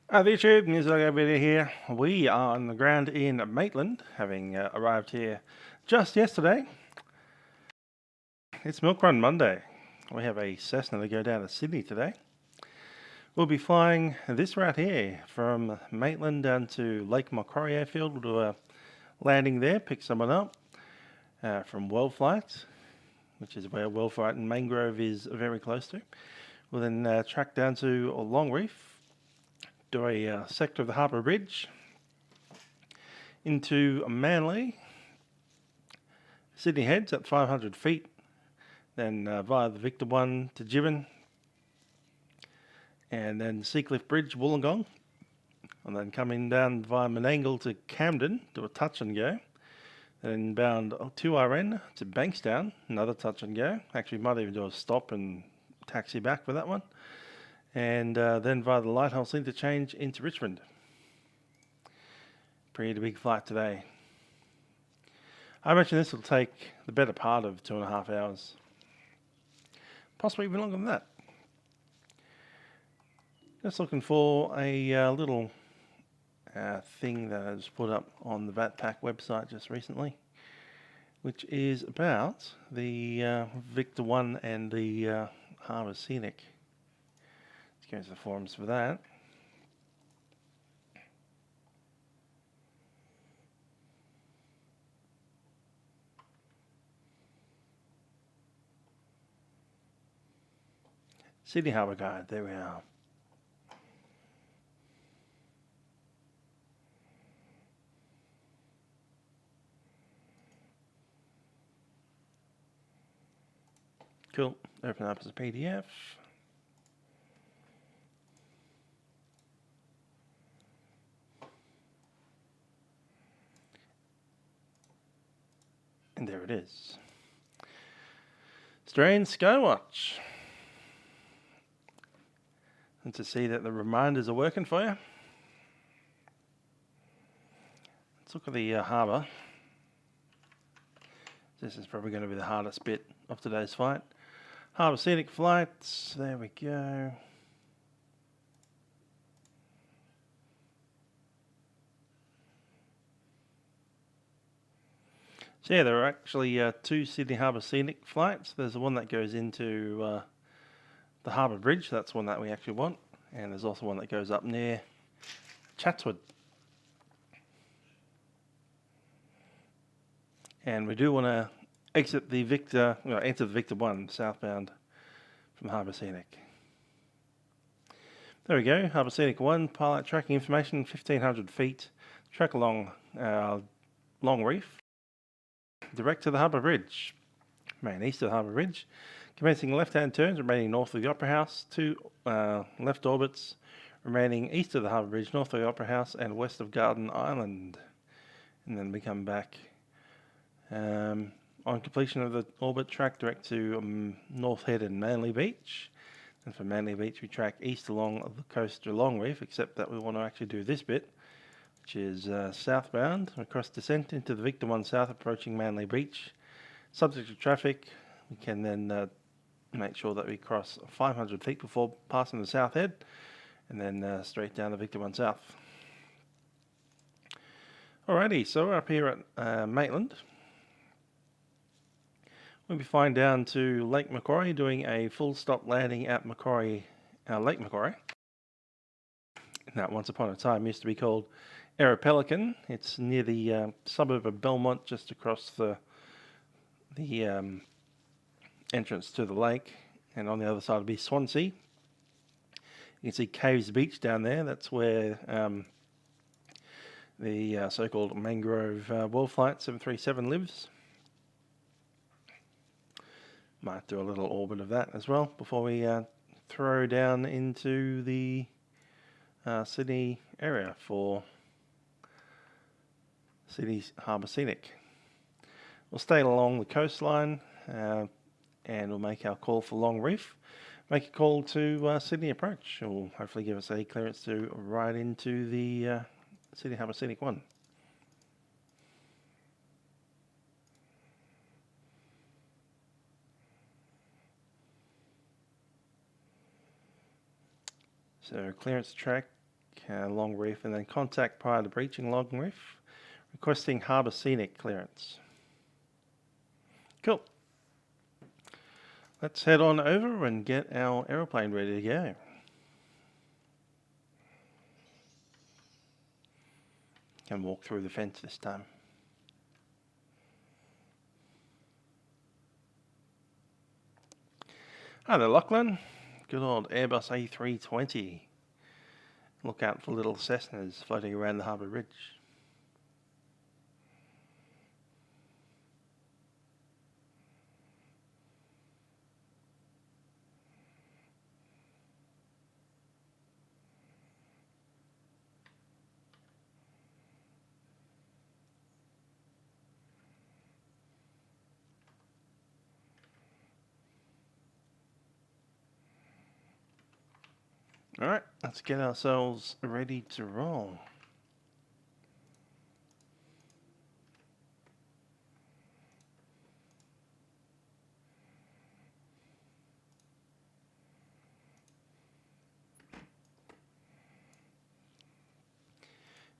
The YouTube News video here. We are on the ground in Maitland, having arrived here just yesterday. It's Milk Run Monday. We have a Cessna to go down to Sydney today. We'll be flying this route here from Maitland down to Lake Macquarie airfield. We'll do a landing there, pick someone up from YWOL flight, which is where YWOL flight and Mangrove is very close to. We'll then track down to Long Reef, do a sector of the Harbour Bridge into Manly, Sydney heads at 500 feet, then via the Victor 1 to Gibbon, and then Seacliff Bridge, Wollongong, and then coming down via Menangle to Camden, do a touch and go, then bound 2RN to Bankstown, another touch and go. Actually, might even do a stop and taxi back for that one. And then via the Lighthouse interchange into Richmond. Pretty big flight today. I imagine this will take the better part of 2.5 hours. Possibly even longer than that. Just looking for a little thing that I just put up on the VatPack website just recently, which is about the Victor 1 and the Harbour Scenic. Go to the forums for that. Sydney Harbour Guide, there we are. Cool, open up as a PDF. And there it is. Australian Skywatch. And to see that the reminders are working for you. Let's look at the harbour. This is probably going to be the hardest bit of today's flight. Harbour Scenic flights, there we go. So yeah, there are actually two Sydney Harbour Scenic flights. There's the one that goes into the Harbour Bridge. That's one that we actually want. And there's also one that goes up near Chatswood. And we do want to exit the Victor, enter the Victor 1 southbound from Harbour Scenic. There we go, Harbour Scenic 1, pilot tracking information, 1500 feet, track along Long Reef, direct to the Harbour Bridge, remain east of the Harbour Bridge, commencing left-hand turns, remaining north of the Opera House, two left orbits, remaining east of the Harbour Bridge, north of the Opera House, and west of Garden Island. And then we come back on completion of the orbit, track direct to North Head and Manly Beach. And from Manly Beach, we track east along the coast to Long Reef, except that we want to actually do this bit, which is southbound, across descent into the Victor 1 South, approaching Manly Beach. Subject to traffic, we can then make sure that we cross 500 feet before passing the South Head, and then straight down the Victor 1 South. Alrighty, so we're up here at Maitland. We'll be flying down to Lake Macquarie, doing a full stop landing at Macquarie, Lake Macquarie. That once upon a time used to be called Pelican. It's near the suburb of Belmont, just across the entrance to the lake, and on the other side will be Swansea. You can see Caves Beach down there. That's where the so-called Mangrove YWOL Flight 737 lives. Might do a little orbit of that as well before we throw down into the Sydney area for Sydney Harbour Scenic. We'll stay along the coastline and we'll make our call for Long Reef. Make a call to Sydney Approach. It will hopefully give us a clearance to ride into the Sydney Harbour Scenic 1. So clearance track long reef, and then contact prior to breaching long reef, requesting Harbour scenic clearance. Cool. Let's head on over and get our aeroplane ready to go. Can walk through the fence this time. Hi there, Lachlan. Good old Airbus A320. Look out for little Cessnas floating around the Harbour Ridge. Alright, let's get ourselves ready to roll.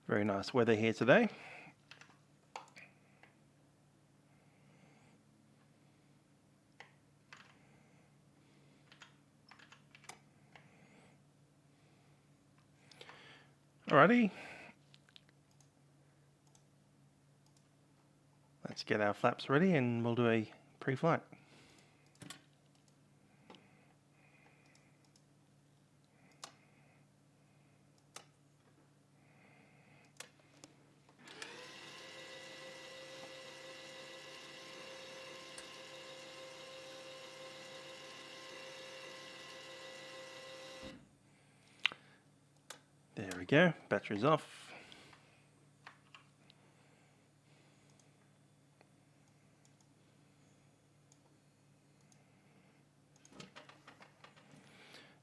Very nice weather here today. Alrighty. Let's get our flaps ready and we'll do a pre-flight. There we go, battery's off.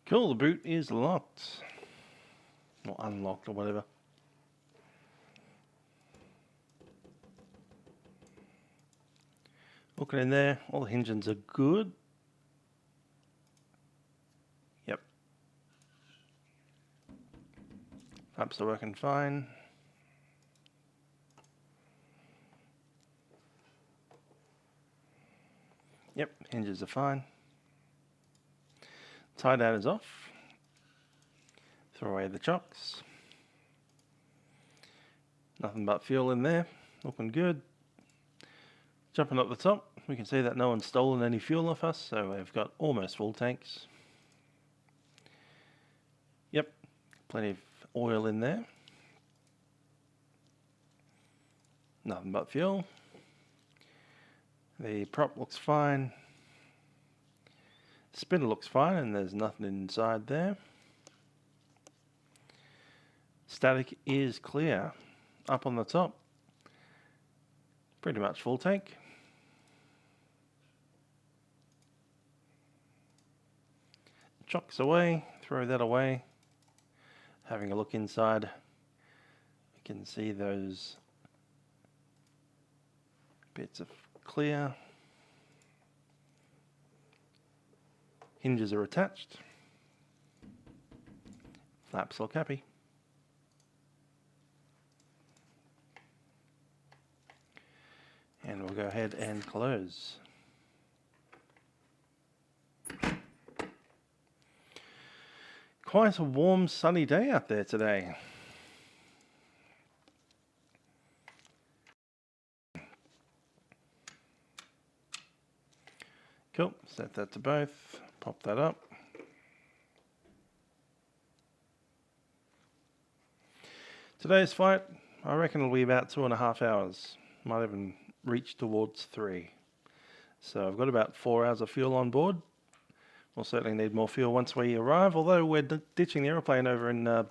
Cool, the boot is locked. Or unlocked or whatever. Looking in there, all the hinges are good. Yep. Flaps are working fine. Yep, hinges are fine. Tie down is off. Throw away the chocks. Nothing but fuel in there. Looking good. Jumping up the top, we can see that no one's stolen any fuel off us, so we've got almost full tanks. Yep, plenty of oil in there. Nothing but fuel. The prop looks fine. Spinner looks fine and there's nothing inside there. Static is clear. Up on the top, pretty much full tank. Chocks away, throw that away. Having a look inside, you can see those bits of clear. Hinges are attached. Flaps look happy. And we'll go ahead and close. Quite a warm, sunny day out there today. Cool, set that to both, pop that up. Today's flight, I reckon will be about 2.5 hours. Might even reach towards 3. So I've got about 4 hours of fuel on board. We'll certainly need more fuel once we arrive, although we're ditching the aeroplane over in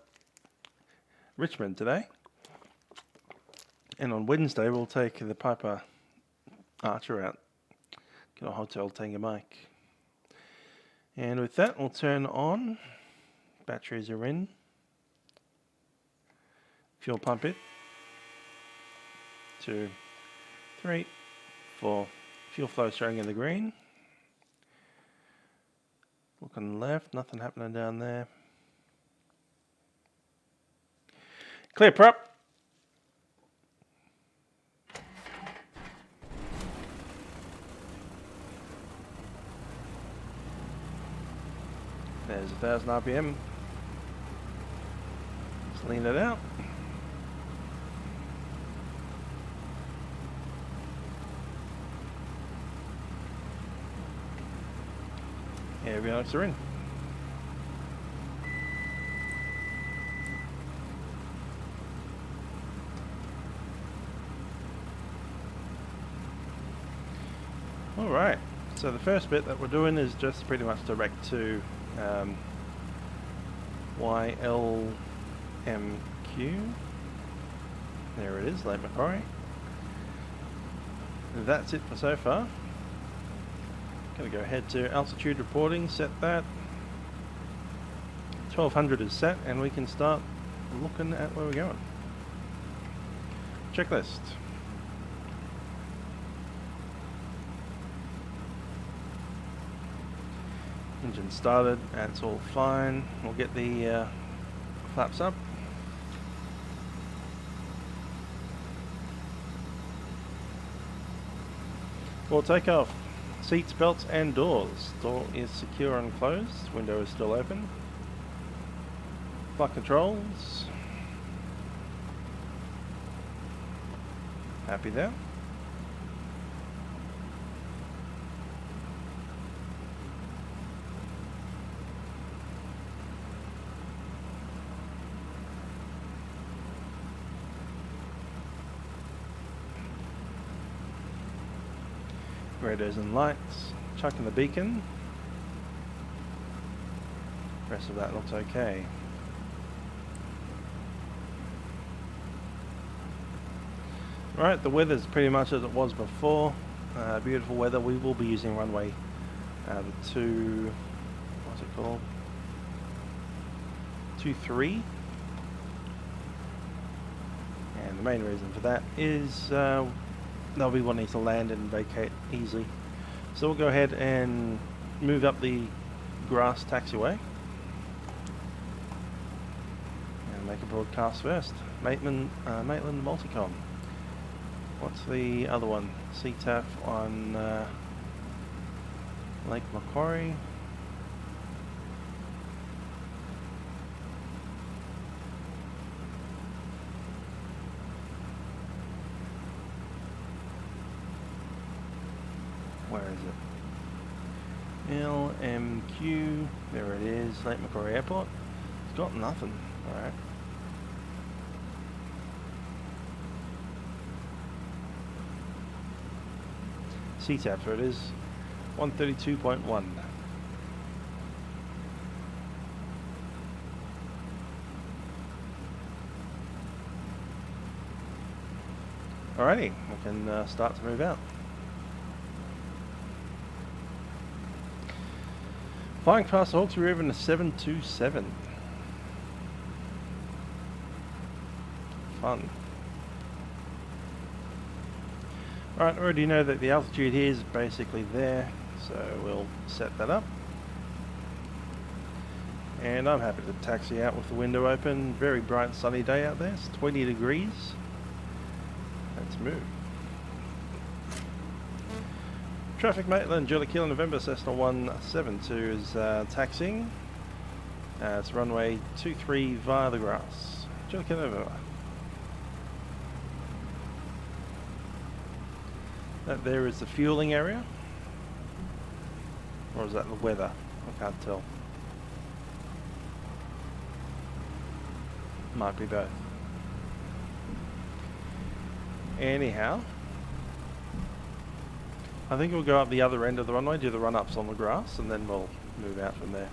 Richmond today. And on Wednesday we'll take the Piper Archer out. Get a hotel Tango mic. And with that we'll turn on. Batteries are in. Fuel pump it. 2, 3, 4. Fuel flow showing in the green. Looking left, nothing happening down there. Clear prop. There's 1,000 RPM. Let's lean it out. Avionics are in. Alright, so the first bit that we're doing is just pretty much direct to YLMQ. There it is, Lake Macquarie. That's it for so far. Going to go ahead to altitude reporting, set that. 1200 is set, and we can start looking at where we're going. Checklist. Engine started, that's all fine. We'll get the flaps up. For takeoff, seats, belts and doors. Door is secure and closed, window is still open. Flight controls. Happy there. Radios and lights, chucking the beacon. The rest of that looks okay. Right, the weather's pretty much as it was before. Beautiful weather. We will be using runway the 23. And the main reason for that is they'll be wanting to land and vacate easily. So we'll go ahead and move up the grass taxiway and make a broadcast first. Maitland Multicom. What's the other one? CTAF on Lake Macquarie. Where is it? LMQ, there it is, Lake Macquarie Airport. It's got nothing, alright. CTAP, there it is, 132.1. Alrighty, we can start to move out. Flying past the Hawkesbury River in a 727. Fun. Alright, I already know that the altitude here is basically there, so we'll set that up. And I'm happy to taxi out with the window open. Very bright sunny day out there, it's 20 degrees. Let's move. Traffic Maitland, Julie Kilo November, Cessna 172 is taxiing. It's runway 23 via the grass. Julie Kilo November. That there is the fueling area. Or is that the weather? I can't tell. Might be both. Anyhow, I think we'll go up the other end of the runway, do the run-ups on the grass, and then we'll move out from there.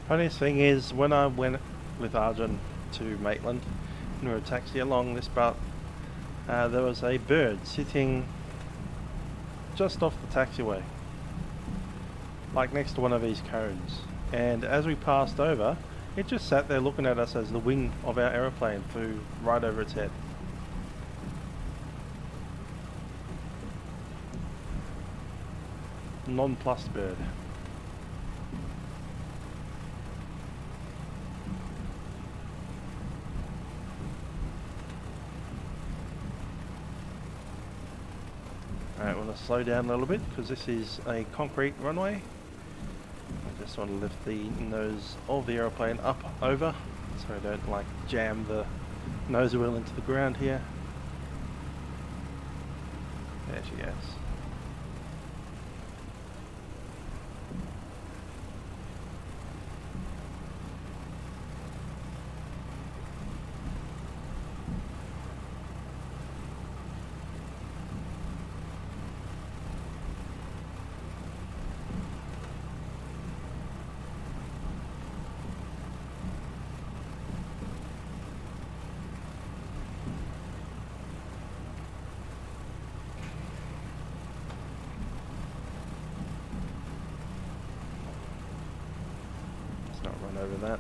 Funniest thing is, when I went with Arjun to Maitland and we were taxiing along this part, there was a bird sitting just off the taxiway, like next to one of these cones. And as we passed over, it just sat there looking at us as the wing of our aeroplane flew right over its head. Nonplussed bird. Alright, we're going to slow down a little bit because this is a concrete runway. I just want to lift the nose of the aeroplane up over so I don't like jam the nose wheel into the ground here. There she goes. Run over that.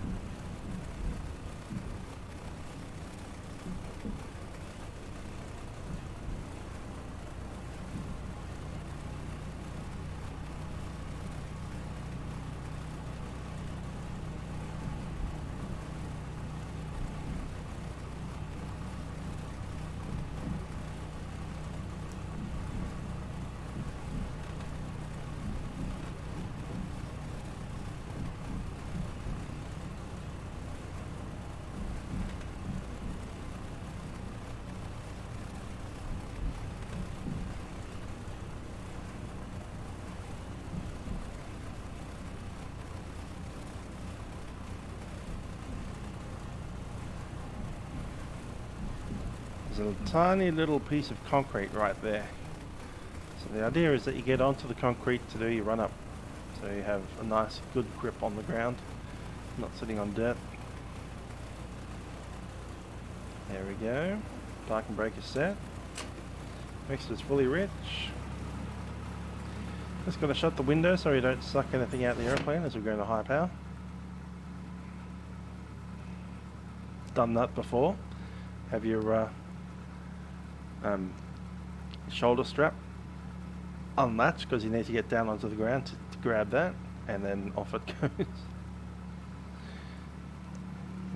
There's a tiny little piece of concrete right there. So the idea is that you get onto the concrete to do your run up. So you have a nice good grip on the ground, not sitting on dirt. There we go. Parking brake is set. Mixer is fully rich. Just got to shut the window so we don't suck anything out of the airplane as we go into high power. Done that before. Have your shoulder strap unlatched because you need to get down onto the ground to grab that, and then off it goes.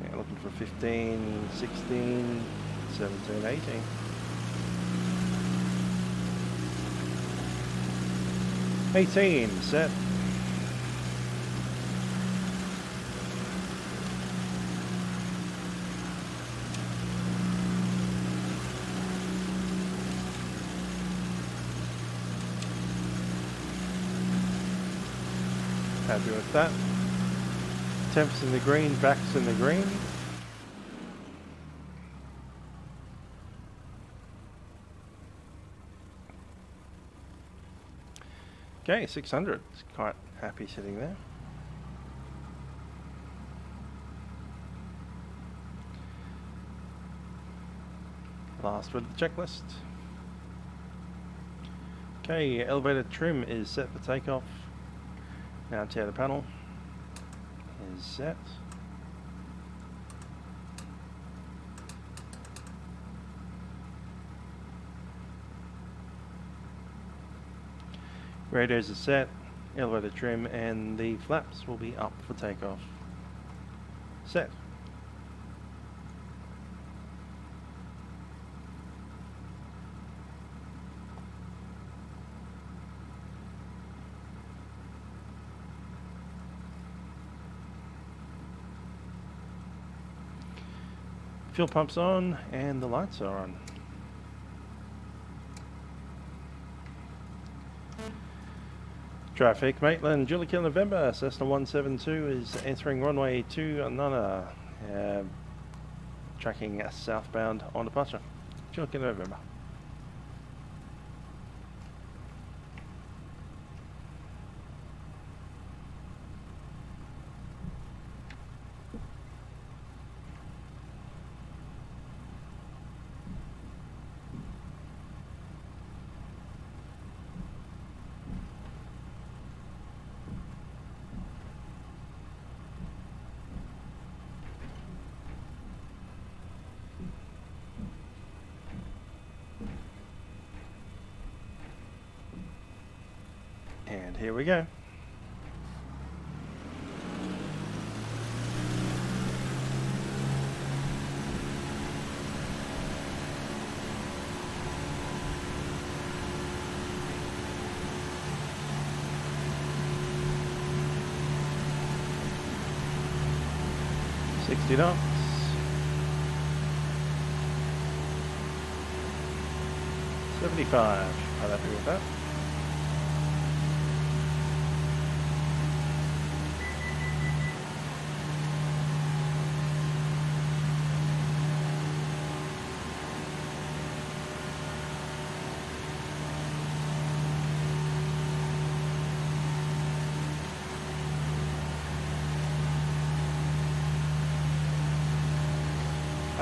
Yeah, looking for 15, 16, 17, 18. Set. Happy with that. Temps in the green, backs in the green. Okay, 600. It's quite happy sitting there. Last with the checklist. Okay, elevator trim is set for takeoff. Now tear the panel is set. Radios are set, elevator trim, and the flaps will be up for takeoff. Set. Fuel pumps on and the lights are on. Traffic, Maitland, Julie Kill November, Cessna 172 is entering runway 29, tracking southbound on departure. Julie Kill November. And here we go. Knots. 75. Quite happy with that.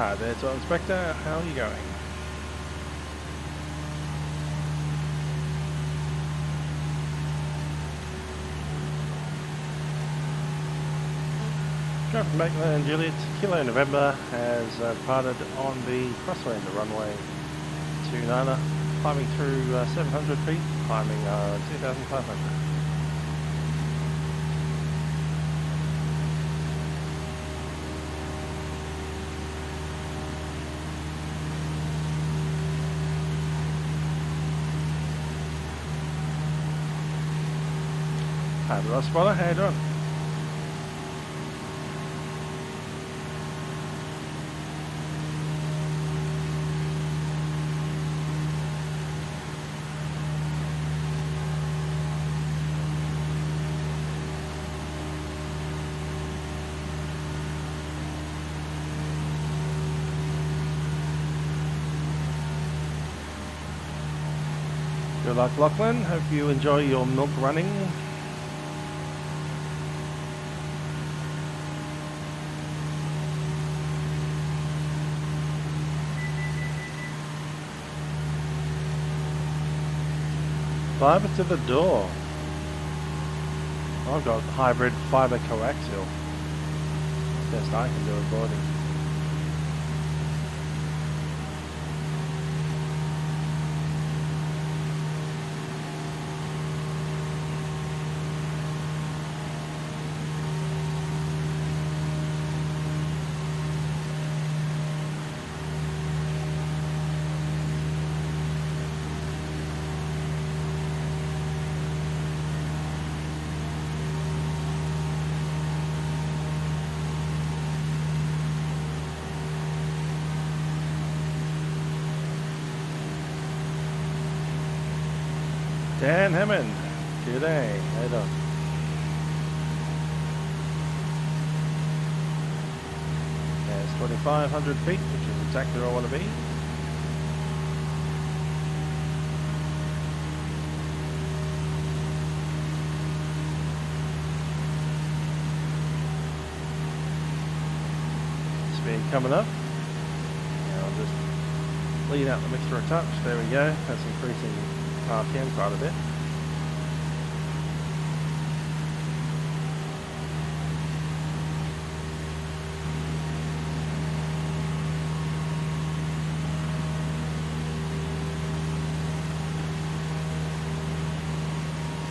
Ah, there's our inspector. How are you going? Traffic Maitland Juliet, Kilo November has departed on the crossway in the runway 29er, climbing through 700 feet, climbing 2,500. Hi, the Ross Spotter, how you doing? Good luck, Lachlan. Hope you enjoy your milk running. Fiber to the door. I've got hybrid fiber coaxial. Best I can do with boarding. Dan Hammond, good day, how you doing? There's 2,500 feet, which is exactly where I want to be. Speed coming up. Now I'll just lean out the mixer a touch, there we go, that's increasing RPM quite a bit.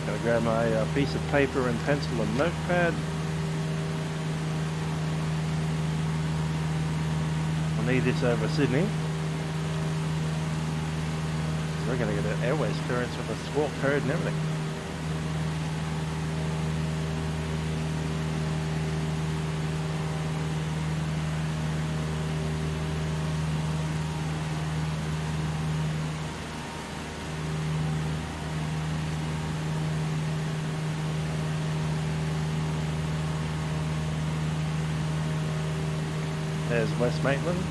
Gonna grab my piece of paper and pencil and notepad. I'll need this over Sydney. We're going to get an airways clearance with a squawk code and everything. There's West Maitland.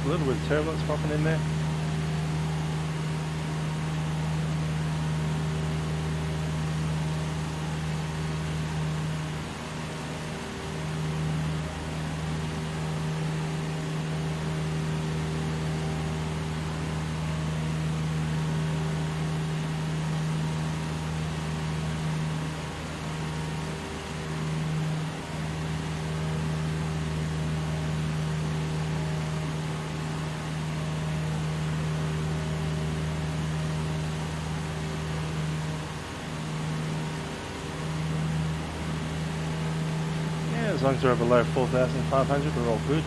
A little bit of turbulence popping in there. As long as we're below 4,500, we're all good.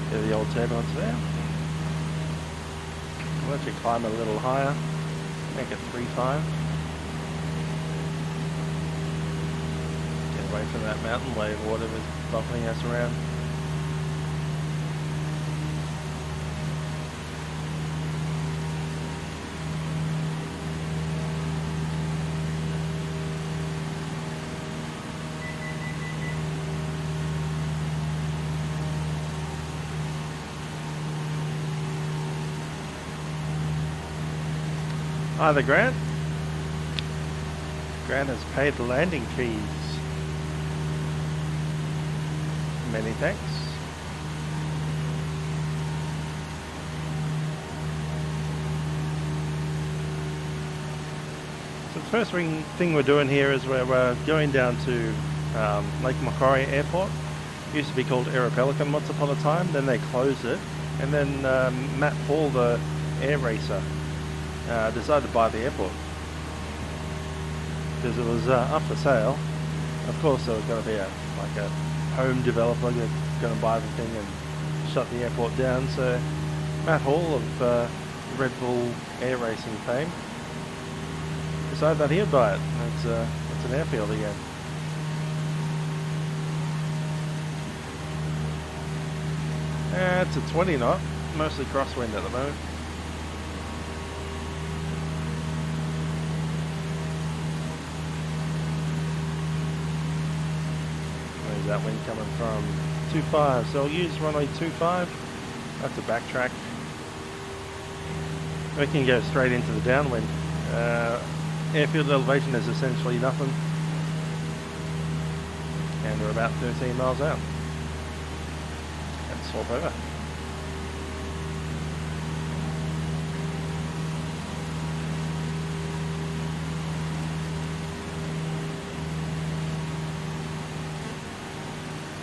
There are the old turbulence there. We'll actually climb a little higher, make it 3.5. Get away from that mountain wave, whatever's buffeting us around. Hi there, Grant. Grant has paid the landing fees. Many thanks. So the first thing we're doing here is we're going down to Lake Macquarie Airport. It used to be called Aeropelican once upon a time, then they closed it. And then Matt Hall, the air racer, decided to buy the airport because it was up for sale. Of course, there was going to be a home developer going to buy the thing and shut the airport down. So Matt Hall of Red Bull air racing fame decided that he'd buy it. It's an airfield again. It's a 20 knot, mostly crosswind at the moment. That wind coming from 2.5, so I'll use runway 2.5. That's a backtrack. We can go straight into the downwind. Airfield elevation is essentially nothing, and we're about 13 miles out. Let's swap over.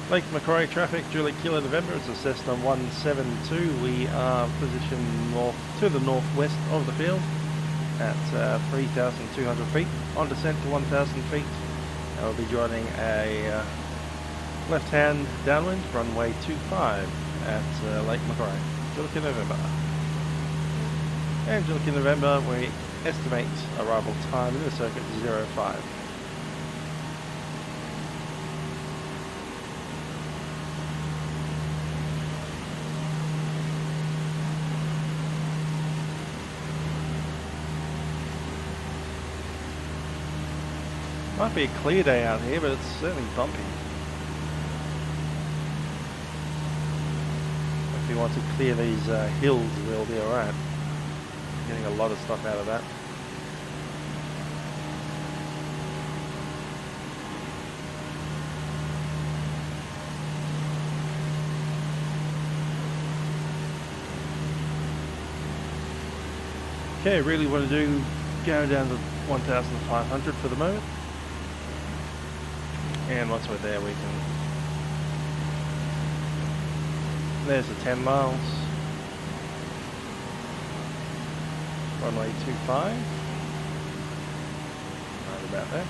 Lake Macquarie traffic, Juliet Kilo November, it's a Cessna 172. We are positioned to the northwest of the field at 3,200 feet. On descent to 1,000 feet, we'll be joining a left-hand downwind, runway 25 at Lake Macquarie. Juliet November. And Juliet November, we estimate arrival time in the circuit 05. Might be a clear day out here, but it's certainly bumpy. If you want to clear these hills, we'll be alright. Getting a lot of stuff out of that. Okay, really want to go down to 1,500 for the moment. And once we're there, we can... There's the 10 miles. Runway 25. Right about there.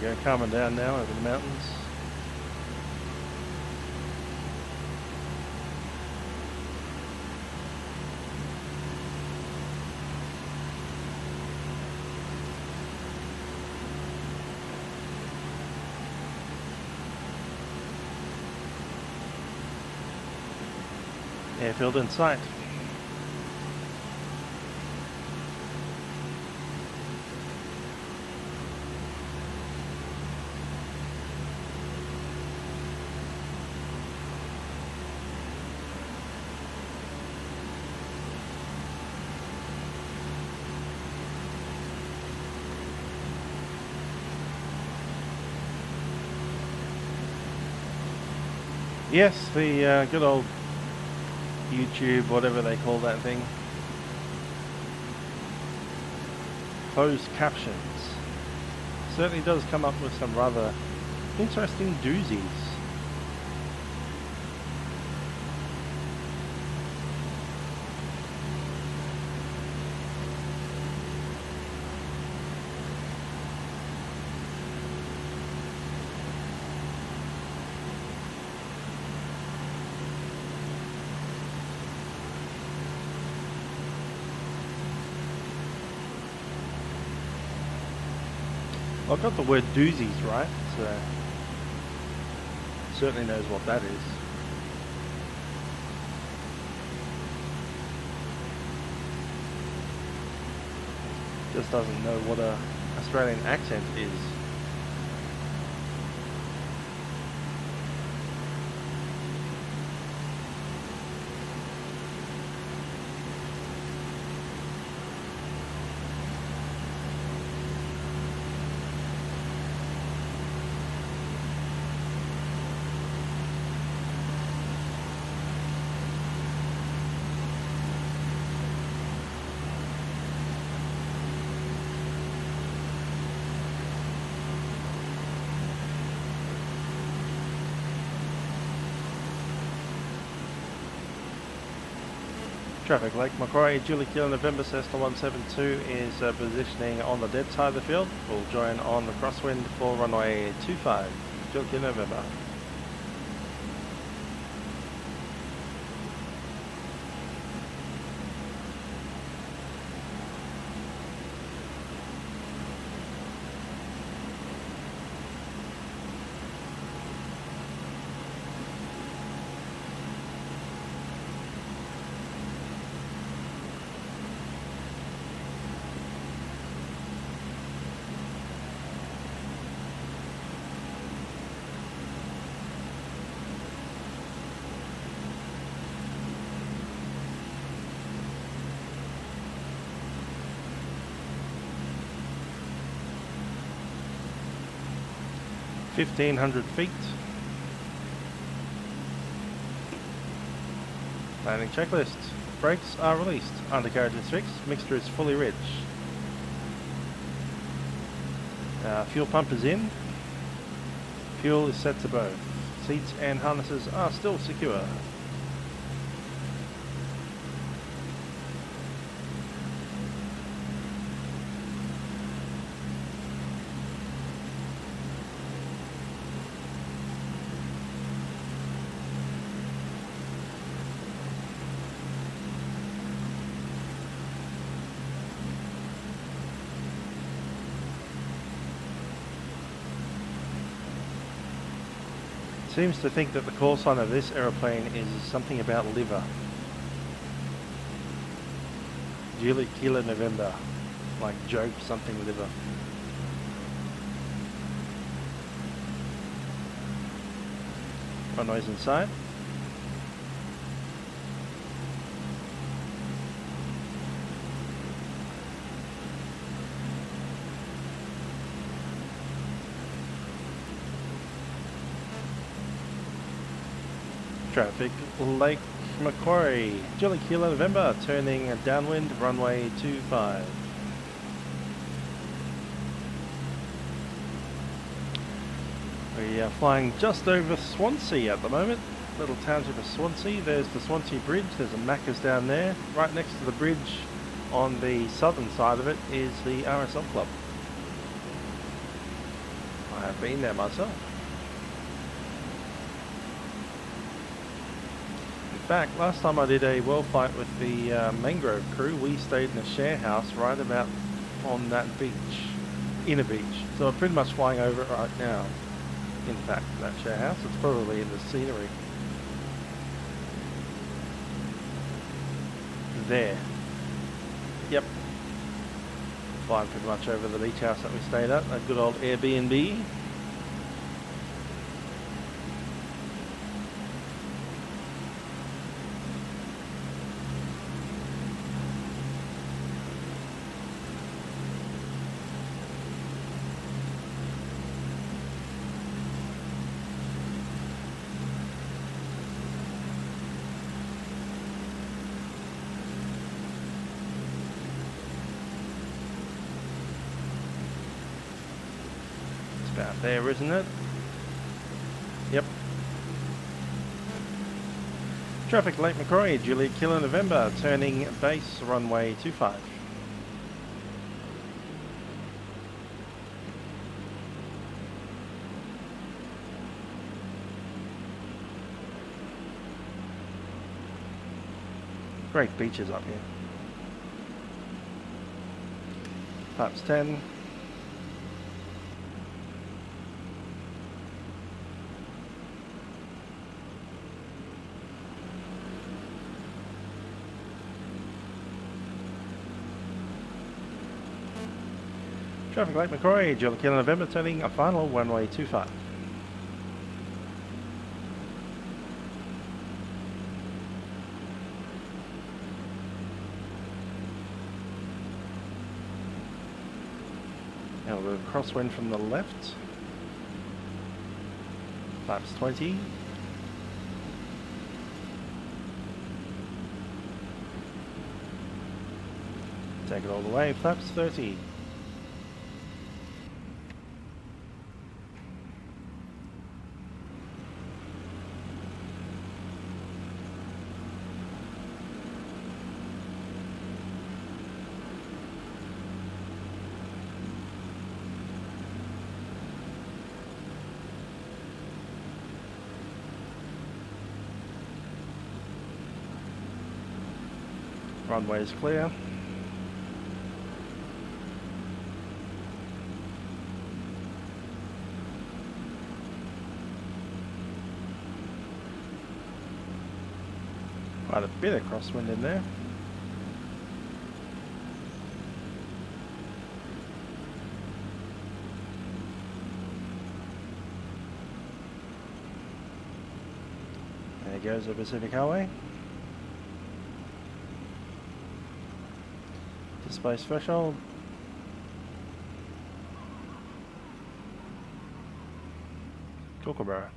go, calming down now over the mountains. Airfield in sight. Yes, the good old YouTube, whatever they call that thing. Closed captions. Certainly does come up with some rather interesting doozies. I got the word doozies right, so certainly knows what that is. Just doesn't know what a Australian accent is. Traffic, Lake Macquarie, Julie Kilo November, Cessna 172 is positioning on the dead side of the field. We'll join on the crosswind for runway 25, Julie Kilo November. (1,500 feet). Landing checklist. Brakes are released. Undercarriage is fixed. Mixture is fully rich. Fuel pump is in. Fuel is set to both. Seats and harnesses are still secure. Seems to think that the call sign of this aeroplane is something about liver. Julie Kilo November, like joke something liver. Runways inside. Traffic, Lake Macquarie, Julie Kilo November, turning downwind, runway 25. We are flying just over Swansea at the moment, little township of Swansea. There's the Swansea Bridge, there's a Macca's down there. Right next to the bridge on the southern side of it is the RSL Club. have been there myself. In fact, last time I did a well flight with the Mangrove crew, we stayed in a share house right about on that beach, inner beach. So I'm pretty much flying over it right now. In fact, that share house, it's probably in the scenery. There. Yep. Flying pretty much over the beach house that we stayed at, a good old Airbnb. About there, isn't it? Yep. Traffic Lake Macquarie, Juliet Kilo November, turning base runway 25. Great beaches up here. Flaps 10. Traffic Lake Macquarie, Juliet Kilo November, turning a final runway 25. Now we'll go crosswind from the left. Flaps 20. Take it all the way, flaps 30. Runway is clear. Quite a bit of crosswind in there. There goes the Pacific Highway. Space threshold. Kookaburra.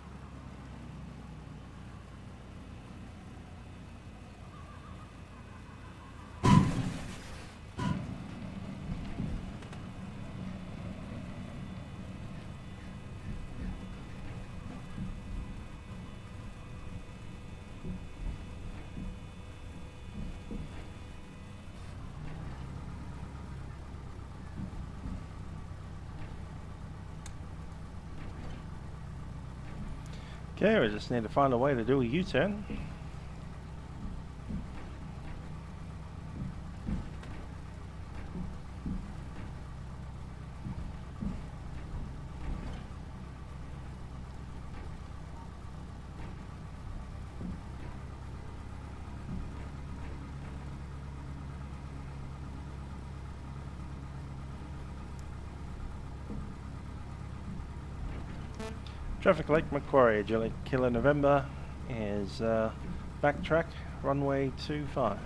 Okay, we just need to find a way to do a U-turn. Traffic Lake Macquarie, Juliet Kilo November is backtrack runway 25.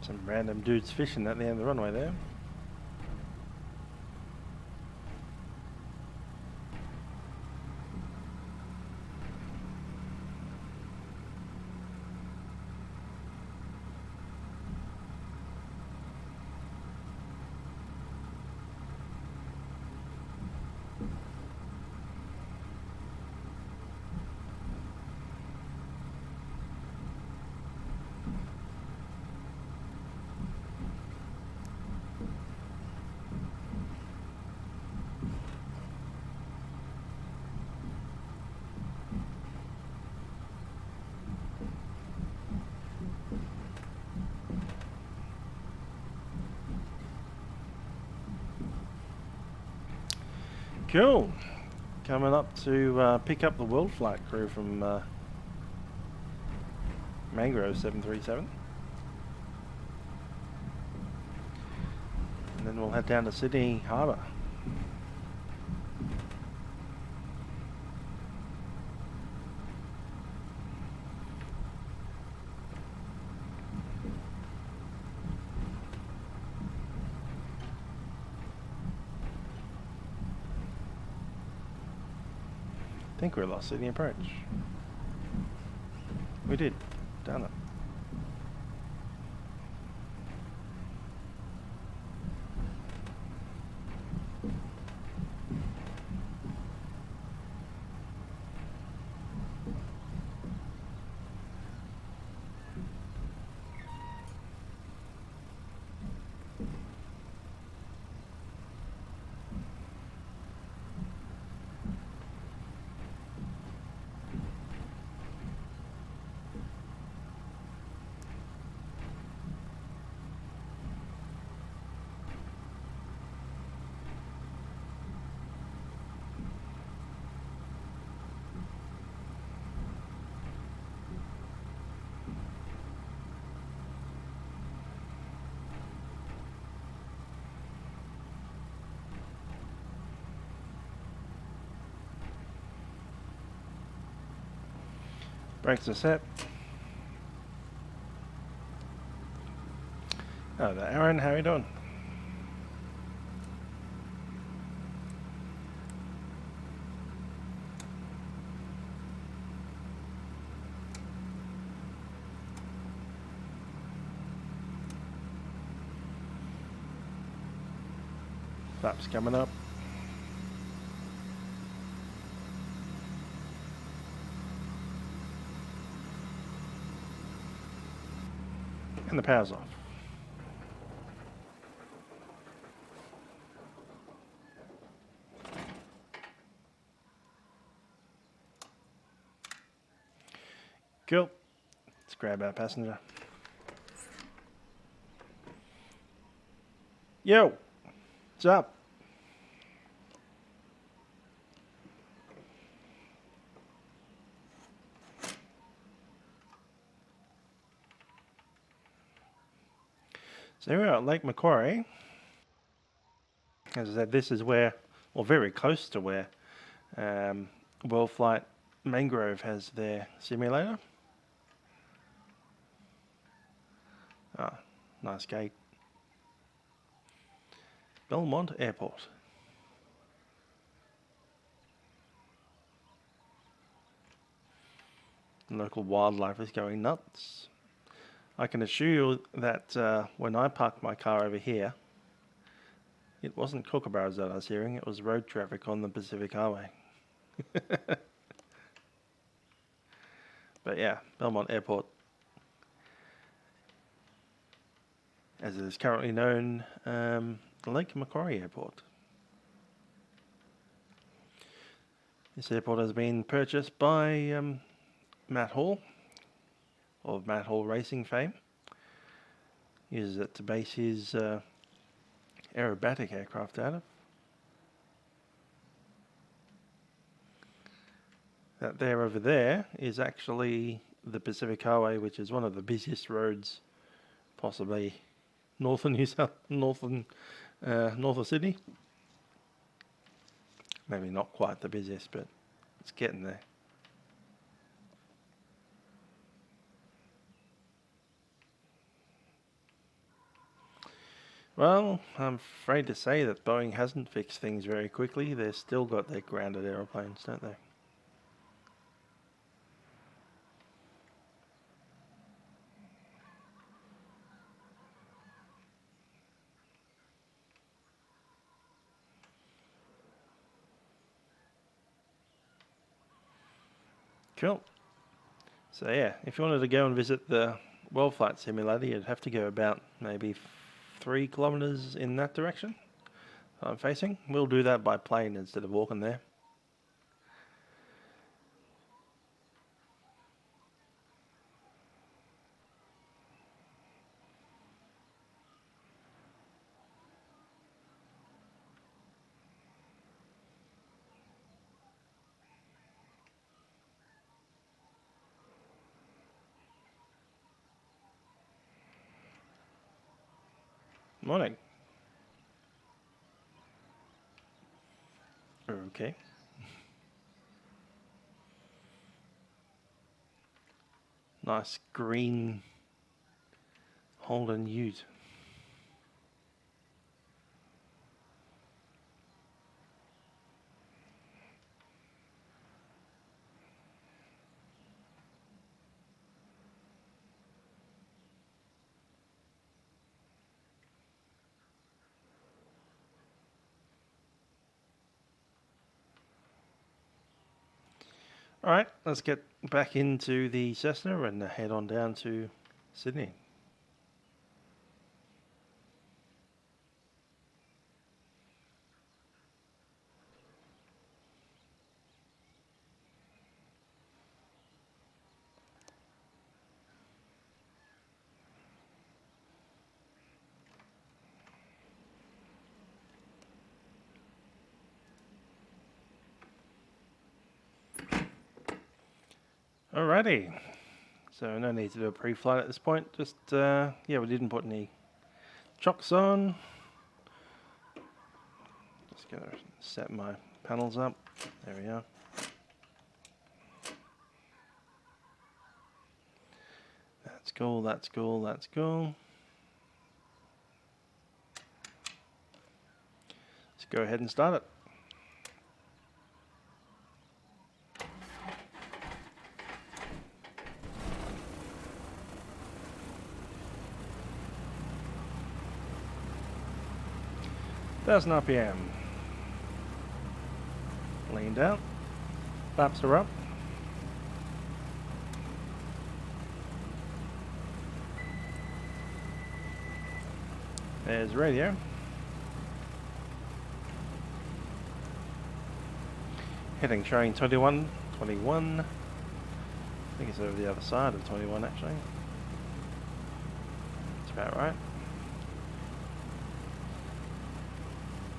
Some random dudes fishing at the end of the runway there. Cool. Coming up to pick up the world flight crew from Mangrove 737. And then we'll head down to Sydney Harbour. I think we lost Sydney approach. We did. Darn it. Brakes are set. Oh, there, Aaron, how are you doing? Flaps coming up. And the power's off. Cool. Let's grab our passenger. Yo, what's up? So we're at Lake Macquarie. As I said, this is where, or very close to where, World Flight Mangrove has their simulator. Ah, nice gate. Belmont Airport. Local wildlife is going nuts. I can assure you that when I parked my car over here, it wasn't kookaburras that I was hearing, it was road traffic on the Pacific Highway. But yeah, Belmont Airport, as it is currently known, the Lake Macquarie Airport. This airport has been purchased by Matt Hall, of Matt Hall racing fame. He uses it to base his aerobatic aircraft out of. That there over there is actually the Pacific Highway, which is one of the busiest roads, possibly north of north of Sydney. Maybe not quite the busiest, but it's getting there. Well, I'm afraid to say that Boeing hasn't fixed things very quickly. They've still got their grounded aeroplanes, don't they? Cool. So yeah, if you wanted to go and visit the World Flight Simulator, you'd have to go about maybe 3 kilometers in that direction I'm facing. We'll do that by plane instead of walking there. Morning. Okay. Nice green Holden Ute. Alright, let's get back into the Cessna and head on down to Sydney. Alrighty, so no need to do a pre-flight at this point, just, yeah, we didn't put any chocks on. Just gonna set my panels up, there we are. That's cool, that's cool, that's cool. Let's go ahead and start it. Thousand RPM. Lean down. Flaps are up. There's radio. Heading showing 21. I think it's over the other side of 21 actually. That's about right.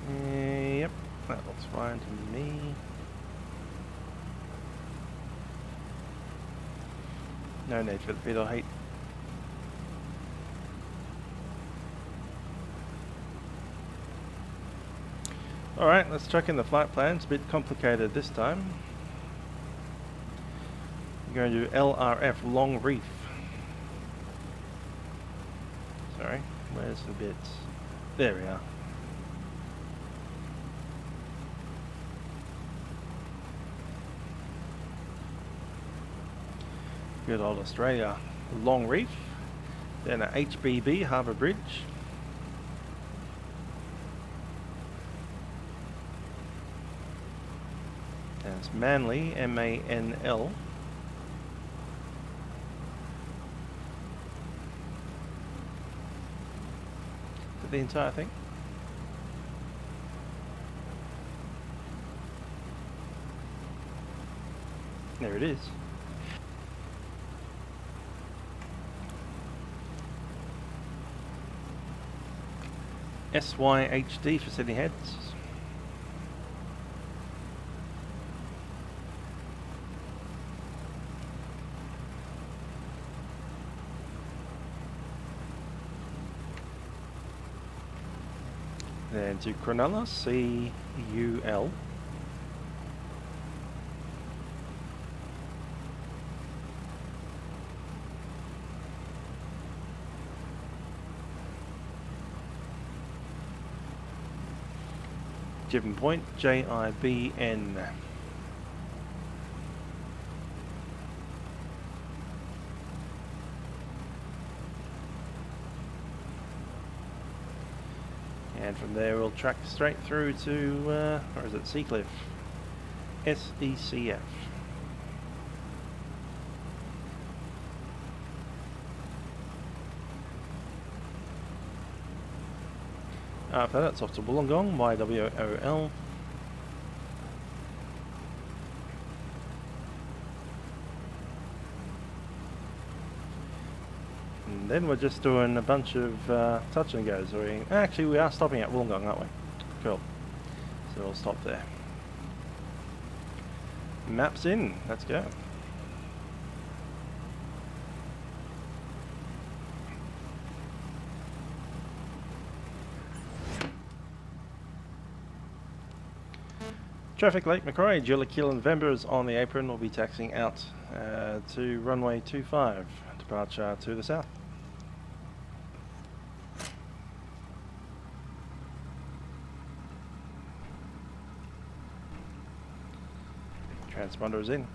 Yep, that looks fine to me. No need for the pedal heat. Alright, let's check in the flight plan. It's a bit complicated this time. We're going to do LRF Long Reef. Sorry, where's the bits? There we are. Good old Australia Long Reef. Then a HBB Harbour Bridge. And it's Manly, M-A-N-L. Is it the entire thing? There it is. SYHD for Sydney Heads. Then to Cronulla, C-U-L. Jibin Point, J-I-B-N. And from there we'll track straight through to, or is it Seacliff? SECF. After that, it's off to Wollongong, YWOL. And then we're just doing a bunch of touch and goes. Actually, we are stopping at Wollongong, aren't we? Cool. So we'll stop there. Maps in. Let's go. Traffic Lake Macquarie, Julie Kilo November is on the apron. We'll be taxiing out to runway 25, departure to the south. Transponder is in.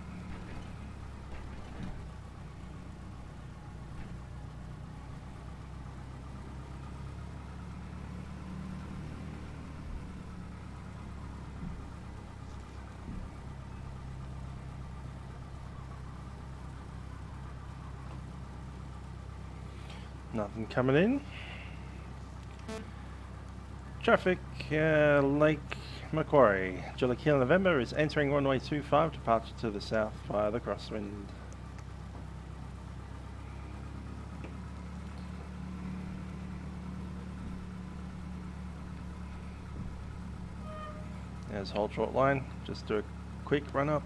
Nothing coming in. Traffic Lake Macquarie, Julie Kilo November is entering runway 25, departure to the south via the crosswind. There's hold short line, just do a quick run up.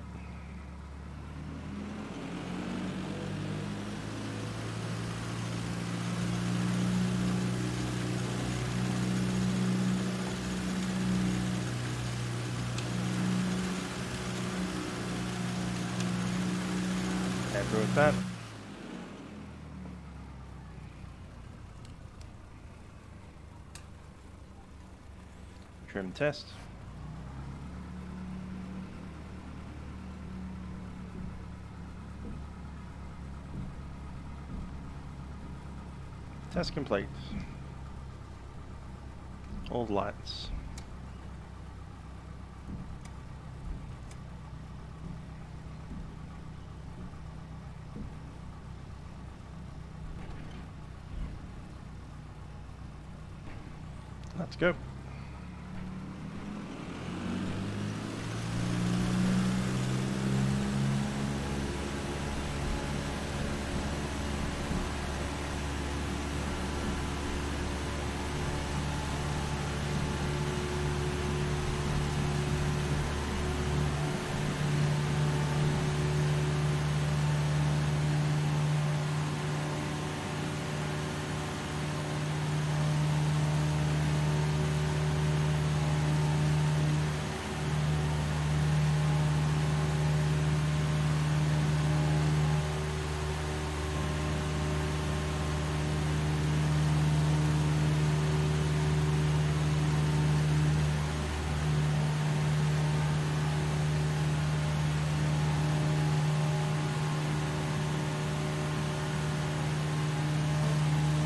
Happy with that. Trim test. Test complete. All lights. Let's go.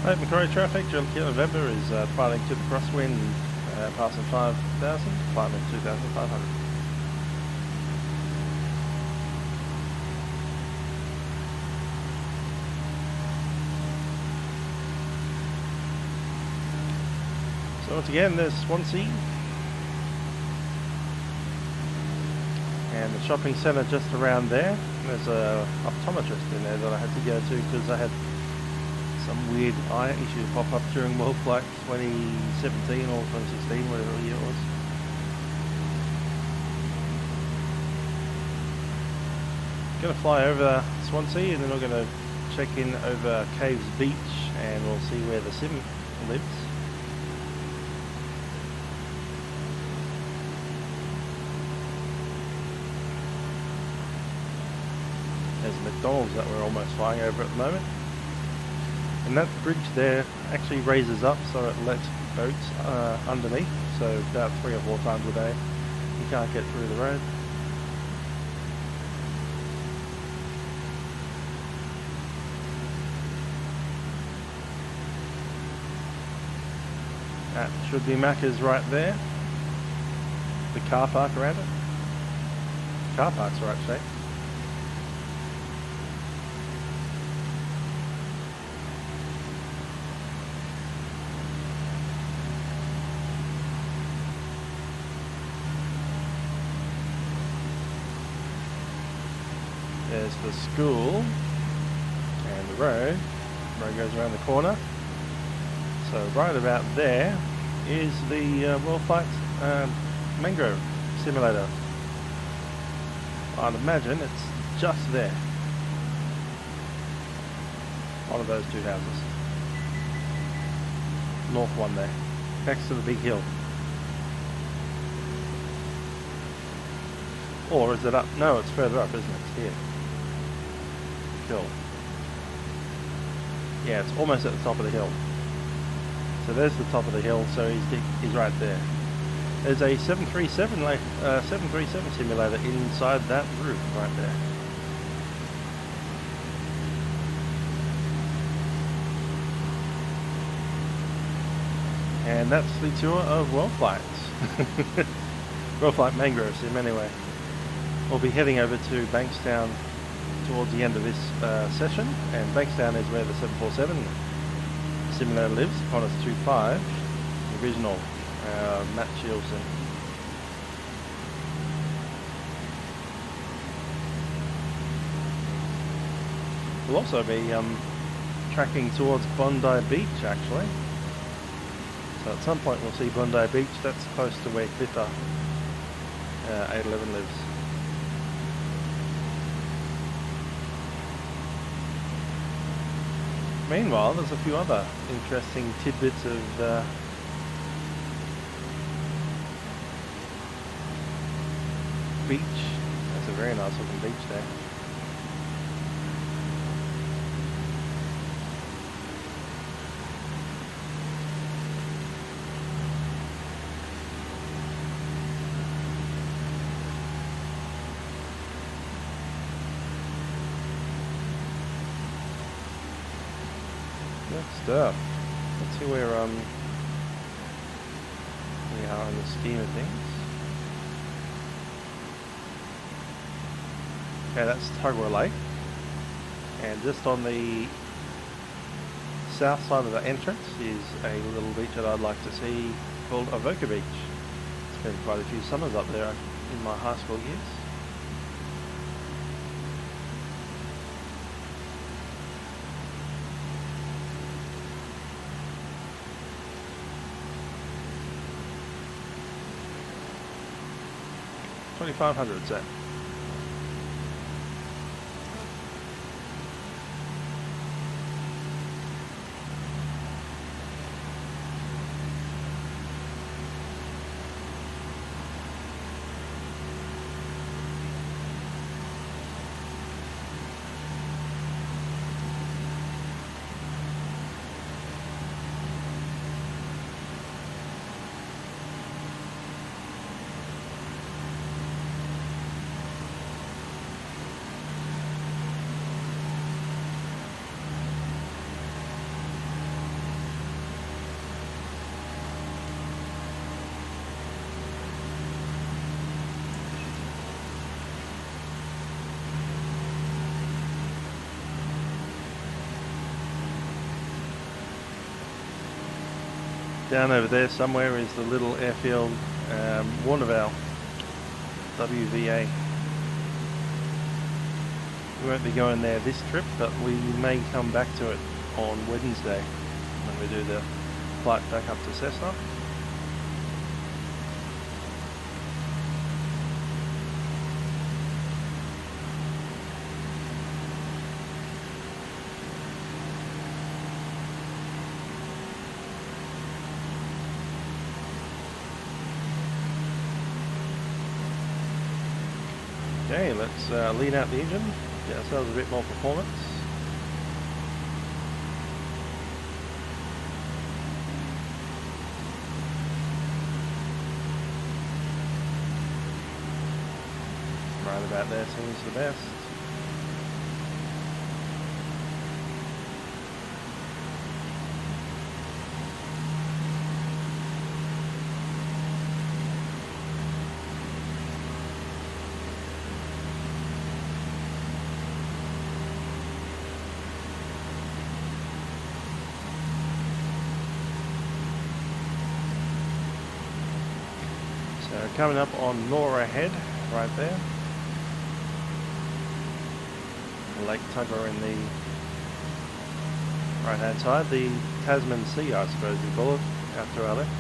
Lake Macquarie traffic, Julie Kilo November is departing to the crosswind, passing 5,000, climbing 2,500. So once again, there's Swansea and the shopping centre just around there. There's a optometrist in there that I had to go to because I had some weird eye issue pop up during World Flight 2017 or 2016, whatever year it was. Going to fly over Swansea and then we're going to check in over Caves Beach and we'll see where the sim lives. There's McDonald's that we're almost flying over at the moment. And that bridge there actually raises up so it lets boats underneath, so about 3 or 4 times a day you can't get through the road. That should be Macca's right there. The car park around it. Car park's right shape. There's the school and the road. The road goes around the corner. So right about there is the World Flight Mangrove Simulator. I'd imagine it's just there. One of those 2 houses. North one there, next to the big hill. Or is it up? No, it's further up, isn't it? It's here. Hill. Yeah, it's almost at the top of the hill. So there's the top of the hill, so he's right there. There's a 737 simulator inside that roof right there. And that's the tour of World Flights. World Flight Mangrove Sim anyway. We'll be heading over to Bankstown towards the end of this session, and Bankstown is where the 747 simulator lives, Qantas 25, the original Matt Shieldson. We'll also be tracking towards Bondi Beach actually. So at some point we'll see Bondi Beach. That's close to where Clipper 811 lives. Meanwhile, there's a few other interesting tidbits of beach. That's a very nice looking beach there. Good stuff. Let's see where we are in the scheme of things. Okay, that's Tuggerah Lake, and just on the south side of the entrance is a little beach that I'd like to see called Avoca Beach. Spent quite a few summers up there in my high school years. $2,500 set. Down over there somewhere is the little airfield, Warnervale, WVA. We won't be going there this trip, but we may come back to it on Wednesday when we do the flight back up to Cessna. Okay, let's lean out the engine, get ourselves a bit more performance. Right about there seems the best. Coming up on Nora Head, right there. Lake Tuggerah in the right hand side. The Tasman Sea, I suppose you call it, out to our left.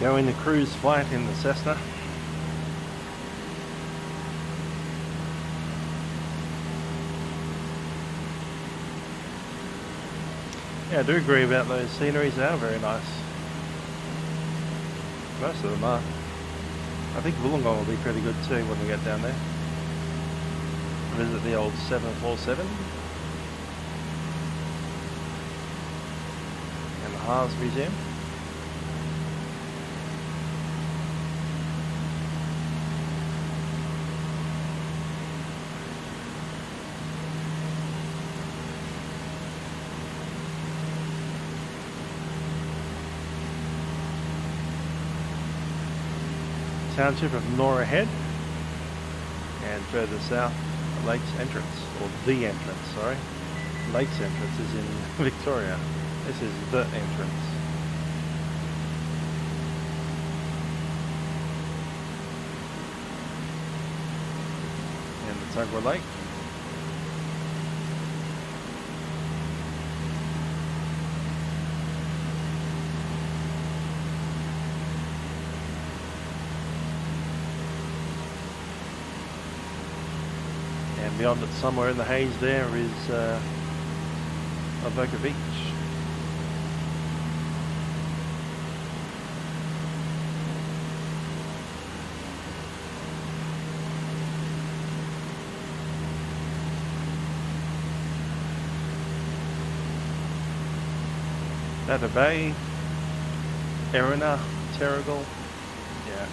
Going to cruise flight in the Cessna. Yeah, I do agree about those sceneries. They are very nice. Most of them are. I think Wollongong will be pretty good too when we get down there. Visit the old 747 and the Harbour Museum. Township of Nora Head, and further south, Lakes Entrance, or the entrance, sorry. Lakes Entrance is in Victoria. This is the entrance. And the Tuggerah Lake. And beyond it, somewhere in the haze there, is Avoca Beach. Batter Bay, Erina, Terrigal, yeah.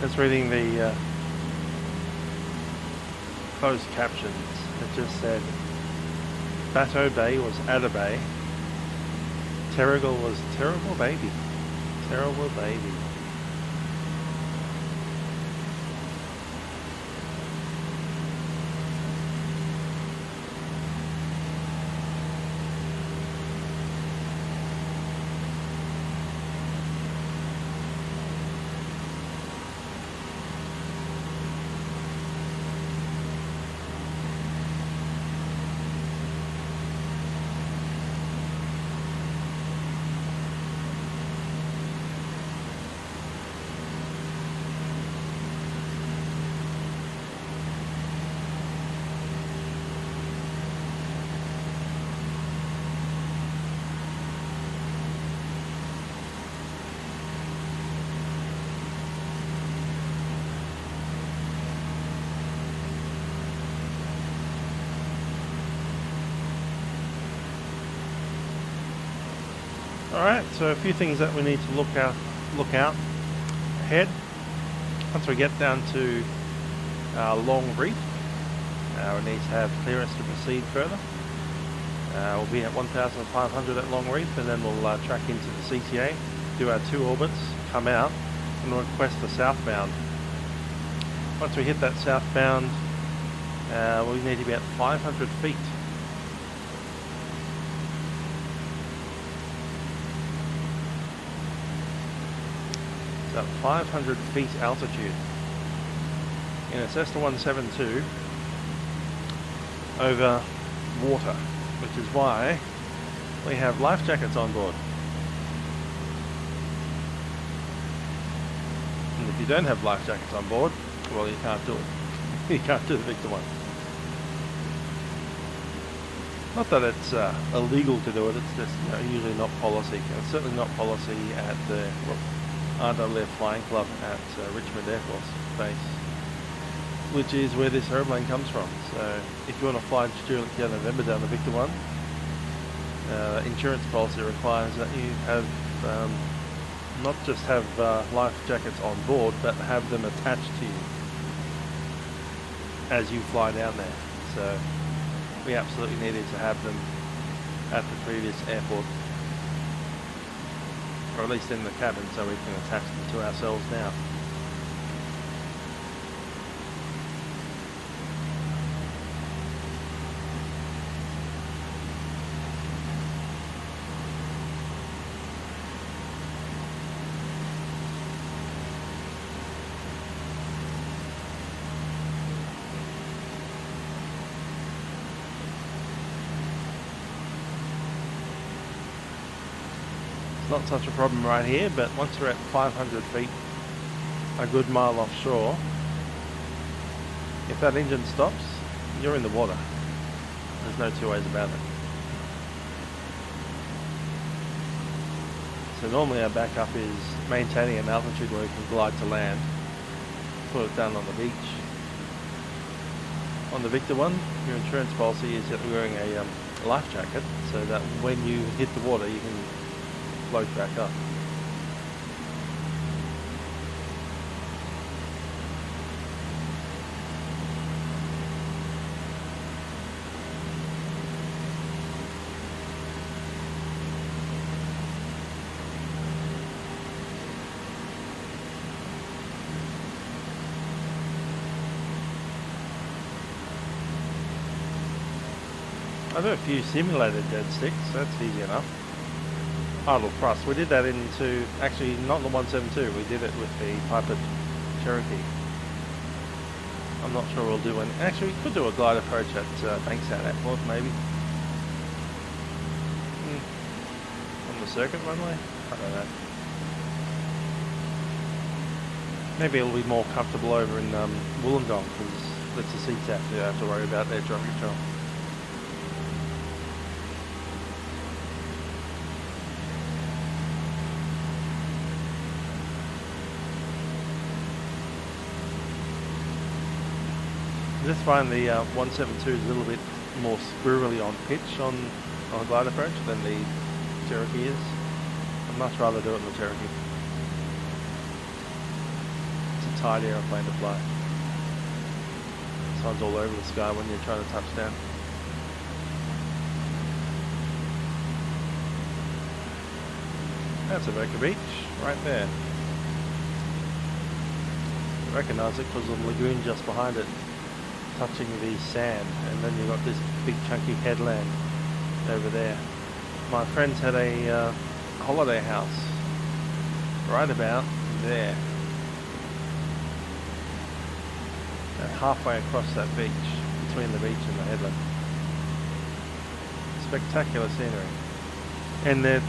Just reading the closed captions. It just said Bateau Bay was Adder Bay. Terrigal was terrible baby. Terrible baby. Alright, so a few things that we need to look out ahead. Once we get down to Long Reef, we need to have clearance to proceed further. We'll be at 1,500 at Long Reef, and then we'll track into the CTA, do our 2 orbits, come out, and request the southbound. Once we hit that southbound, we need to be at 500 feet. At 500 feet altitude in a Cessna 172 over water, which is why we have life jackets on board. And if you don't have life jackets on board, well, you can't do it. You can't do the Victor one. Not that it's illegal to do it, it's just usually not policy. And it's certainly not policy at the RAAF Flying Club at Richmond Air Force Base, which is where this airplane comes from. So if you want to fly during November down the Victor one, insurance policy requires that you have not just have life jackets on board, but have them attached to you as you fly down there. So we absolutely needed to have them at the previous airport, or at least in the cabin, so we can attach them to ourselves now. not such a problem right here, but once we're at 500 feet, a good mile offshore, if that engine stops, you're in the water. There's no two ways about it. So normally our backup is maintaining an altitude where we can glide to land, put it down on the beach. On the Victor one, your insurance policy is that you're wearing a life jacket so that when you hit the water you can float back up. I do a few simulated dead sticks, that's easy enough. Idle thrust, we did that into, actually not the 172, we did it with the Piper Cherokee. I'm not sure we'll do one, actually we could do a glide approach at Bankstown Airport maybe. On the circuit runway? I don't know. Maybe it'll be more comfortable over in Wollongong because that's a CTAP, you don't have to worry about their drop control. I just find the 172 is a little bit more squirrely on pitch on a glide approach than the Cherokee is. I'd much rather do it in the Cherokee. It's a tight aeroplane to fly. Sun's all over the sky when you're trying to touch down. That's Avoca Beach, right there. I recognise it because of the lagoon just behind it, touching the sand, and then you've got this big chunky headland over there. My friends had a holiday house right about there, halfway across that beach, between the beach and the headland. Spectacular scenery. And the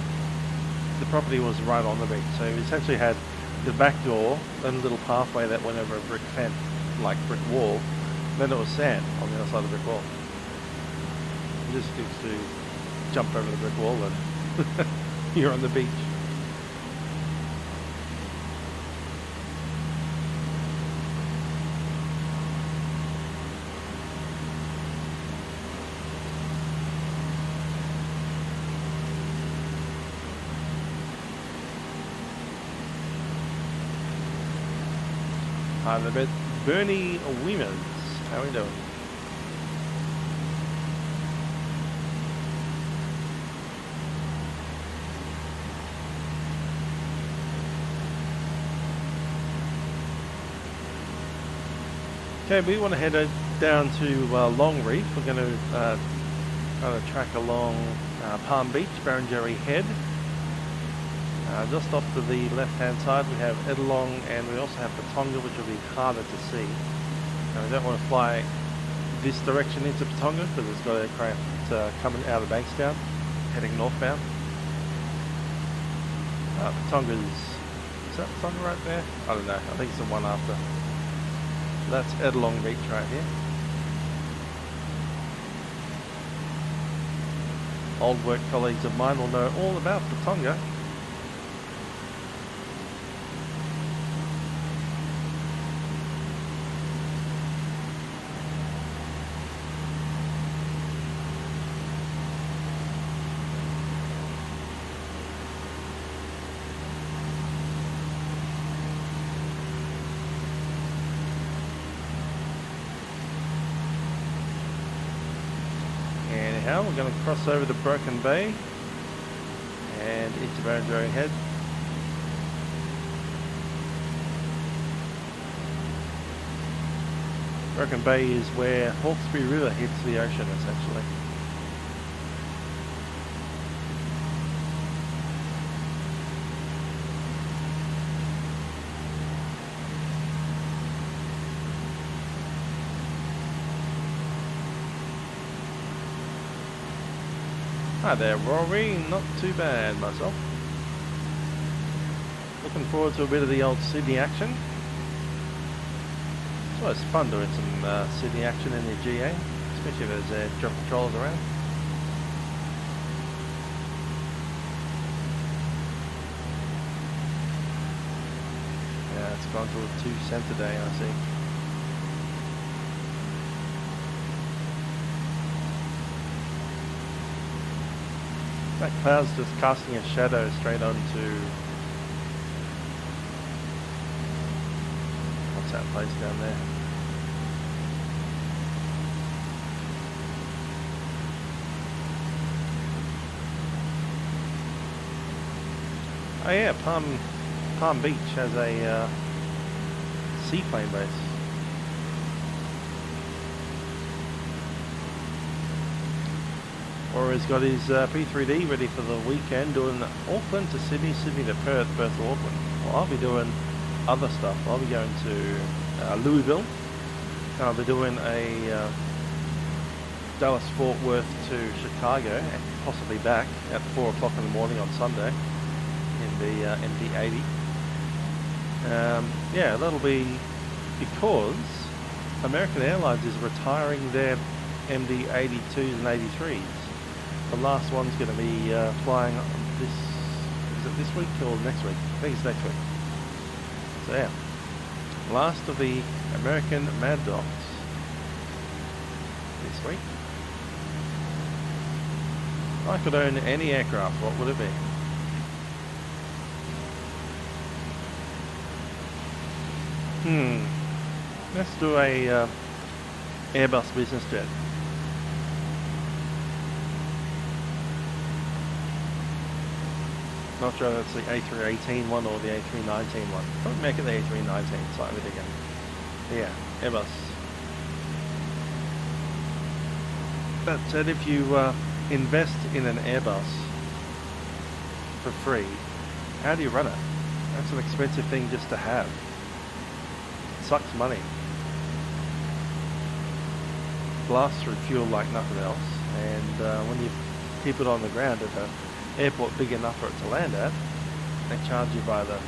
property was right on the beach, so we essentially had the back door, then a little pathway that went over a brick fence, like brick wall. Then it was sand on the other side of the brick wall. You just used to jump over the brick wall and you're on the beach. Hi there, Bernie Weemers. How are we doing? Okay, we want to head down to Long Reef. We're going to kind of track along Palm Beach, Barrenjoey Head. Just off to the left-hand side we have Edalong, and we also have Patonga, which will be harder to see. Now, we don't want to fly this direction into Patonga because it's got aircraft coming out of Bankstown, heading northbound. Patonga's, is that Patonga right there? I don't know, I think it's the one after. So that's Edalong Beach right here. Old work colleagues of mine will know all about Patonga. We're going to cross over the Broken Bay and into Barrenjoey Head. Broken Bay is where Hawkesbury River hits the ocean essentially. Hi there, Rory. Not too bad myself. Looking forward to a bit of the old Sydney action. It's always fun doing some Sydney action in your GA, especially if there's drop controllers around. Yeah, it's gone to a 2 cent today, I see. That cloud's just casting a shadow straight onto... what's that place down there? Oh yeah, Palm Beach has a seaplane base. Or he's got his P3D ready for the weekend, doing Auckland to Sydney, Sydney to Perth, Perth to Auckland. Well, I'll be doing other stuff. I'll be going to Louisville, and I'll be doing a Dallas Fort Worth to Chicago, and possibly back at 4 o'clock in the morning on Sunday in the MD-80. Yeah, that'll be because American Airlines is retiring their MD-82s and 83s. The last one's going to be flying this, is it this week or next week? I think it's next week. So yeah, last of the American Mad Dogs this week. If I could own any aircraft, what would it be? Let's do a Airbus business jet. Not sure if it's the A318 one or the A319 one. Probably make it the A319, slightly bigger. Yeah, Airbus. That said, if you invest in an Airbus for free, how do you run it? That's an expensive thing just to have. It sucks money. Blasts through fuel like nothing else, and when you keep it on the ground at an airport big enough for it to land at, they charge you by the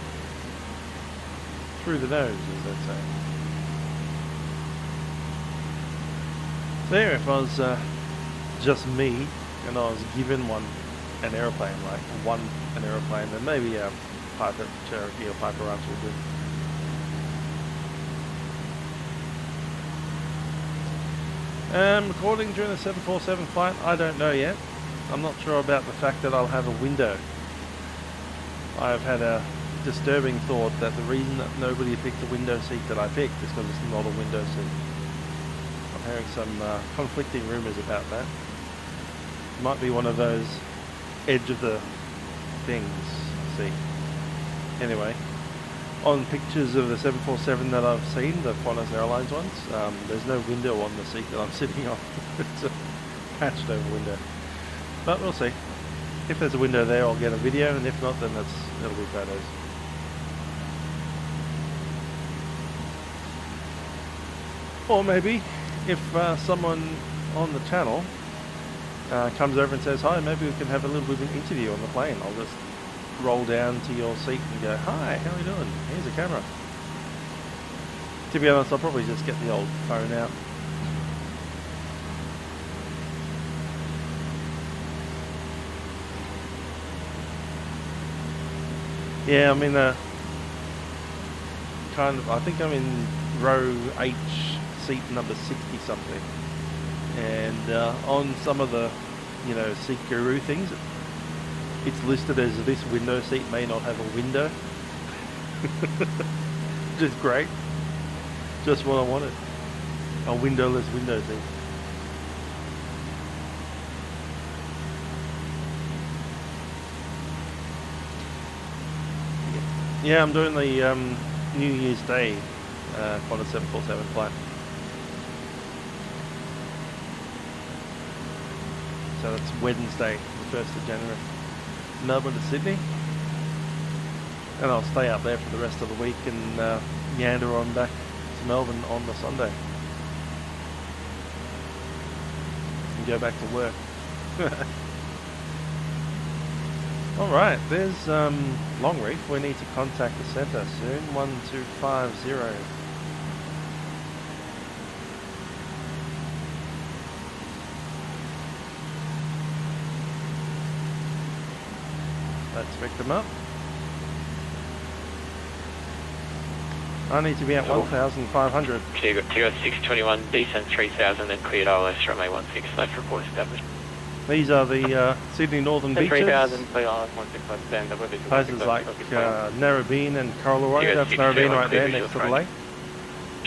through the nose, as they say. So yeah, if I was just me and I was given an aeroplane, like an aeroplane, then maybe a Piper Cherokee or Piper Ranch would do. Recording during the 747 flight, I don't know yet. I'm not sure about the fact that I'll have a window. I've had a disturbing thought that the reason that nobody picked the window seat that I picked is because it's not a window seat. I'm hearing some conflicting rumours about that. It might be one of those edge of the things, see. Anyway, on pictures of the 747 that I've seen, the Qantas Airlines ones, there's no window on the seat that I'm sitting on. It's a patched over window. But we'll see. If there's a window there, I'll get a video, and if not, then it'll be photos. Or maybe, if someone on the channel comes over and says, hi, maybe we can have a little bit of an interview on the plane. I'll just roll down to your seat and go, hi, how are you doing? Here's a camera. To be honest, I'll probably just get the old phone out. Yeah, I'm in a I think I'm in row H, seat number 60 something. And on some of the, seat guru things, it's listed as this window seat may not have a window. Which is great. Just what I wanted. A windowless window seat. Yeah, I'm doing the New Year's Day Qantas 747 flight. So that's Wednesday, the 1st of January. Melbourne to Sydney. And I'll stay up there for the rest of the week and meander on back to Melbourne on the Sunday. And go back to work. Alright, there's Long Reef. We need to contact the centre soon. 1250. Let's pick them up. I need to be at 1,500. Tiger 621, descent 3000, then cleared ILS from A16, left report established. These are the Sydney Northern beaches. 3000, clear ILS 16, stand up with Places like Narrabeen and Coralroy. That's Narrabeen right there next to the lake.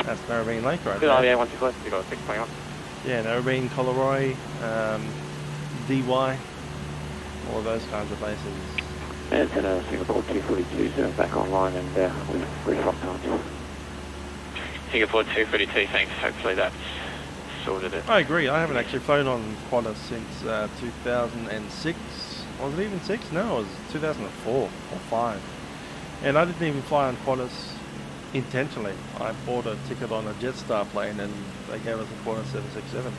That's Narrabeen Lake right there. Yeah, 16, you got 621. Yeah, Narrabeen, Coralroy, DY, all of those kinds of places. It's at Singapore 242, so back online and with reflock times. Singapore 242, thanks. Hopefully that's sorted it. I agree. I haven't actually flown on Qantas since 2006. Was it even 6? No, it was 2004 or 5. And I didn't even fly on Qantas intentionally. I bought a ticket on a Jetstar plane and they gave us a Qantas 767.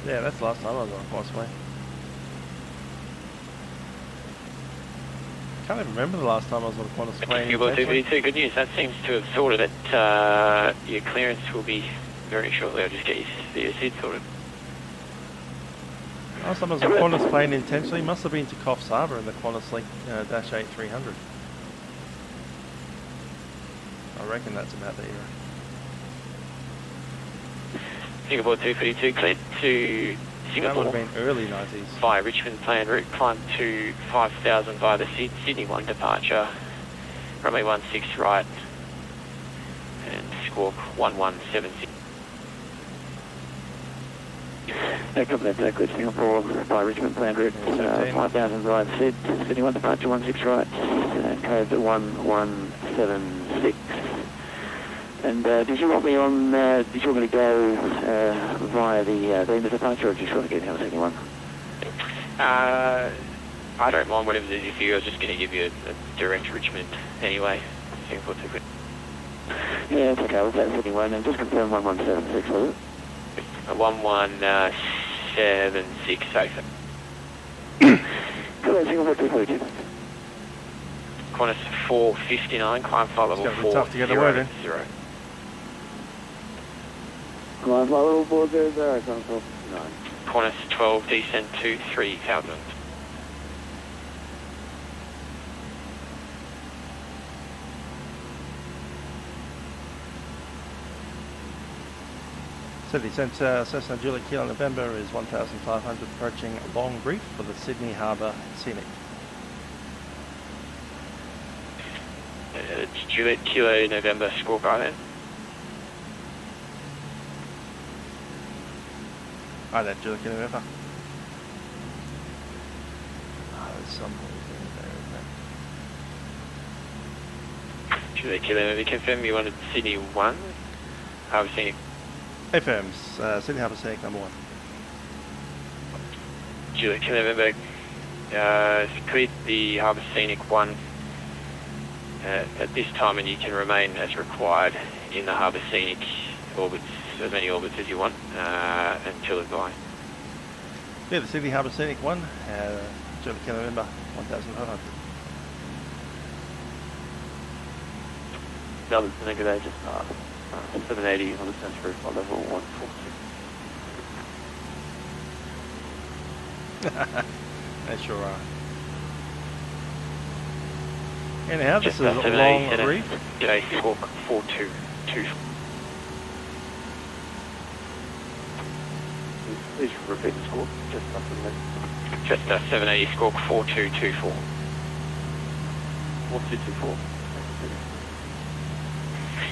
Yeah, that's the last time I was on a Qantas plane. I can't even remember the last time I was on a Qantas plane. Singapore 242, good news. That seems to have sorted it. Your clearance will be very shortly. I'll just get your seat sorted. Last time I was on a Qantas plane intentionally must have been to Coffs Harbour in the Qantas Link Dash 8300. I reckon that's about the era. Singapore 242, cleared to Singapore. That would have been early 90s. Via Richmond planned route, climb to 5000 via the Sydney 1 departure, runway 16 right, and squawk 1176. Clear Singapore via Richmond planned route, 5000 via Sydney 1 departure 16 right, and code 1176. And did you want me on, did you want me to go via the end of departure, or did you just want to get down to anyone? I don't mind whatever's easy for you. I was just going to give you a direct Richmond anyway. Singapore 2. Yeah, it's okay. We'll take Sydney 1 and just confirm 1176, was it? 1176, okay. Good on Singapore 242. Qantas 459, climb flight level 400. Tough to get the word in. Climb flight level 400, Qantas 9. Qantas 12, descent to 3000. Descent Cessna Juliet Kilo November is 1,500 approaching Long Reef for the Sydney Harbour Scenic. Juliet Kilo November, squawk island. Hi there, Juliet Kilo November. There's some there, Juliet Kilo November, confirm you wanted Sydney 1. Harbour Scenic. FM's Sydney Harbour Scenic number 1. Juliet Kilo November, cleared the Harbour Scenic 1 at this time, and you can remain as required in the Harbour Scenic orbits, as many orbits as you want, until advised. Yeah, the Sydney Harbour Scenic 1, Juliet Kilo November, 1,500. Melbourne, good day, just 780 on the centre roof on level 146. They sure are. Anyhow, this is a Long Reef. G'day, squawk 422. Please repeat the squawk. Just 780, squawk 4224. 4224.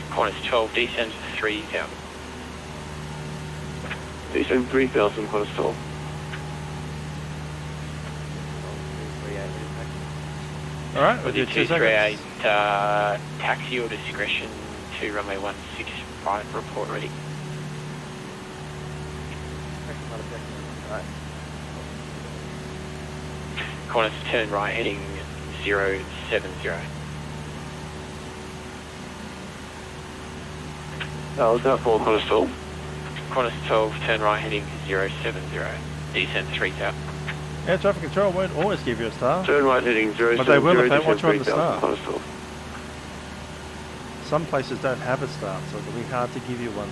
Qantas 12, descend 3000. Descend 3000, Qantas 12. Alright, we'll do 2 seconds. Taxi or discretion to runway 16 right, report ready. Qantas turn right, heading 070. Oh, is that for Qantas 12? Qantas 12, turn right, heading 070. descent 3000. Air traffic control won't always give you a star. Turn right heading 070, But they will if they want you on the star. Qantas 12. Some places don't have a star, so it'll be hard to give you one.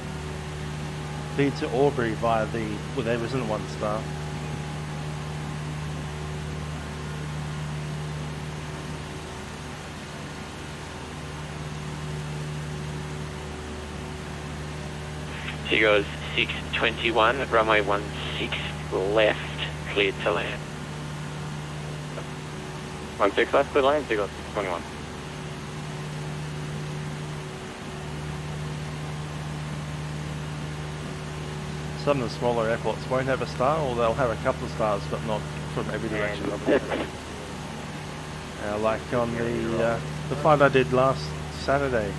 Feed to Aubrey via the, well, there isn't one star. Here goes 621, runway 16 left, cleared to land. 16 left, clear land, Seagull 621. Some of the smaller airports won't have a star, or they'll have a couple of stars, but not from every direction. Like on the flight I did last Saturday.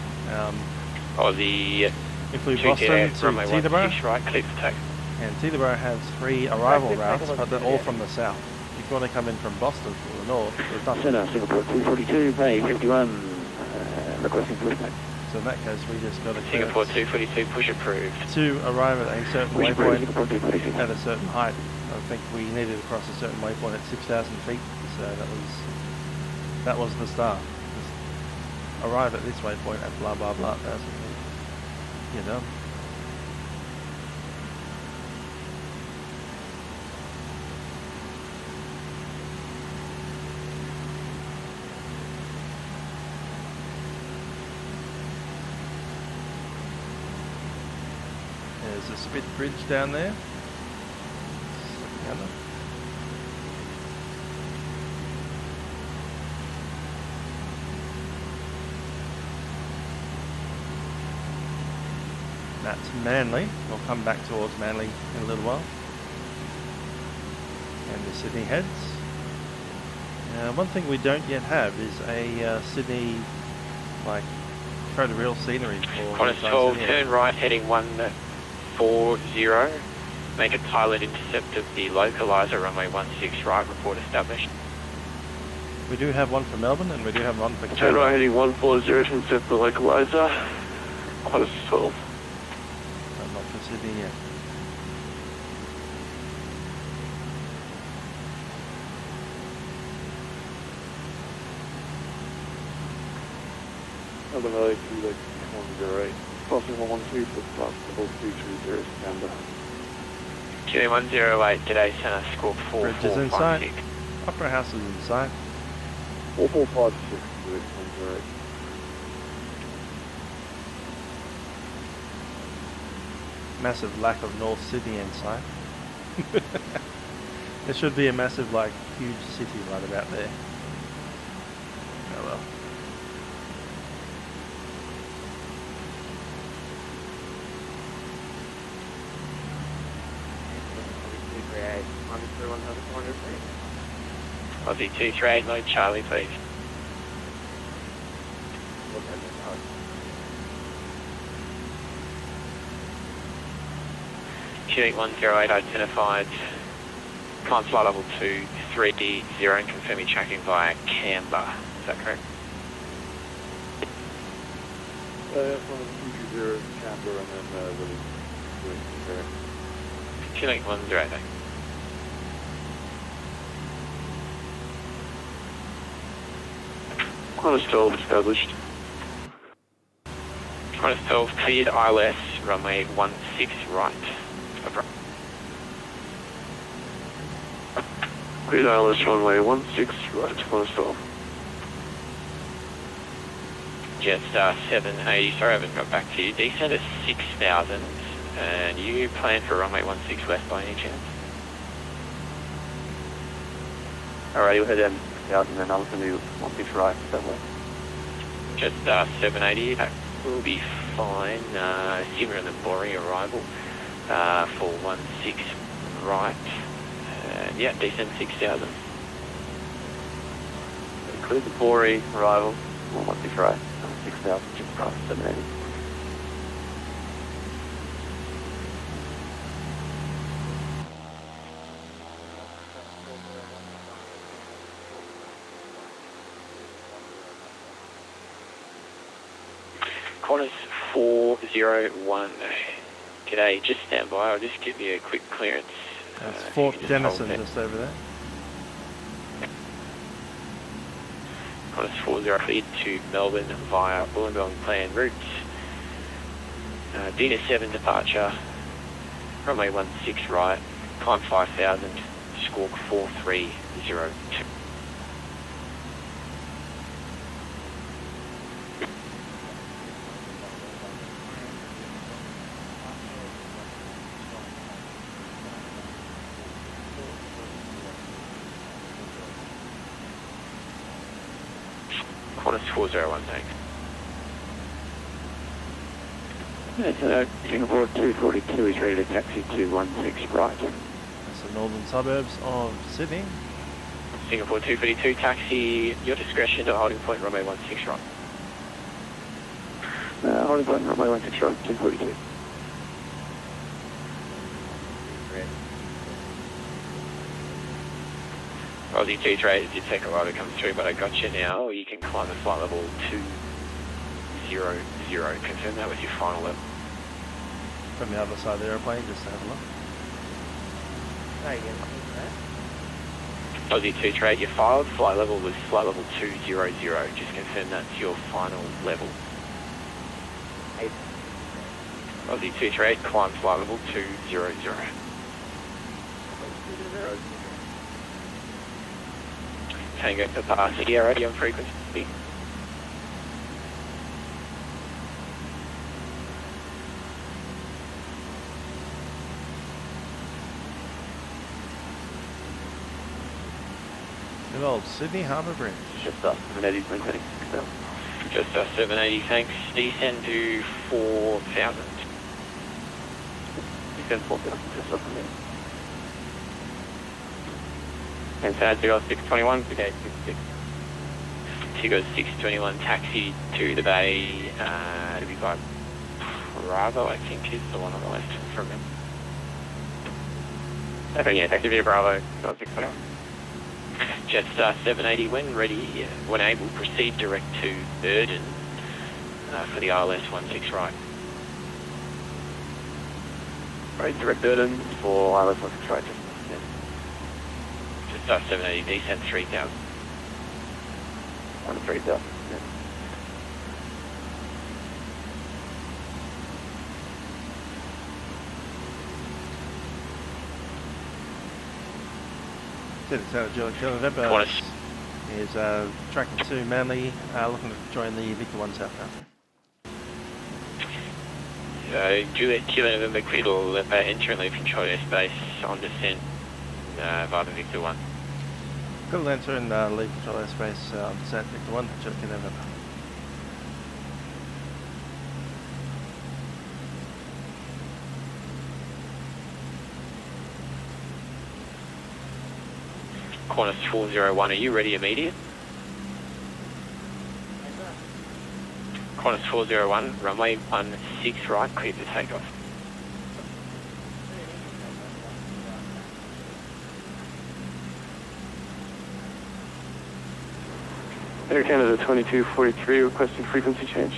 We flew Boston to Teterboro, right, clear for take. and Teterboro has 3 arrival routes, but they're all from the south. If you want to come in from Boston from the north, there's nothing. Cessna, Singapore 242, Bay 51, requesting push back. So in that case, we just got to clear Singapore 242, push approved. to arrive at a certain Push approved, waypoint Singapore 242. at a certain height. I think we needed to cross a certain waypoint at 6,000 feet, so that was the start. Just arrive at this waypoint at blah blah blah 1,000 feet. You know. There's a spit bridge down there. That's Manly. We'll come back towards Manly in a little while. And the Sydney heads. One thing we don't yet have is a Sydney, like, photoreal scenery. Qantas 12, turn right heading 140. Make a pilot intercept of the localizer, runway 16 right, report established. We do have one for Melbourne and we do have one for Turn Canberra. right heading 140 to intercept the localizer. Qantas 12. But not for Sydney yet. Melbourne LA 108. Crossing 112 for flight level 230 Canberra. Chile 108, today Center, score Bridge is in sight. 4456. Opera House is in sight. 4456 to 108. Massive lack of North Sydney in sight. There should be a massive, like, huge city right about there. Oh well. Aussie 238, load Charlie, please. Chile 108 identified. Climb flight level 2, 3D 0 and confirming tracking via Canberra. Is that correct? That's one of the 230 Canberra and then Willie. Chile 108. Qantas 12 established. Qantas 12, cleared ILS, runway 16 right. Over. Cleared ILS runway 16 right, Qantas 12. Jetstar 780, sorry I haven't got back to you. Descent at 6,000, and you plan for runway 16 left by any chance? Alrighty, we'll head down 6,000 and I'll send you 16 right, that way. Jetstar 780, that will be fine. Similar in the Bori arrival for 16 right. Yeah, descent 6,000. Cleared the Bori arrival, 16 right, 6,000, Jetstar 780. Qantas 401. G'day, just stand by. I'll just give you a quick clearance That's Fort just Denison hold just over there. Qantas 40 feed to Melbourne via Wollongong planned route. Dina 7 departure, runway 16 right, climb 5000, squawk 4302. Qantas 401, thanks. Singapore 242 is ready to taxi to 16 right. That's the northern suburbs of Sydney. Singapore 242 taxi, your discretion to holding point runway 16 right. Holding point runway 16 right, 242. Aussie T-Trade, it did take a while to come through, but I got you now. You can climb the flight level 200. Confirm that with your final level. From the other side of the aeroplane, just to have a look. Aussie T-Trade, your filed flight level was flight level 200. Just confirm that's your final level. Aussie T-Trade, climb flight level 200. Tango Papa, Sierra, on frequency. Good old Sydney Harbour Bridge. Just us, 780, maintaining 6000. Just us, 780, thanks. Descend to 4000. Descend 4000, just us from there. And so Tigo 621, okay, 66. Tigo 621, taxi to the bay, it'll be by Bravo, I think is the one on the left from him. Okay, yeah, taxi to Bravo, Tigo 621. Jetstar 780, when ready, when able, proceed direct to Burden for the ILS 16 right. Right, direct Burden for ILS 16 right, just Jetstar 780, descent 3000. On 3000, yeah. November is tracking to Manly, looking to join the Victor 1 southbound. Juliet Kilo November Quiddle, enter and leave control airspace on descent via the Victor 1. Good enter and leave control airspace on descent Victor 1, Juliet November. Qantas 401, are you ready immediate? Qantas 401, runway 16 right, clear to takeoff. Air Canada 2243, requesting frequency change.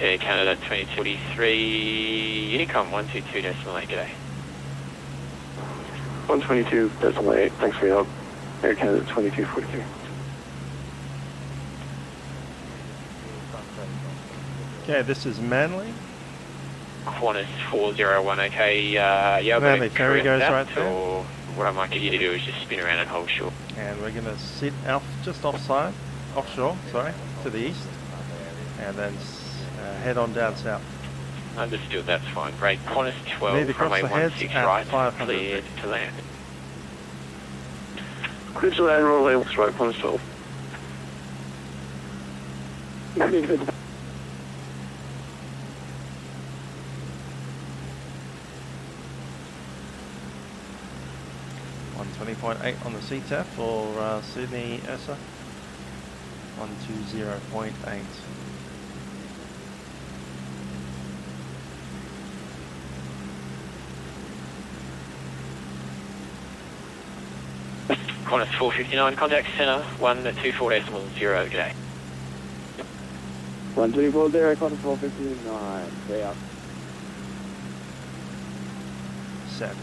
Air Canada 2243, Unicom 122.8, g'day. 122.8, thanks for your help. Air Canada 2243. Okay, this is Manly. Qantas 401, okay, yeah, Manly ferry goes right there. Or what I might get you to do is just spin around and hold short. And we're going to sit just offshore, to the east, and then head on down south. Understood, that's fine. Great. Qantas 12, runway 16 right, cleared to land. Cleared to land, runway 16 right, Qantas 12. .8 on the CTAF for Sydney ESA. 120.8. Qantas 459, contact centre 124.0, g'day. 124.0, Qantas 459, way up. Set.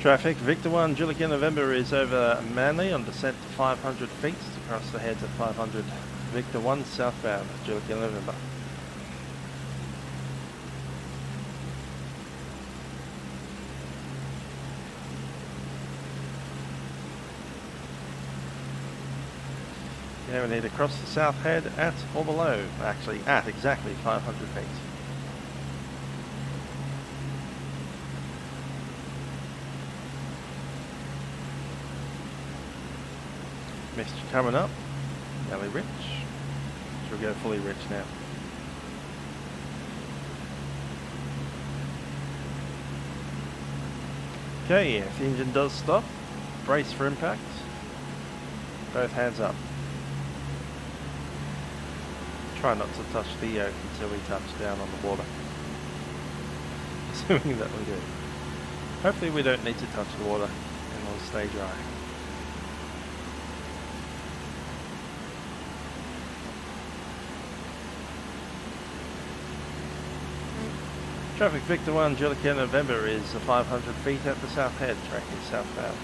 Traffic, Victor 1, Juliet November is over Manly on descent to 500 feet, across the heads at 500. Victor 1 southbound, Juliet November. Yeah, we need to cross the south head at or below, actually at exactly 500 feet. Mist coming up, nearly rich. Should we go fully rich now? Okay, if the engine does stop, brace for impact. Both hands up. Try not to touch the yoke until we touch down on the water. Assuming that we do. Hopefully we don't need to touch the water and we'll stay dry. Traffic Victor 1, Juliet November is 500 feet at the south head, tracking southbound.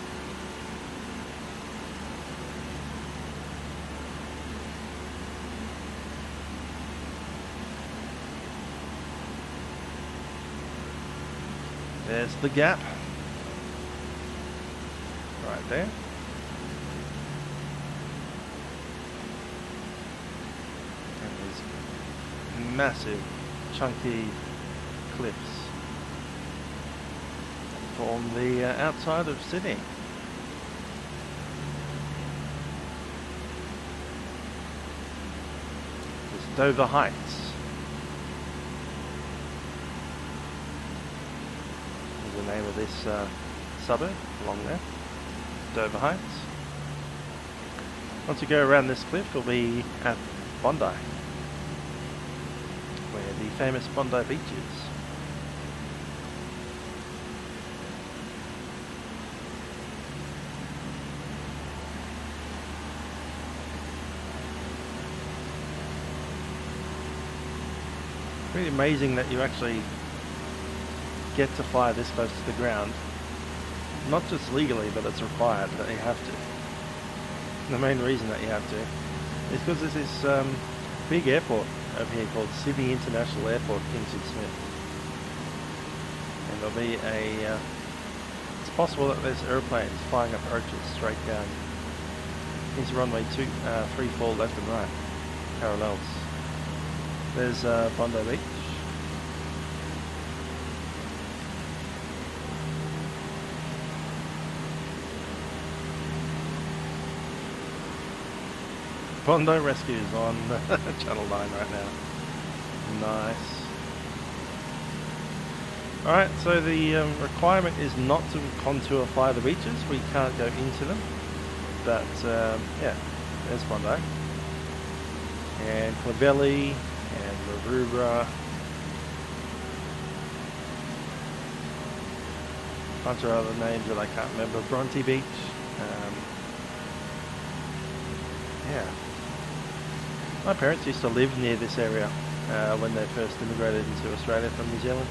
There's the gap. Right there. And there's massive, chunky cliffs that form the outside of Sydney. There's Dover Heights. Is the name of this suburb along there. Dover Heights. Once you go around this cliff, we'll be at Bondi, where the famous Bondi Beach is. Really amazing that you actually get to fly this close to the ground. Not just legally, but it's required that you have to. The main reason that you have to is because there's this big airport over here called Sydney International Airport, Kingston Smith. And there'll be a... it's possible that there's airplanes flying approaches straight down. Here's runway 3, 4 left and right, parallels. There's Bondi Beach. Bondi Rescue's on Channel 9 right now. Nice. Alright, so the requirement is not to contour fly the beaches. We can't go into them. But, yeah, there's Bondi. And Clovelly, and Maroubra. A bunch of other names that I can't remember. Bronte Beach. Yeah. My parents used to live near this area when they first immigrated into Australia from New Zealand.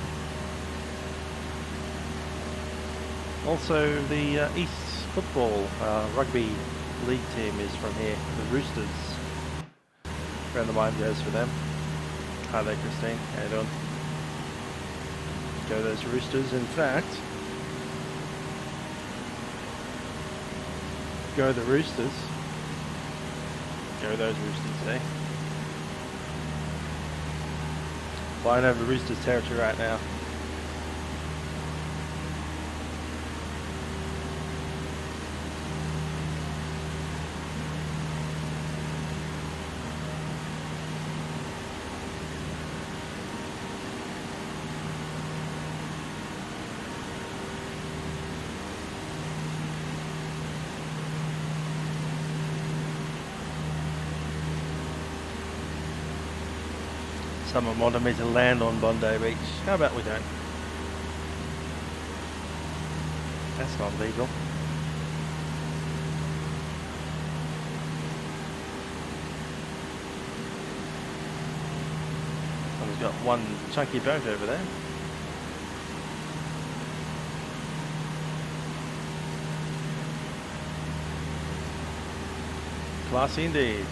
Also, the East Football Rugby League team is from here, the Roosters. Round the mind goes for them. Hi there, Christine. How you doing? Go those Roosters. In fact, go the Roosters. Go those Roosters, eh? Flying over Roosters territory right now. Someone wanted me to land on Bondi Beach. How about we don't? That's not legal. Someone's got one chunky boat over there. Classy indeed.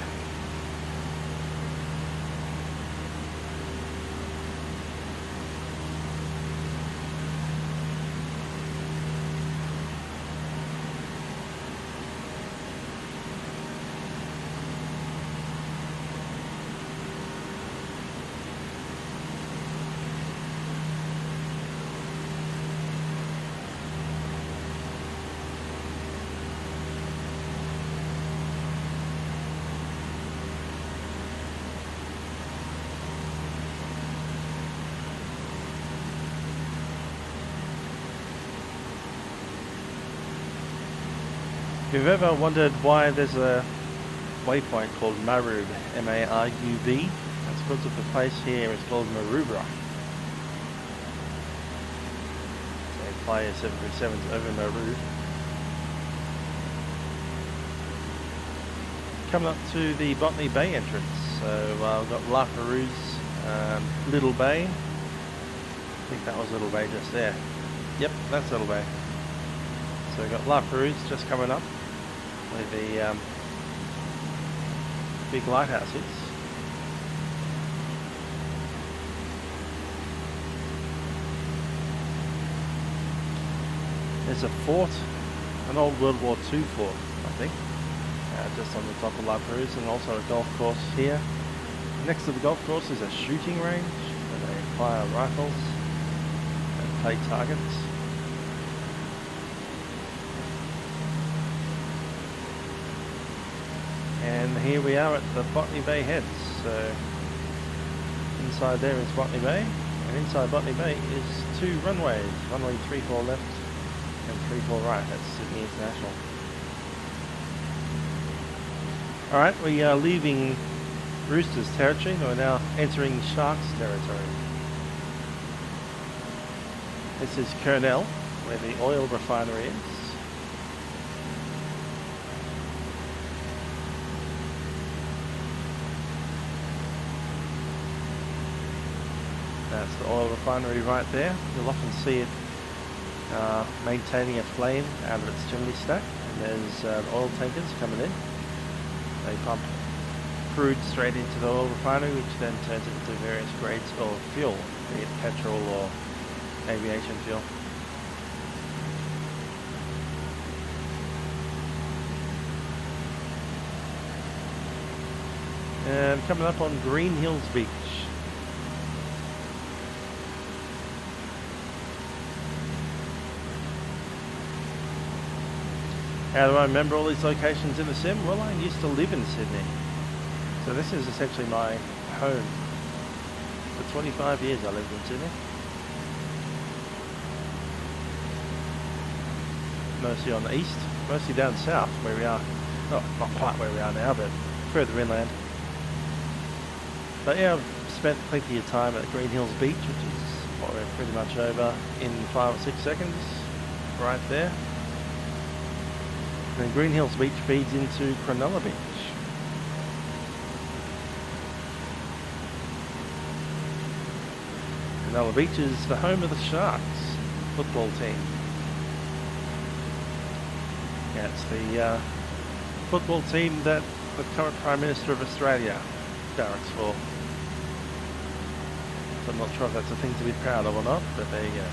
If you've ever wondered why there's a waypoint called Marub, M-A-R-U-B, that's because of the place here is called Maroubra. So they fly 737s over Maru. Coming up to the Botany Bay entrance, so we've got La Perouse's Little Bay. I think that was Little Bay just there. Yep, that's Little Bay. So we've got La Perouse just coming up, where the big lighthouse is. There's a fort, an old World War II fort, I think, just on the top of La Perouse, and also a golf course here. Next to the golf course is a shooting range, where they fire rifles and play targets. And here we are at the Botany Bay heads. So inside there is Botany Bay, and inside Botany Bay is two runways, runway 34 left and 34 right. That's Sydney International. Alright, we are leaving Roosters territory, and we're now entering Sharks territory. This is Kurnell, where the oil refinery is. That's the oil refinery right there. You'll often see it maintaining a flame out of its chimney stack. And there's the oil tankers coming in. They pump crude straight into the oil refinery, which then turns it into various grades of fuel, be it petrol or aviation fuel. And coming up on Green Hills Beach. How do I remember all these locations in the sim? Well, I used to live in Sydney. So this is essentially my home. For 25 years I lived in Sydney. Mostly on the east, mostly down south where we are. Oh, not quite where we are now, but further inland. But yeah, I've spent plenty of time at Green Hills Beach, which is what we're pretty much over in 5 or 6 seconds. Right there. And Green Hills Beach feeds into Cronulla Beach. Cronulla Beach is the home of the Sharks football team. Yeah, it's the football team that the current Prime Minister of Australia barracks for. So I'm not sure if that's a thing to be proud of or not, but there you go.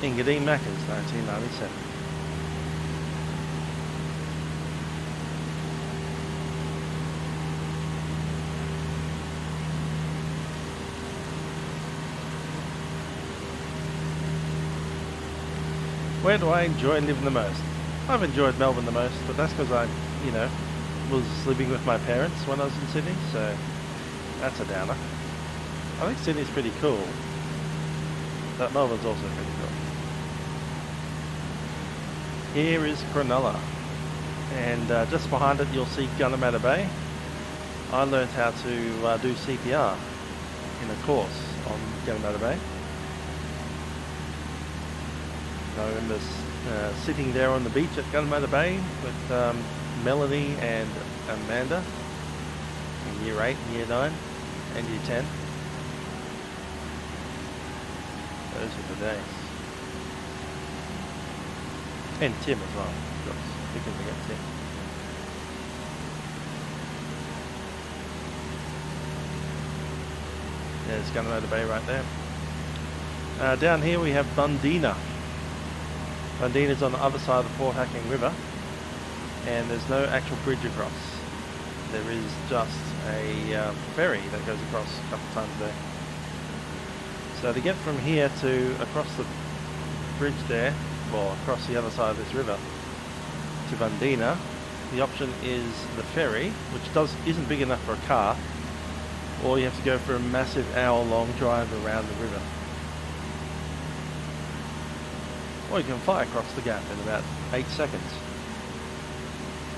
Engadine Macca's, 1997. Where do I enjoy living the most? I've enjoyed Melbourne the most, but that's because I, was living with my parents when I was in Sydney, so that's a downer. I think Sydney's pretty cool, but Melbourne's also pretty cool. Here is Cronulla, and just behind it you'll see Gunnamatta Bay. I learned how to do CPR in a course on Gunnamatta Bay. I remember sitting there on the beach at Gunnamatta Bay with Melanie and Amanda in year 8 and year 9 and year 10. Those are the days. And Tim as well, of course. We can forget Tim. There's Gunnemotor Bay right there. Down here we have Bundeena. Bundeena's on the other side of the Port Hacking River, and there's no actual bridge across. There is just a ferry that goes across a couple of times a day. So to get from here to across the bridge there, or across the other side of this river to Bundeena, the option is the ferry, which isn't big enough for a car, or you have to go for a massive hour-long drive around the river. Or you can fly across the gap in about 8 seconds.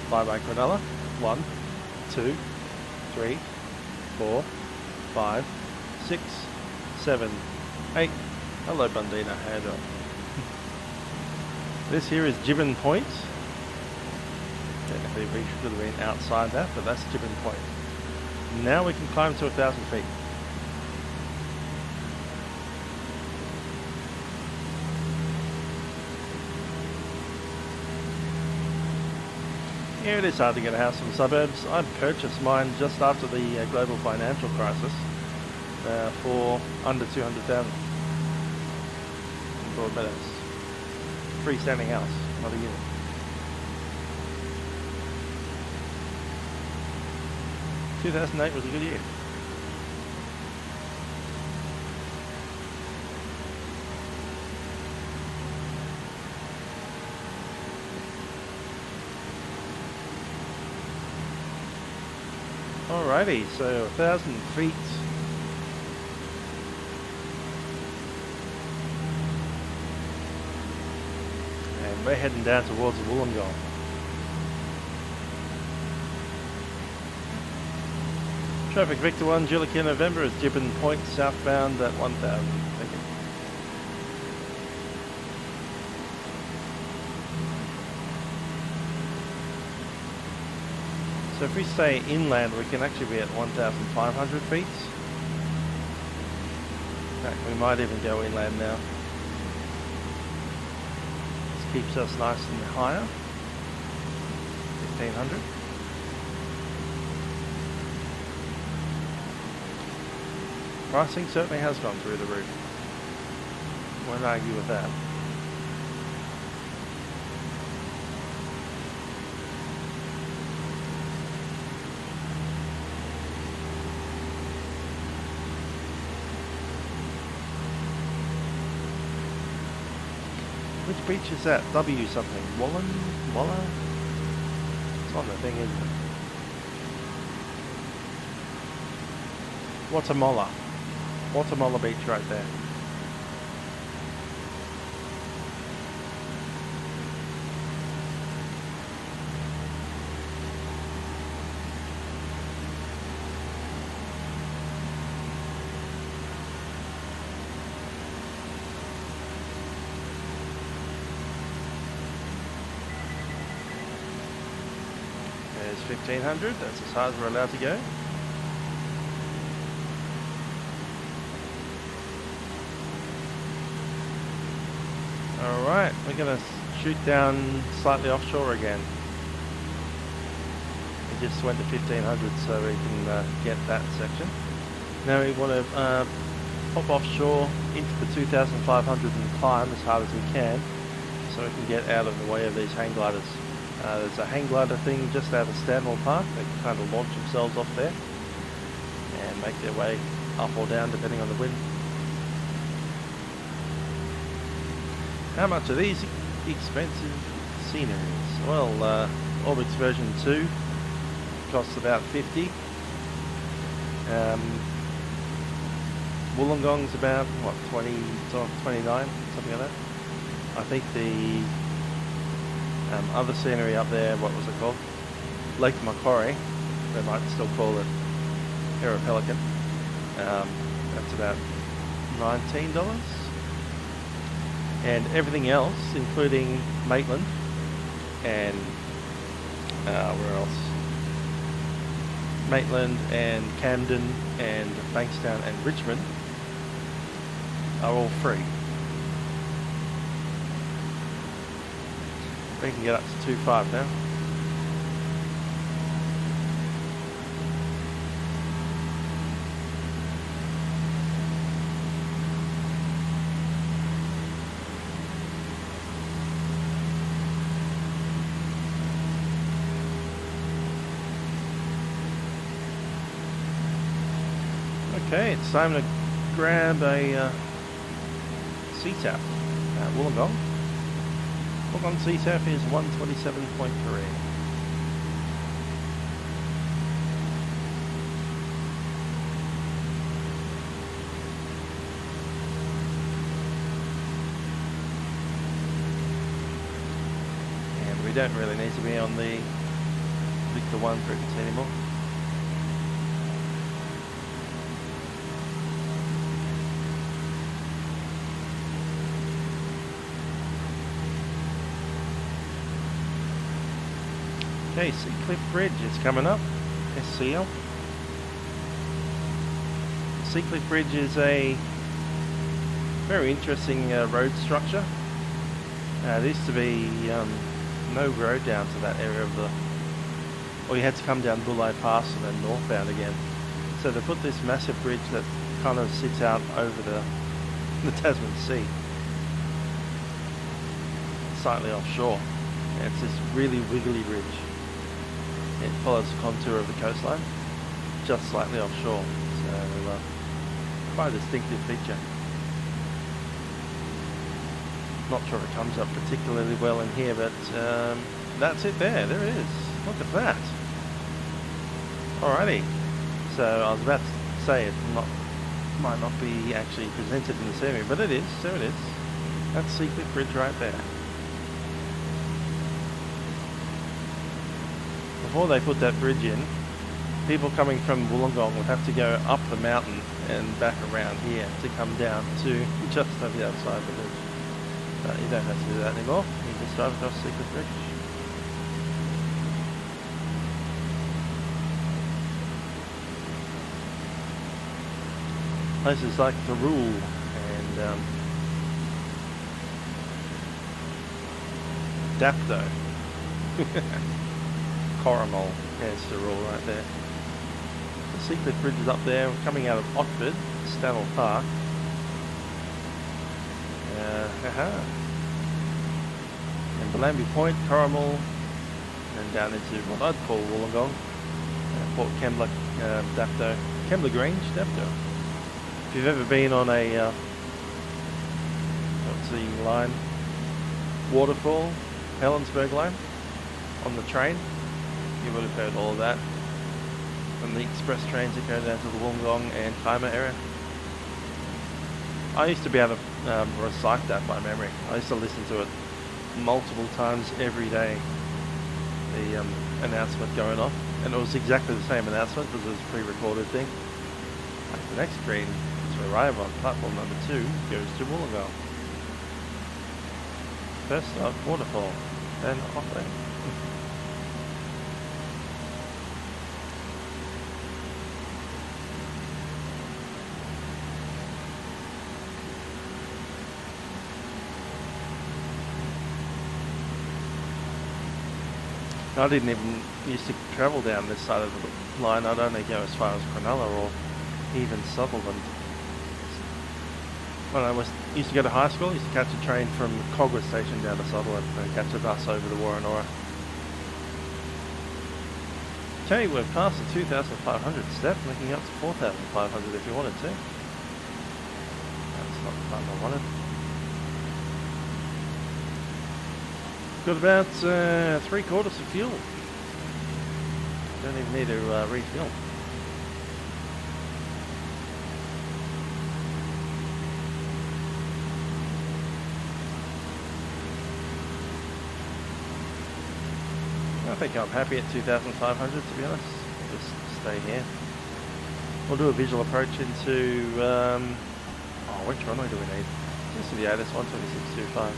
Fly by Cronulla. 1, 2, 3, 4, 5, 6, 7, 8. Hello Bundeena, how you doing? This here is Gibbon Point. Technically we should have been outside that, but that's Gibbon Point. Now we can climb to 1,000 feet. Yeah, it is hard to get a house in the suburbs. I purchased mine just after the global financial crisis for under 200,000 in Broadmeadows. Freestanding house, not a unit. – 2008 was a good year. Alrighty, so 1,000 feet. And we're heading down towards Wollongong. Traffic Victor 1, Julica November is Gibbon Point southbound at 1,000. Thank you. So if we stay inland, we can actually be at 1,500 feet. In fact, we might even go inland now. This keeps us nice and higher. 1,500. Pricing certainly has gone through the roof. Won't argue with that. Which beach is that? W something. Walla? It's on the thing, isn't it? Guatemala. Guatemala Beach right there. There's 1,500, that's as high as we're allowed to go. Alright, we're going to shoot down slightly offshore again. We just went to 1,500 so we can get that section. Now we want to pop offshore into the 2,500 and climb as hard as we can so we can get out of the way of these hang gliders. There's a hang glider thing just out of Stanmore Park. They can kind of launch themselves off there and make their way up or down depending on the wind. How much are these expensive sceneries? Well, Orbx version 2 costs about 50. Wollongong's about, what, 20, 29, something like that. I think the other scenery up there, what was it called? Lake Macquarie, they might still call it Aero Pelican. That's about $19. And everything else, including Maitland and where else? Maitland and Camden and Bankstown and Richmond are all free. We can get up to 2.5 now. Okay, it's time to grab a CTAP at Wollongong. Wollongong CTAP is 127.3. And we don't really need to be on the Victor 1 frequency anymore. Okay, Seacliff Bridge is coming up, SCL. Seacliff Bridge is a very interesting road structure. There used to be no road down to that area of the... Or you had to come down Bulleye Pass and then northbound again. So they put this massive bridge that kind of sits out over the Tasman Sea. Slightly offshore. And it's this really wiggly bridge. It follows the contour of the coastline, just slightly offshore, so quite a distinctive feature. Not sure if it comes up particularly well in here, but that's it there, there it is. Look at that. Alrighty, so I was about to say it might not be actually presented in this area, but it is, there it is. That's Seacliff Bridge right there. Before they put that bridge in, people coming from Wollongong would have to go up the mountain and back around here to come down to just over the other side of the bridge. But you don't have to do that anymore. You just drive across Seacliff Bridge. Places like Thirroul and Dapto. Coromol, there's Thirroul right there. The Seacliff Bridge is up there, coming out of Oxford, Stanwell Park. And Bellambi Point, Coromol, and down into what I'd call Wollongong, Port Kembla, Dapto, Kembla Grange, Dapto. If you've ever been on a, what's the line? Waterfall, Helensburgh line, on the train. You would have heard all of that from the express trains that go down to the Wollongong and Kaima area. I used to be able to recite that by memory. I used to listen to it multiple times every day, the announcement going off, and it was exactly the same announcement because it was a pre-recorded thing. Like the next train to arrive on platform number 2 goes to Wollongong. First stop, Waterfall, then off there. I didn't even used to travel down this side of the line. I'd only go as far as Cronulla or even Sutherland. When I used to go to high school, I used to catch a train from Cogwa Station down to Sutherland and catch a bus over the Woronora. Okay, we're past the 2,500 step, looking up to 4,500 if you wanted to. That's not the time I wanted. Got about 3/4 of fuel. Don't even need to refill. I think I'm happy at 2,500 to be honest. I'll just stay here. We'll do a visual approach into, which runway do we need? Just the Otis 126.25.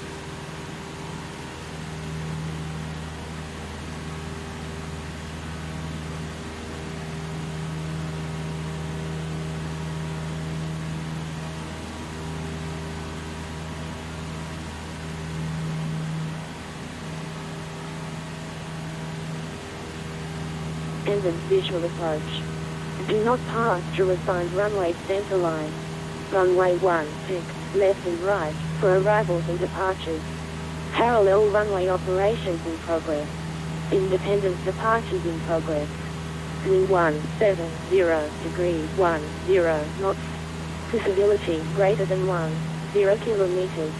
dependent visual approach. Do not pass through assigned runway center line. Runway 16, left and right, for arrivals and departures. Parallel runway operations in progress. Independent departures in progress. Wind 170 degrees 10 knots. Visibility greater than 10 kilometers.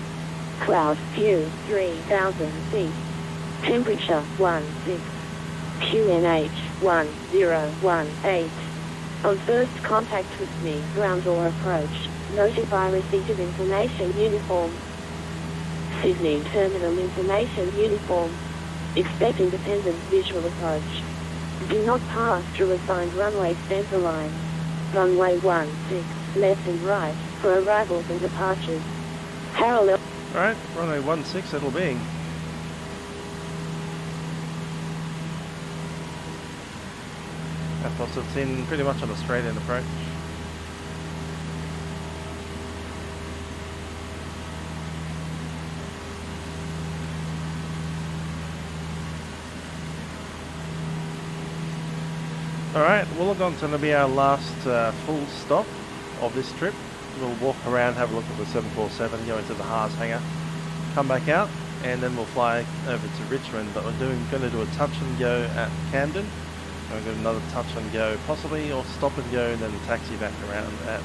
Cloud view 3000 feet. Temperature 16. QNH 1018. On first contact with me, ground or approach, notify receipt of information uniform. Sydney Terminal Information Uniform. Expect independent visual approach. Do not pass through assigned runway center line. Runway 16, left and right, for arrivals and departures. Parallel. Alright, runway 16 it'll be. Airforce it's in pretty much an Australian approach. Alright, Wollongong's going to be our last full stop of this trip. We'll walk around, have a look at the 747, go into the Haas hangar, come back out, and then we'll fly over to Richmond. But we're going to do a touch and go at Camden. We're going to do another touch and go possibly, or stop and go, and then taxi back around at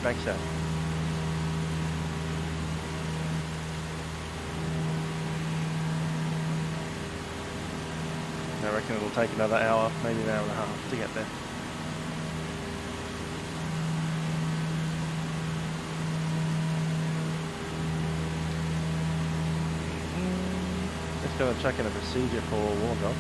Bankstown. I reckon it'll take another hour, maybe an hour and a half to get there. Just going to check in a procedure for Wollongong.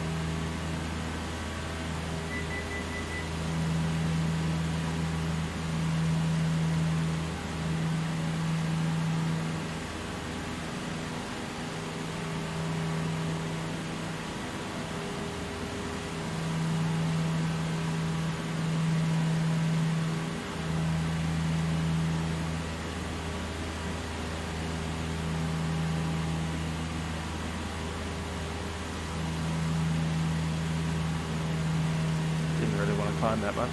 Climb that much.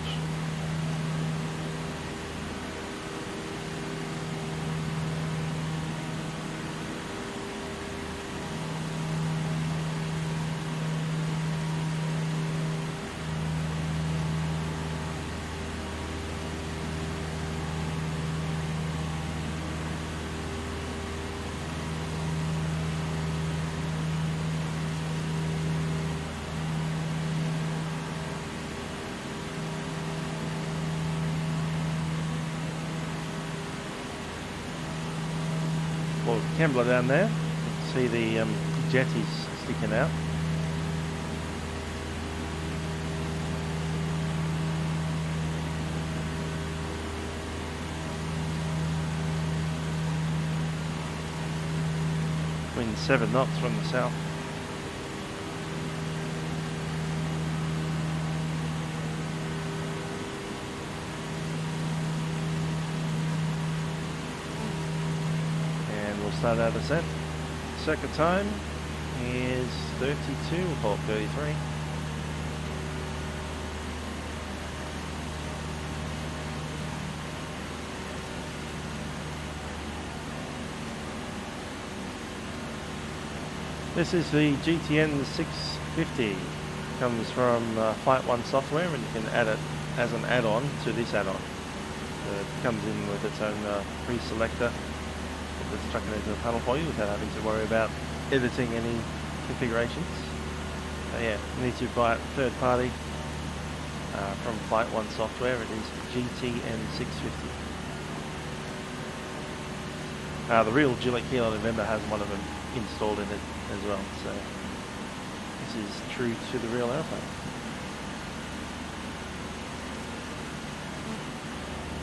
Kembla down there, see the jetties sticking out. Wind 7 knots from the south. Start our descent. Circuit time is 32, we'll call it 33. This is the GTN 650. Comes from Flight 1 software, and you can add it as an add-on to this add-on. It comes in with its own pre-selector. Just chuck it into the panel for you without having to worry about editing any configurations. So yeah, you need to buy it third party from Flight 1 software. It is GTN 650. The real Juliet Kilo November has one of them installed in it as well, so this is true to the real airplane.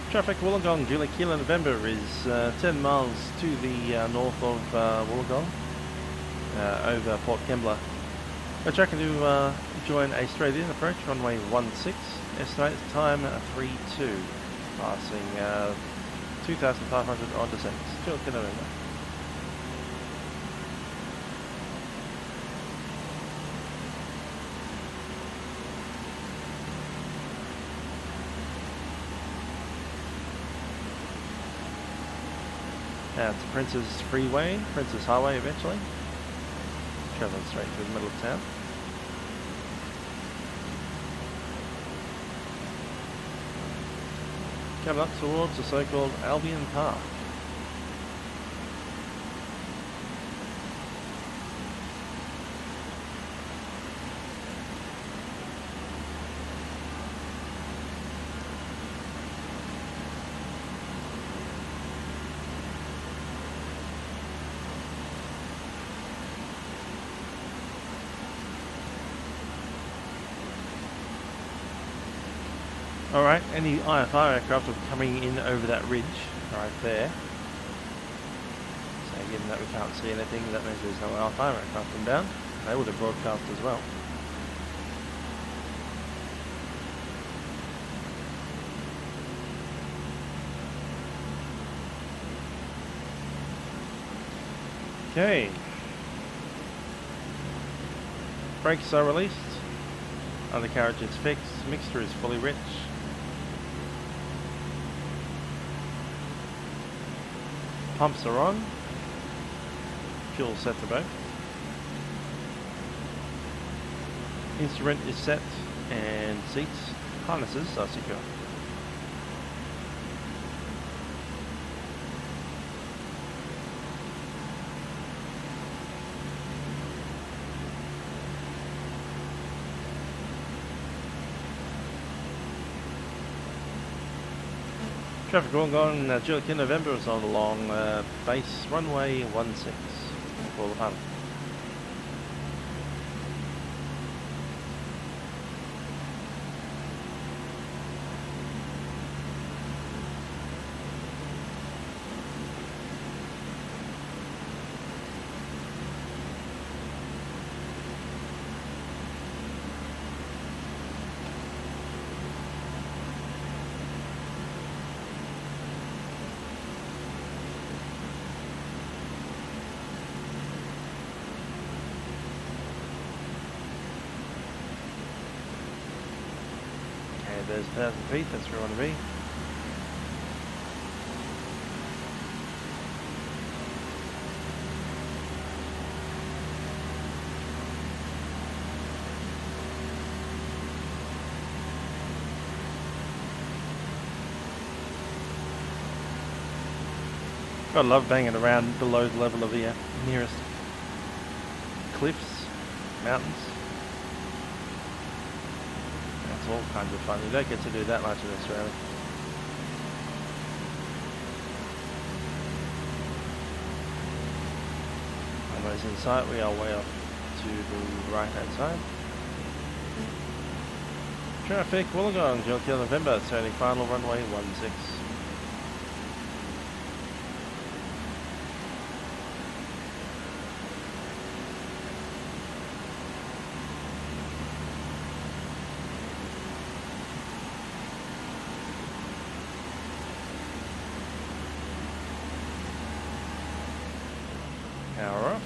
Traffic Wollongong, Juliet Kilo November is 10 miles to the north of Wollongong, over Port Kembla. We're tracking to join a straight in approach, runway 16, estimated time 32, passing 2,500 on descent. Juliet Kilo November. It's Princess Freeway, Princess Highway eventually. Travelling straight through the middle of town. Coming up towards the so-called Albion Park. Alright, any IFR aircraft will be coming in over that ridge right there. So given that we can't see anything, that means there's no IFR aircraft inbound. They would have broadcast as well. Okay. Brakes are released. Undercarriage is fixed. Mixture is fully rich. Pumps are on. Fuel set to both. Instrument is set and seats, harnesses are secure. Traffic Wollongong, Juliet November is on along base runway 16 for the pilot. There's 1,000 feet, that's where we want to be. I love banging around below the level of the nearest cliffs, mountains. It's all kinds of fun. You don't get to do that much in Australia. Almost in sight, we are way off to the right hand side. Traffic, Wollongong, Juliet November, turning final runway 16. Power off.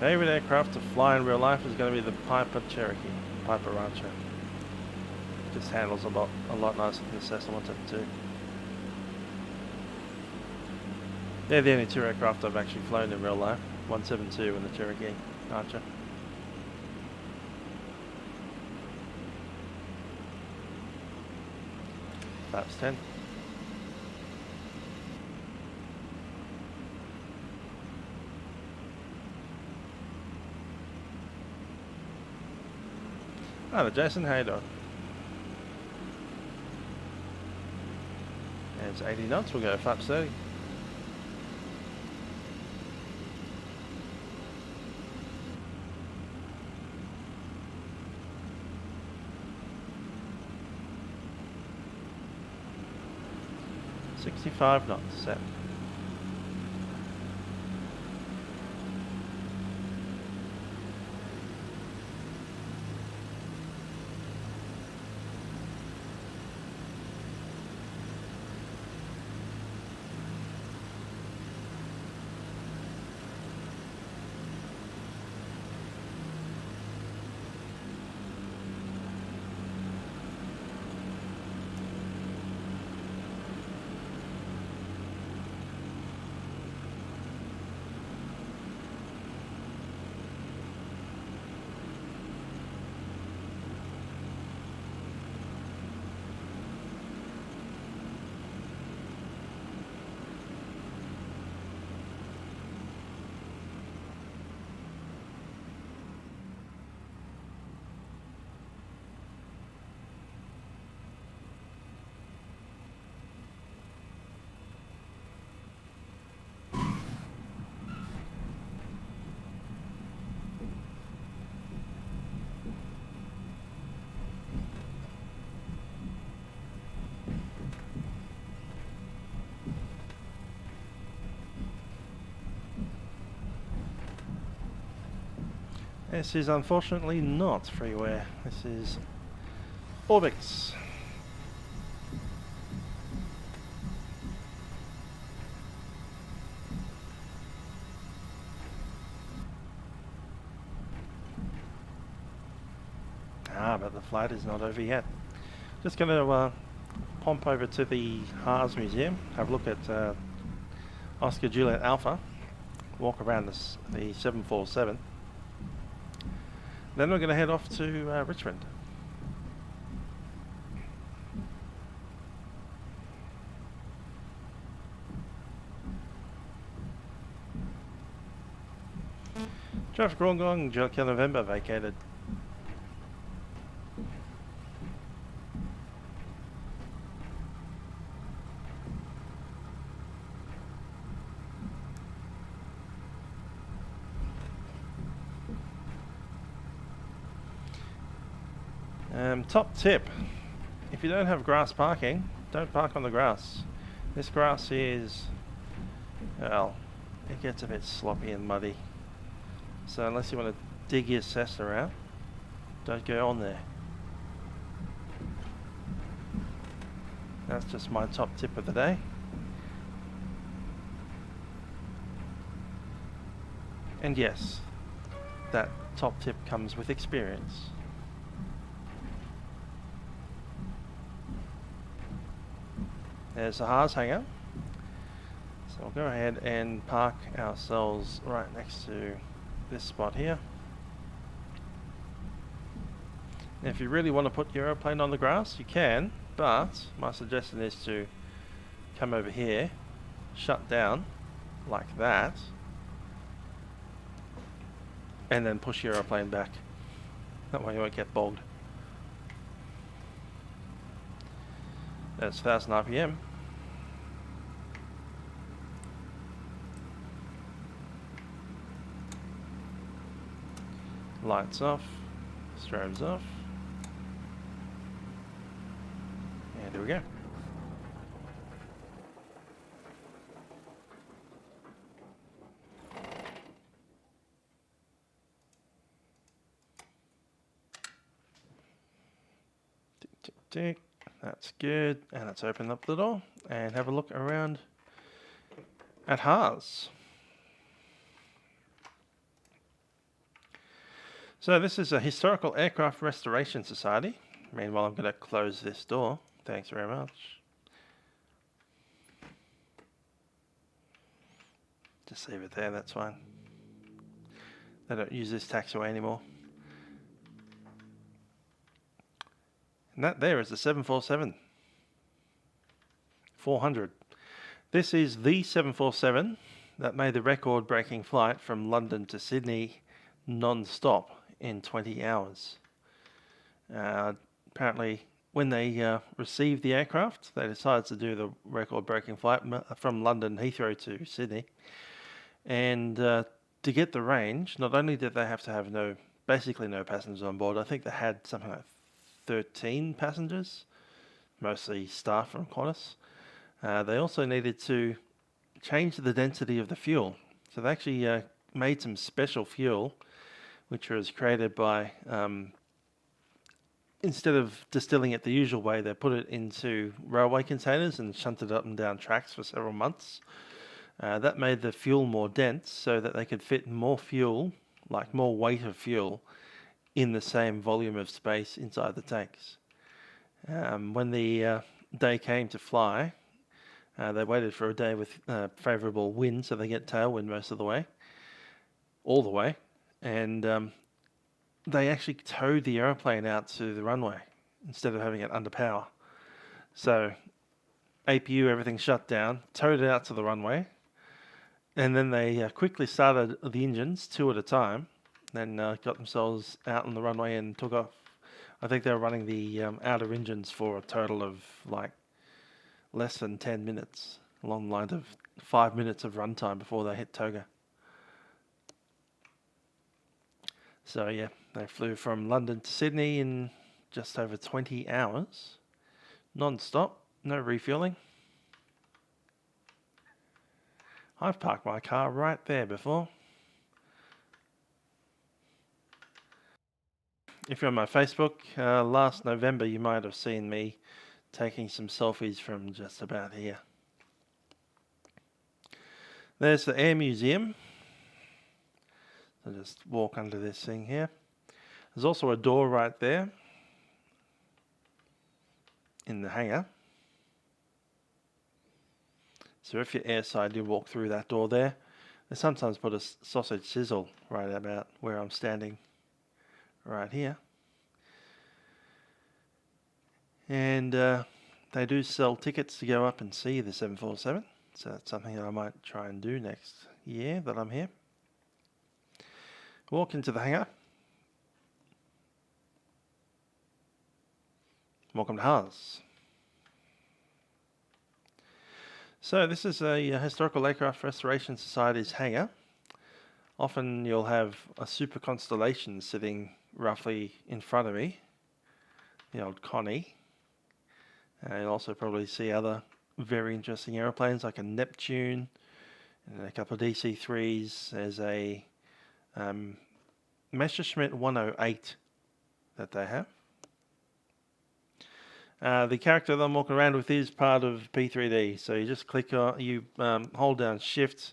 Favorite aircraft to fly in real life is going to be the Piper Cherokee, Piper Rancher. Just handles a lot nicer than the Cessna 172. They're the only two aircraft I've actually flown in real life, 172 and the Cherokee Rancher. Flaps 10. Hello Jason, how you doing? And it's 80 knots, we'll go flaps 30. $65 knots set. This is unfortunately not freeware. This is Orbx. But the flight is not over yet. Just going to pomp over to the Haas Museum, have a look at Oscar Juliet Alpha, walk around the 747. Then we're going to head off to Richmond. Traffic Wollongong, July November vacated. Top tip, if you don't have grass parking, don't park on the grass. This grass is, well, it gets a bit sloppy and muddy. So unless you want to dig your Cessna out, don't go on there. That's just my top tip of the day. And yes, that top tip comes with experience. There's the Haas hangar. So we'll go ahead and park ourselves right next to this spot here. Now, if you really want to put your aeroplane on the grass, you can, but my suggestion is to come over here, shut down like that, and then push your aeroplane back. That way you won't get bogged. That's 1000 RPM. Lights off, strobes off, and here we go. Tick, tick, tick. That's good. And let's open up the door and have a look around at Haas. So this is a Historical Aircraft Restoration Society. Meanwhile, I'm going to close this door. Thanks very much. Just leave it there, that's fine. They don't use this taxiway anymore. And that there is the 747-400. This is the 747 that made the record-breaking flight from London to Sydney non-stop in 20 hours. Apparently, when they received the aircraft, they decided to do the record-breaking flight from London Heathrow to Sydney. And to get the range, not only did they have to have basically no passengers on board, I think they had something like 13 passengers, mostly staff from Qantas. They also needed to change the density of the fuel. So they actually made some special fuel, which was created by, instead of distilling it the usual way, they put it into railway containers and shunted it up and down tracks for several months. That made the fuel more dense so that they could fit more fuel, like more weight of fuel, in the same volume of space inside the tanks. When the day came to fly, they waited for a day with favourable wind, so they get tailwind most of the way, all the way. And they actually towed the aeroplane out to the runway instead of having it under power. So APU, everything shut down, towed it out to the runway, and then they quickly started the engines 2 at a time, then got themselves out on the runway and took off. I think they were running the outer engines for a total of like less than 10 minutes, along the lines of 5 minutes of runtime before they hit Toga. So yeah, they flew from London to Sydney in just over 20 hours, non-stop, no refueling. I've parked my car right there before. if you're on my Facebook, last November you might have seen me taking some selfies from just about here. There's the Air Museum. I'll just walk under this thing here. There's also a door right there in the hangar. So if you're airside, you walk through that door there. They sometimes put a sausage sizzle right about where I'm standing right here. And they do sell tickets to go up and see the 747. So that's something that I might try and do next year that I'm here. Walk into the hangar. Welcome to Haas. So this is a Historical Aircraft Restoration Society's hangar. Often you'll have a super constellation sitting roughly in front of me, the old Connie. You'll also probably see other very interesting aeroplanes like a Neptune and a couple of DC-3s. There's a Messerschmitt 108 that they have. The character that I'm walking around with is part of P3D, so you just click on, you hold down Shift,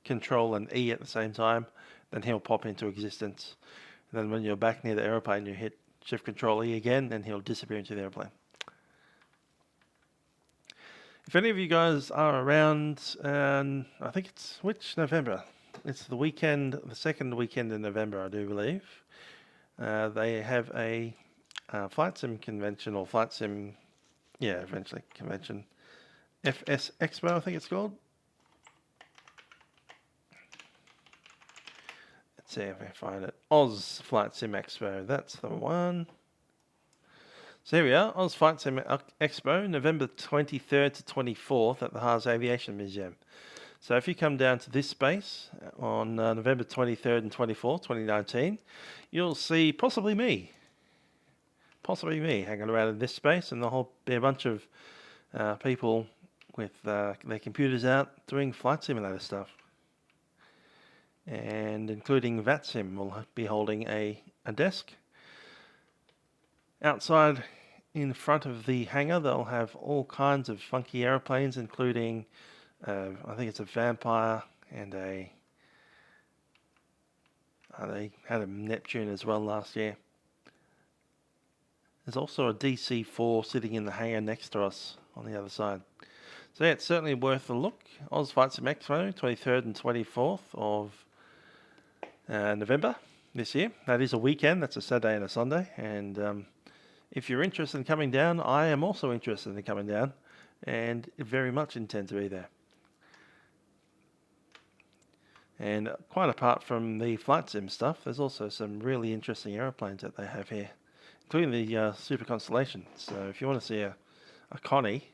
Control and E at the same time, then he'll pop into existence. And then when you're back near the aeroplane, you hit Shift, Control, E again, and he'll disappear into the aeroplane. If any of you guys are around, I think it's which November? It's the weekend, the second weekend in November, I do believe. They have a flight sim convention, or flight sim, eventually convention. FS Expo, I think it's called. Let's see if I find it. Oz Flight Sim Expo, that's the one. So here we are, Oz Flight Sim Expo, November 23rd to 24th at the Haas Aviation Museum. So if you come down to this space on November 23rd and 24th, 2019, you'll see possibly me hanging around in this space, and there'll be a bunch of people with their computers out doing flight simulator stuff. And including Vatsim will be holding a desk. Outside in front of the hangar, they'll have all kinds of funky aeroplanes, including I think it's a Vampire and they had a Neptune as well last year. There's also a DC-4 sitting in the hangar next to us on the other side. So yeah, it's certainly worth a look. Oz Flight Sim Expo, 23rd and 24th of November this year. That is a weekend, that's a Saturday and a Sunday. And if you're interested in coming down, I am also interested in coming down and very much intend to be there. And quite apart from the flight sim stuff, there's also some really interesting aeroplanes that they have here, including the Super Constellation. So if you want to see a Connie,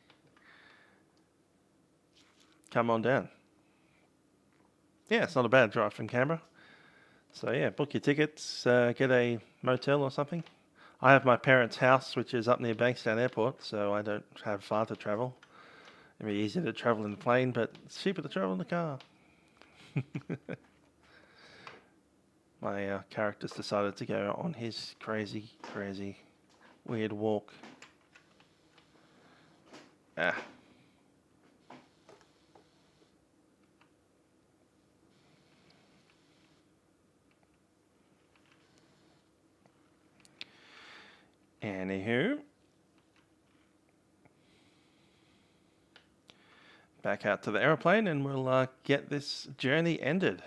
come on down. Yeah, it's not a bad drive from Canberra. So yeah, book your tickets, get a motel or something. I have my parents' house, which is up near Bankstown Airport, so I don't have far to travel. It'd be easier to travel in the plane, but it's cheaper to travel in the car. My character's decided to go on his crazy, weird walk. Anywho, back out to the aeroplane and we'll get this journey ended.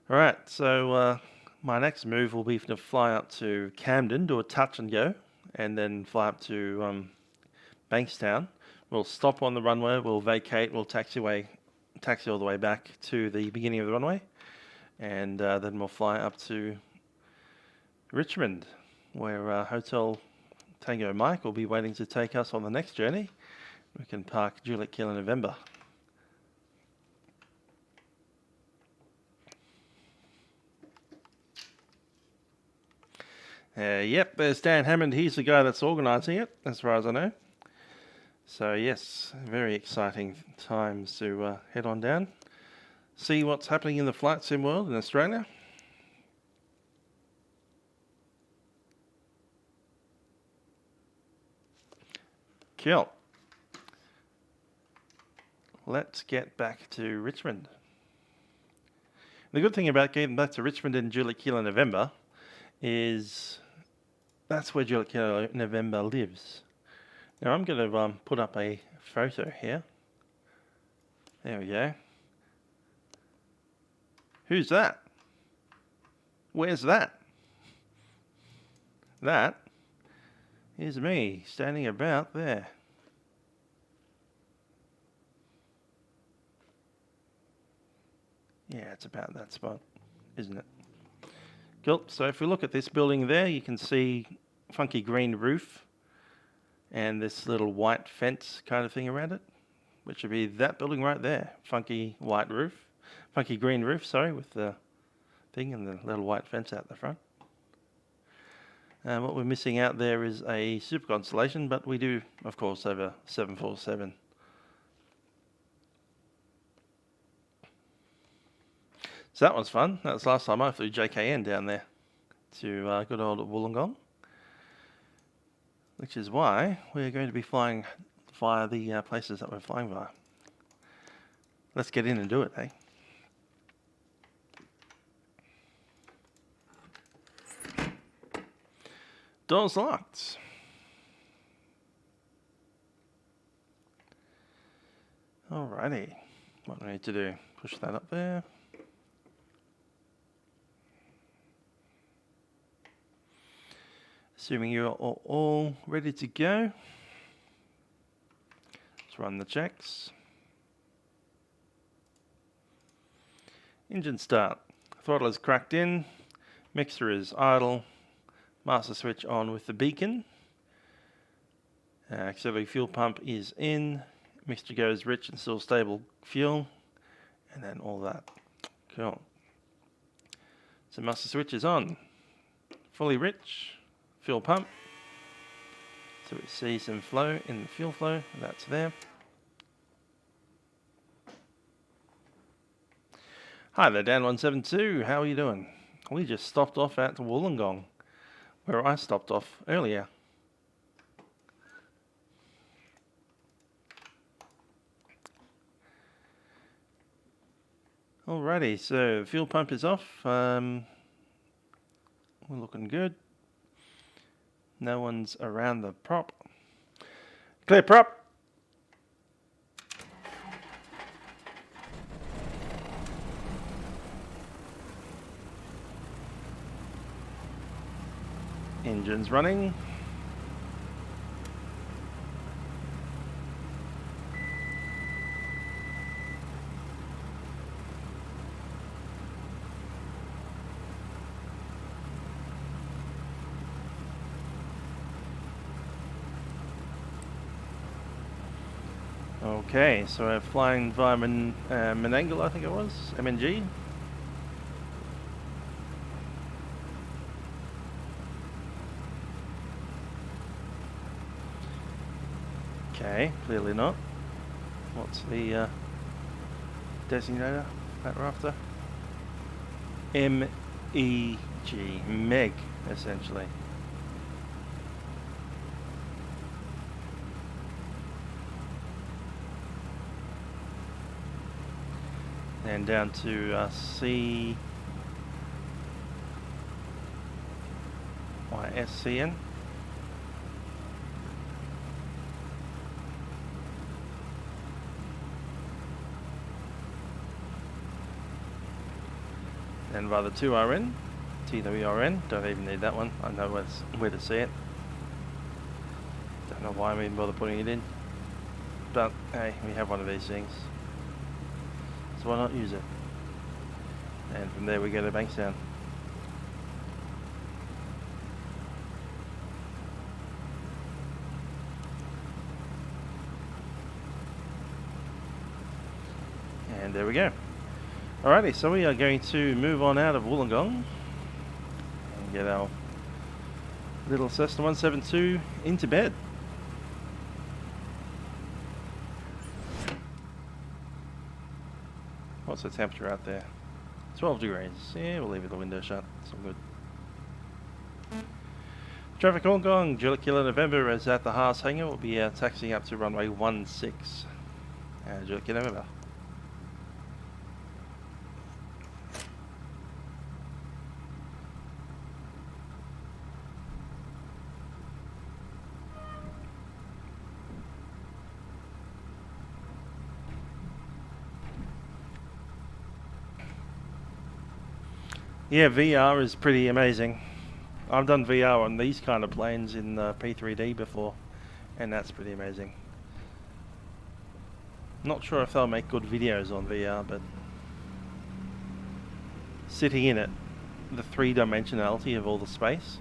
Alright, so my next move will be to fly up to Camden, do a touch and go, and then fly up to Bankstown. We'll stop on the runway, we'll vacate, we'll taxi all the way back to the beginning of the runway, and then we'll fly up to Richmond, where Hotel Tango Mike will be waiting to take us on the next journey. We can park Juliet Kilo November. Yep, there's Dan Hammond. He's the guy that's organising it, as far as I know. So yes, very exciting times to head on down, see what's happening in the flight sim world in Australia. Cool. Let's get back to Richmond. The good thing about getting back to Richmond in Juliet Kilo November is that's where Juliet Kilo November lives. Now I'm going to put up a photo here. There we go. Who's that? Where's that? That is me standing about there. Yeah, it's about that spot, isn't it? Cool. So if we look at this building there, you can see funky green roof and this little white fence kind of thing around it, which would be that building right there. Funky white roof, funky green roof, sorry, with the thing and the little white fence out the front. What we're missing out there is a super constellation, but we do, of course, have a 747. So that was fun. That was last time I flew JKN down there to good old Wollongong, which is why we're going to be flying via the places that we're flying via. Let's get in and do it, eh? Doors locked. Alrighty. What do I need to do? Push that up there. Assuming you're all ready to go. Let's run the checks. Engine start. Throttle is cracked in. Mixer is idle. Master switch on with the beacon. Auxiliary fuel pump is in. Mixture goes rich and still stable fuel. And then all that. Cool. So master switch is on. Fully rich. Fuel pump. So we see some flow in the fuel flow. That's there. Hi there, Dan172. How are you doing? We just stopped off at Wollongong, where I stopped off earlier. Alrighty, so the fuel pump is off. We're looking good. No one's around the prop. Clear prop. Engines running. Okay, so we're flying via Menangle, I think it was, MNG. Okay, clearly not. What's the designator that we're after? MEG, Meg, essentially. And down to YSCN. And by the 2RN, TWRN, don't even need that one, I know where to see it. Don't know why I'm even bother putting it in. But hey, we have one of these things. So why not use it? And from there we go to Bankstown. And there we go. Alrighty, so we are going to move on out of Wollongong and get our little Cessna 172 into bed. What's the temperature out there? 12 degrees. Yeah, we'll leave the window shut. It's all good. Traffic Wollongong, Juliet Kilo November is at the Haas hangar. We'll be taxiing up to runway 16. Juliet Kilo November. Yeah, VR is pretty amazing. I've done VR on these kind of planes in P3D before, and that's pretty amazing. Not sure if they'll make good videos on VR, but sitting in it, the three-dimensionality of all the space,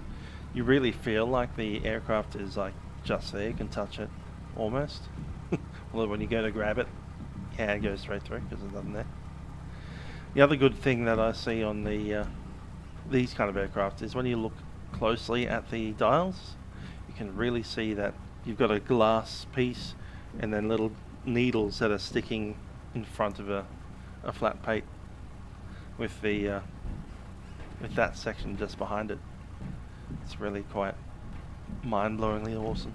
you really feel like the aircraft is like just there, you can touch it almost. Although when you go to grab it, your hand goes straight through because there's nothing there. The other good thing that I see on the these kind of aircraft is when you look closely at the dials, you can really see that you've got a glass piece and then little needles that are sticking in front of a flat plate with the with that section just behind it. It's really quite mind-blowingly awesome.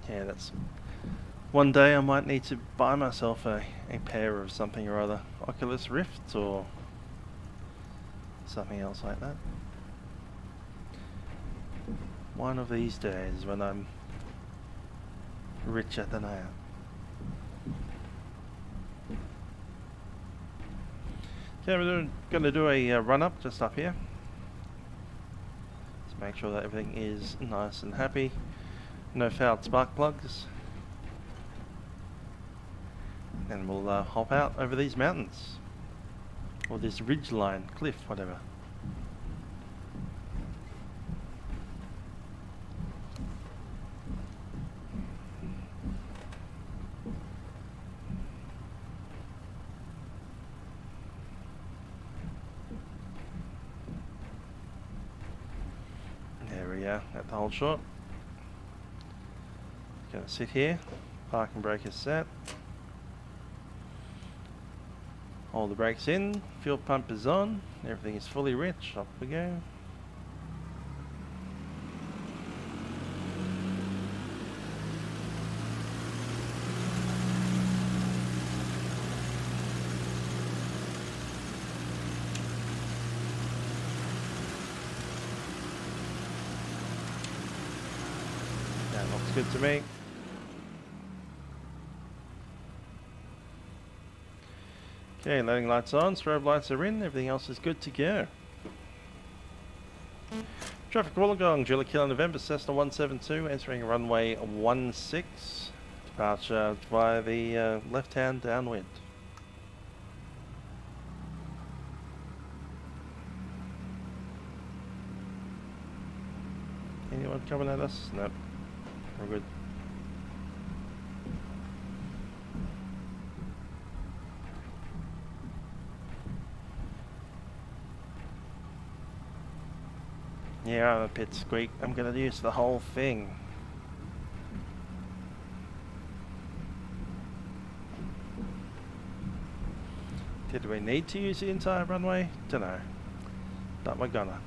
Yeah, that's one day I might need to buy myself a pair of something or other, Oculus Rift or something else like that. One of these days when I'm richer than I am. Okay, we're going to do a run up just up here. Let's make sure that everything is nice and happy. No fouled spark plugs. And we'll hop out over these mountains. Or this ridge line, cliff, whatever. There we are, at the hold short. Gonna sit here, park and brake is set. All the brakes in, fuel pump is on, everything is fully rich, up we go. That looks good to me. Okay, loading lights on, strobe lights are in, everything else is good to go. Traffic Wollongong, Juliet Kilo November, Cessna 172, entering runway 16, departure via the left-hand downwind. Anyone coming at us? Nope, we're good. Yeah, I'm a pit squeak. I'm going to use the whole thing. Did we need to use the entire runway? Dunno. But we're gonna.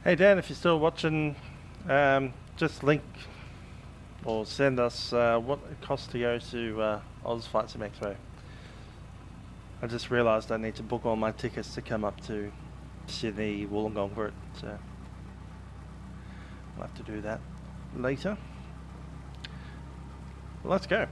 Hey Dan, if you're still watching, just link or send us what it costs to go to Oz Flight Sim Expo. I just realised I need to book all my tickets to come up to Sydney, Wollongong for it, so I'll have to do that later. Well, let's go.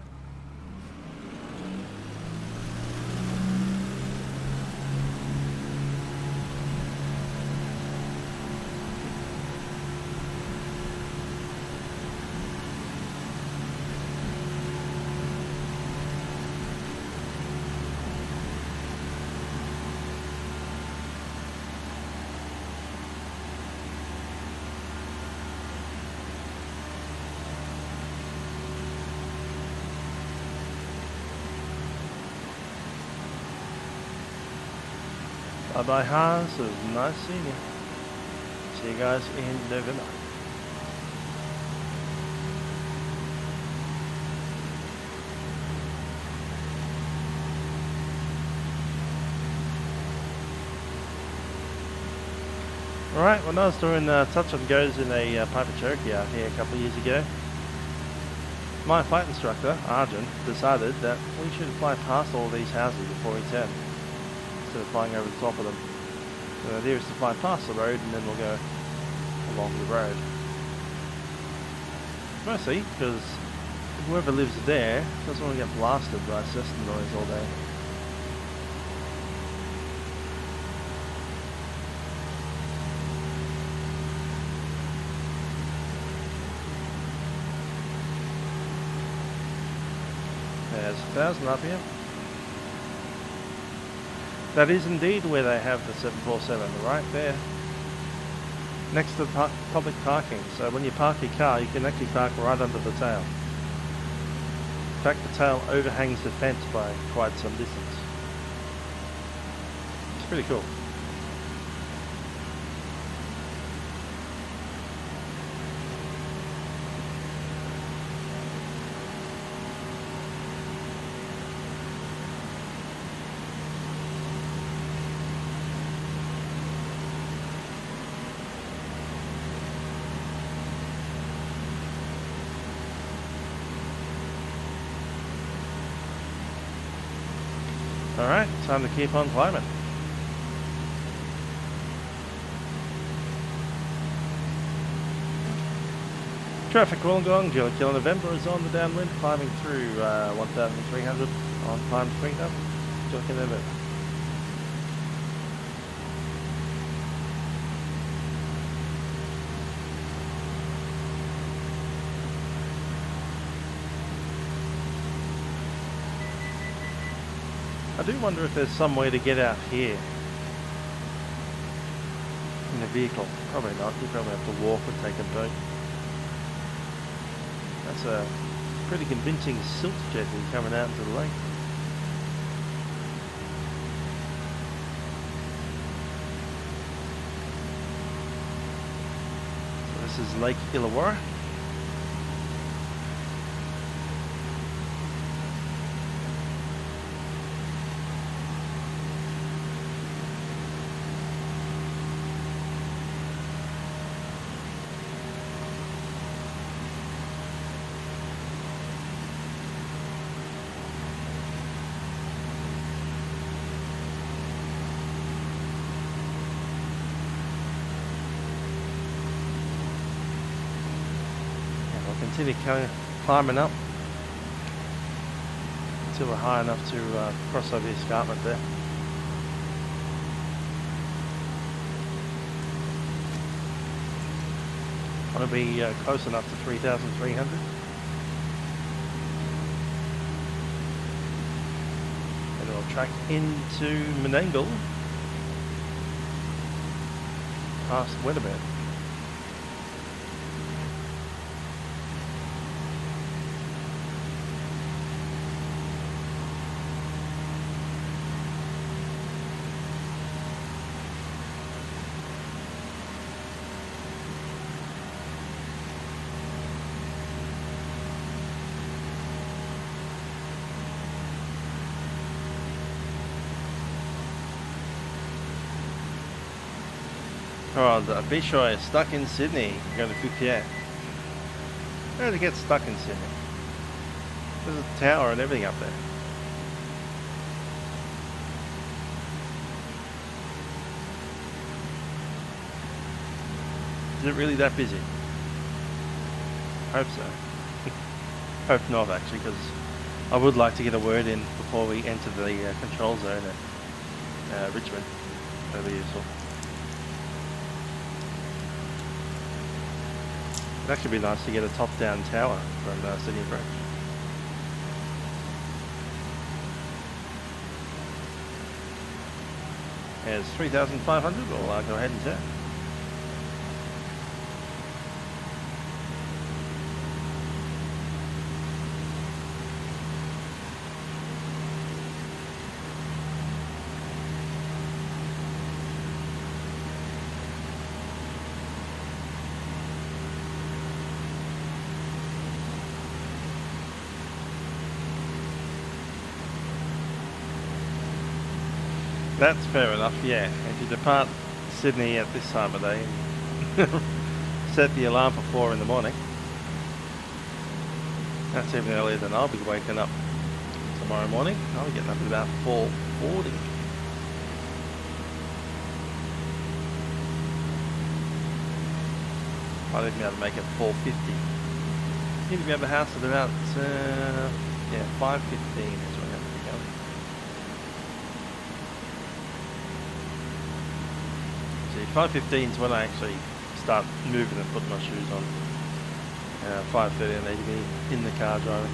Bye-bye, Hans. It was nice seeing you. See you guys in November. Alright, when I was doing touch and goes in a Piper Cherokee out here a couple of years ago, my flight instructor, Arjun, decided that we should fly past all these houses before we turn, instead of flying over the top of them. So the idea is to fly past the road and then we'll go along the road. Mostly because whoever lives there doesn't want to get blasted by Cessna noise all day. There's 1,000 up here. That is indeed where they have the 747, right there, next to the public parking. So when you park your car, you can actually park right under the tail. In fact, the tail overhangs the fence by quite some distance. It's pretty cool. Alright, time to keep on climbing. Traffic Wollongong, July Kilo November is on the downwind, climbing through 1,300 on climb freedom. July Kilo November. I do wonder if there's some way to get out here in a vehicle. Probably not. You probably have to walk or take a boat. That's a pretty convincing silt jetty coming out into the lake. So this is Lake Illawarra. Continue climbing up until we're high enough to cross over the escarpment there. I want to be close enough to 3,300. And we'll track into Menangle past Wedderburn. Oh, the Bishoy is stuck in Sydney. Going to Flukey. How did it get stuck in Sydney? There's a tower and everything up there. Is it really that busy? Hope so. Hope not, actually, because I would like to get a word in before we enter the control zone at Richmond. That'd be useful. It'd actually be nice to get a top-down tower from Sydney Approach. There's 3,500, or I'll go ahead and turn. That's fair enough, yeah. If you depart Sydney at this time of day, set the alarm for 4 in the morning. That's even earlier than I'll be waking up tomorrow morning. I'll be getting up at about 4:40. I'll even be able to make it 4:50. Need to be at the house at about 5:15 is when I have to be going. See, 5:15 is when I actually start moving and putting my shoes on. 5:30 I need to be in the car driving.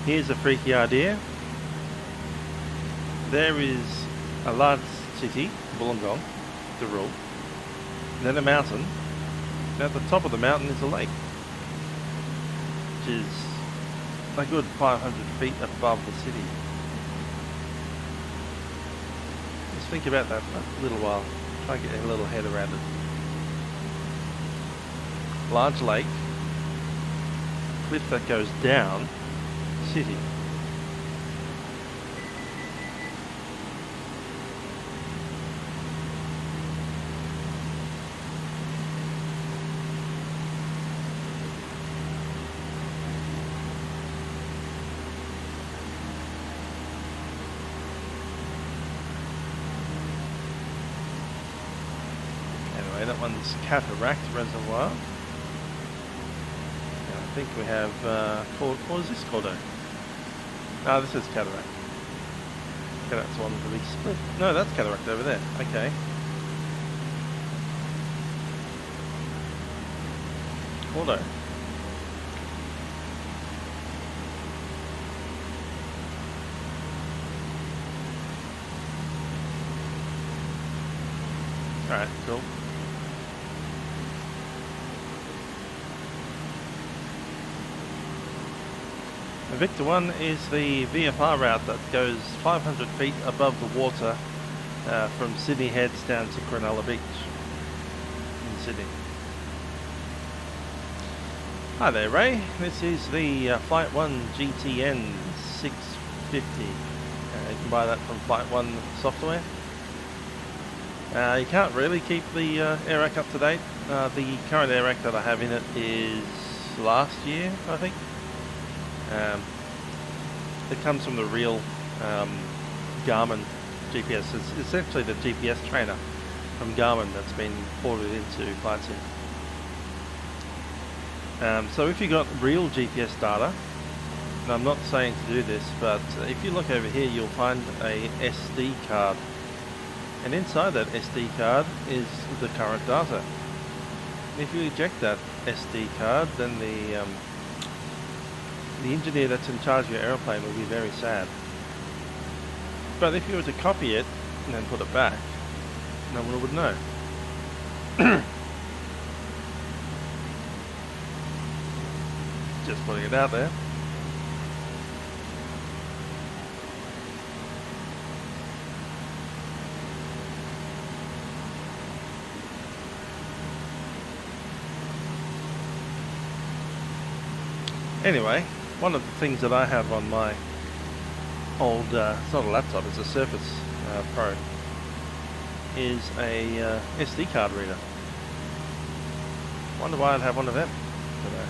Here's a freaky idea. There is a large city, Wollongong, the rule, and then a mountain, and at the top of the mountain is a lake, which is a good 500 feet above the city. Just think about that for a little while, try and get a little head around it. Large lake, cliff that goes down, city. Anyway, that one's Cataract Reservoir. And I think we have what is this called? No, this is Cataract. Cataract's the one with the big split. No, that's Cataract over there. Okay. Auto. Alright, cool. Victor 1 is the VFR route that goes 500 feet above the water from Sydney Heads down to Cronulla Beach in Sydney. Hi there, Ray. This is the Flight 1 GTN 650. You can buy that from Flight 1 software. You can't really keep the air-rack up to date. The current air-rack that I have in it is last year, I think. It comes from the real Garmin GPS. It's essentially the GPS trainer from Garmin that's been ported into Vatsim. So if you got real GPS data, and I'm not saying to do this, but if you look over here, you'll find a SD card, and inside that SD card is the current data. And if you eject that SD card, then the engineer that's in charge of your aeroplane will be very sad. But if you were to copy it and then put it back, no one would know. Just putting it out there. Anyway, one of the things that I have on my old, it's not a laptop, it's a Surface Pro, is a SD card reader. Wonder why I'd have one of them today.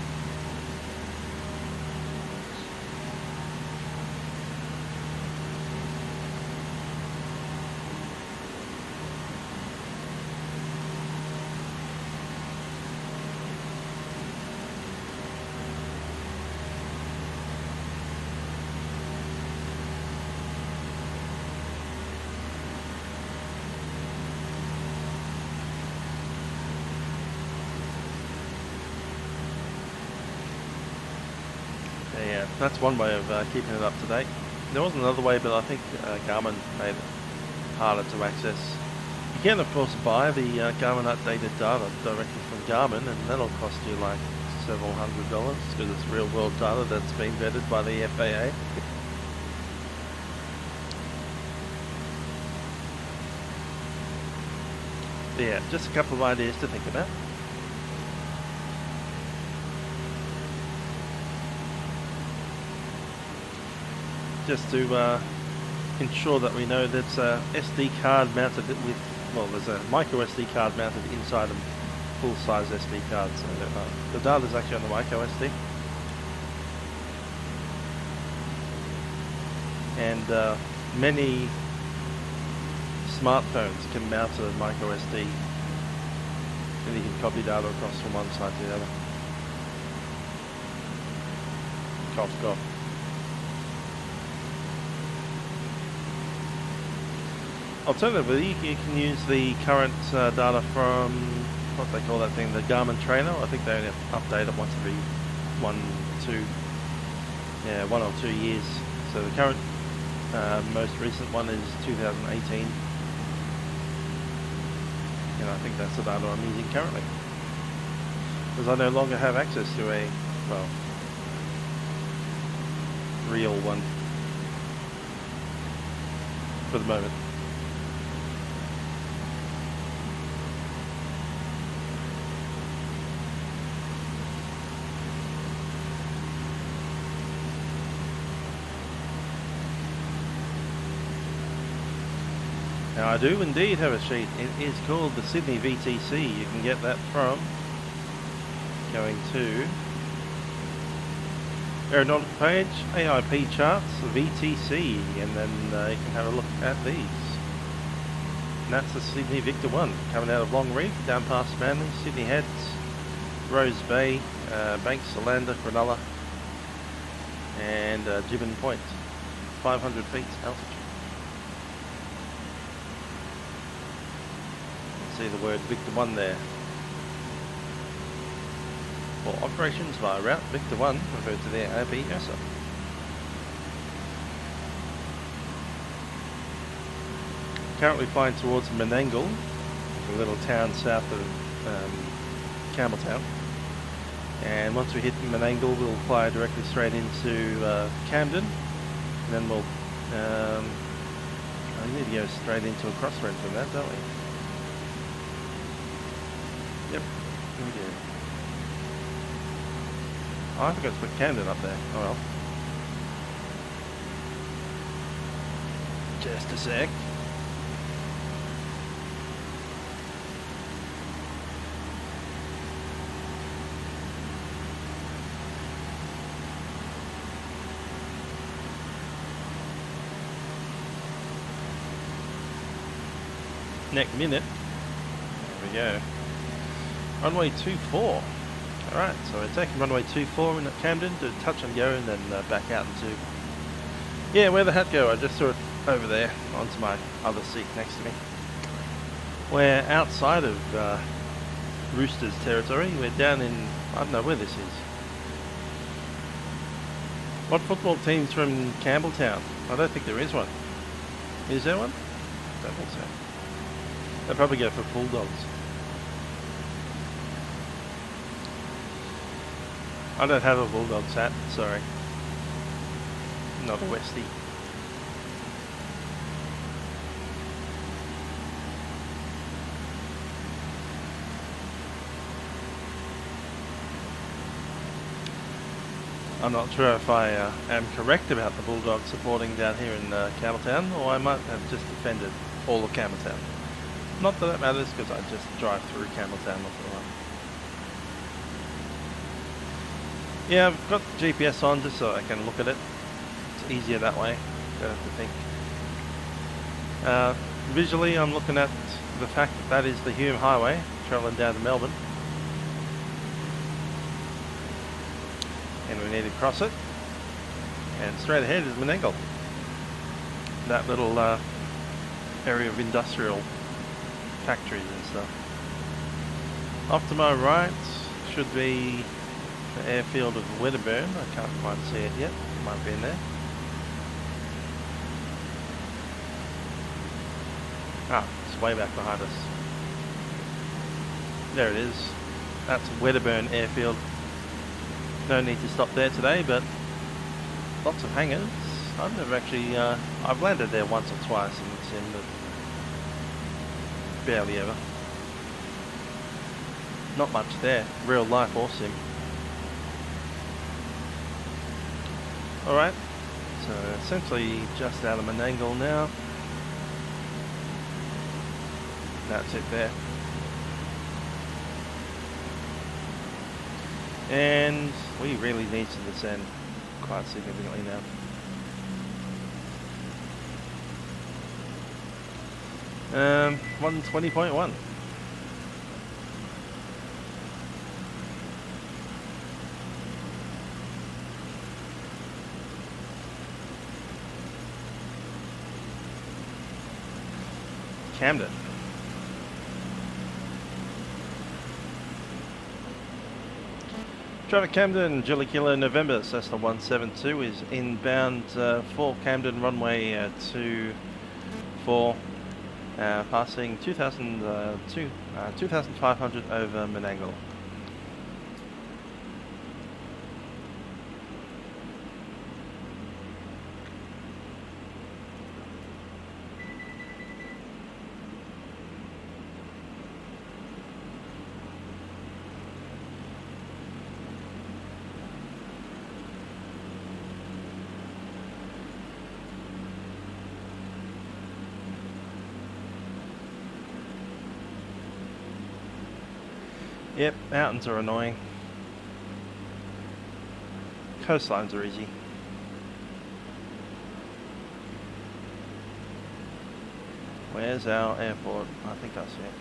that's one way of keeping it up to date. There was another way, but I think Garmin made it harder to access. You can, of course, buy the Garmin updated data directly from Garmin, and that'll cost you like several $100 because it's real world data that's been vetted by the FAA. Yeah, just a couple of ideas to think about. Just to ensure that we know that's a SD card mounted with, well, there's a micro SD card mounted inside a full-size SD card. So the data's actually on the micro SD. And many smartphones can mount a micro SD, and you can copy data across from one side to the other. Cough, cough. Alternatively, you can use the current data from, what they call that thing, the Garmin trainer. I think they only update it once every 1 or 2 years. So the current, most recent one is 2018. And I think that's the data I'm using currently, because I no longer have access to a, well, real one for the moment. Now I do indeed have a sheet. It is called the Sydney VTC. You can get that from going to aeronautical page, AIP charts, VTC, and then you can have a look at these. And that's the Sydney Victor 1 coming out of Long Reef, down past Manly, Sydney Heads, Rose Bay, Banks, Solander, Cronulla, and Gibbon Point, 500 feet altitude. See the word Victor 1 there. For operations via route Victor 1, referred to there AIP ERSA. Currently flying towards Menangle, a little town south of Campbelltown. And once we hit Menangle, we'll fly directly straight into Camden. And then we'll, we need to go straight into a crosswind from that, don't we? Yep, we do. Oh, I forgot to put Camden up there. Oh well. Just a sec. Next minute. There we go. Runway 24. Alright, so we're taking runway 24 in at Camden to touch and go, and then back out into... Yeah, where'd the hat go? I just saw it over there onto my other seat next to me. We're outside of Roosters territory. We're down in... I don't know where this is. What football team's from Campbelltown? I don't think there is one. Is there one? I don't think so. They'll probably go for Bulldogs. I don't have a Bulldogs hat, sorry. Not a Westie. I'm not sure if I am correct about the Bulldogs supporting down here in Campbelltown, or I might have just defended all of Campbelltown. Not that matters, because I just drive through Campbelltown most of the time. Yeah, I've got the GPS on just so I can look at it. It's easier that way. Don't have to think. Visually, I'm looking at the fact that that is the Hume Highway travelling down to Melbourne. And we need to cross it. And straight ahead is Menangle. That little area of industrial factories and stuff. Off to my right should be The airfield of Wedderburn. I can't quite see it yet. It might be in there. Ah, it's way back behind us. There it is. That's Wedderburn airfield. No need to stop there today, but lots of hangars. I've never actually, I've landed there once or twice in the sim, but barely ever. Not much there, real life or sim. Alright, so essentially just out of Menangle now. That's it there. And we really need to descend quite significantly now. Um, 120.1. Camden. Traffic Camden, Julie Kilo November, Cessna 172 is inbound for Camden runway 24, passing 2,500 over Menangle. Yep, mountains are annoying. Coastlines are easy. Where's our airport? I think I see it.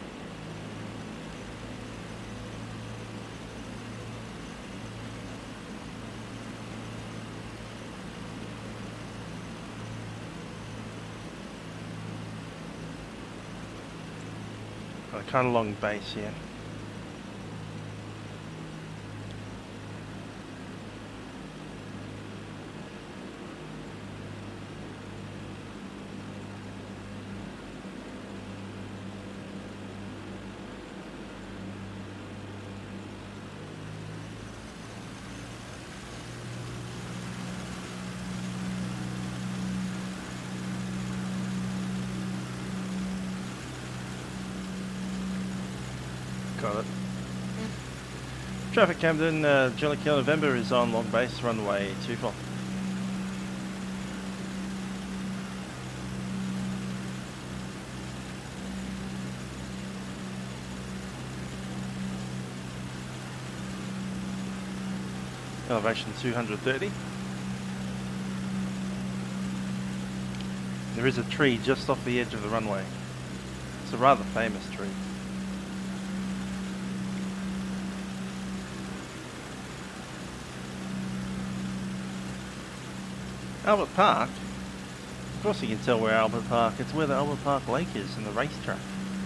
Got a kind of long base here. Got it. Traffic Camden, Julie Kilo November is on long base runway 24. Elevation 230. There is a tree just off the edge of the runway. It's a rather famous tree. Albert Park, of course you can tell where Albert Park, it's where the Albert Park Lake is in the racetrack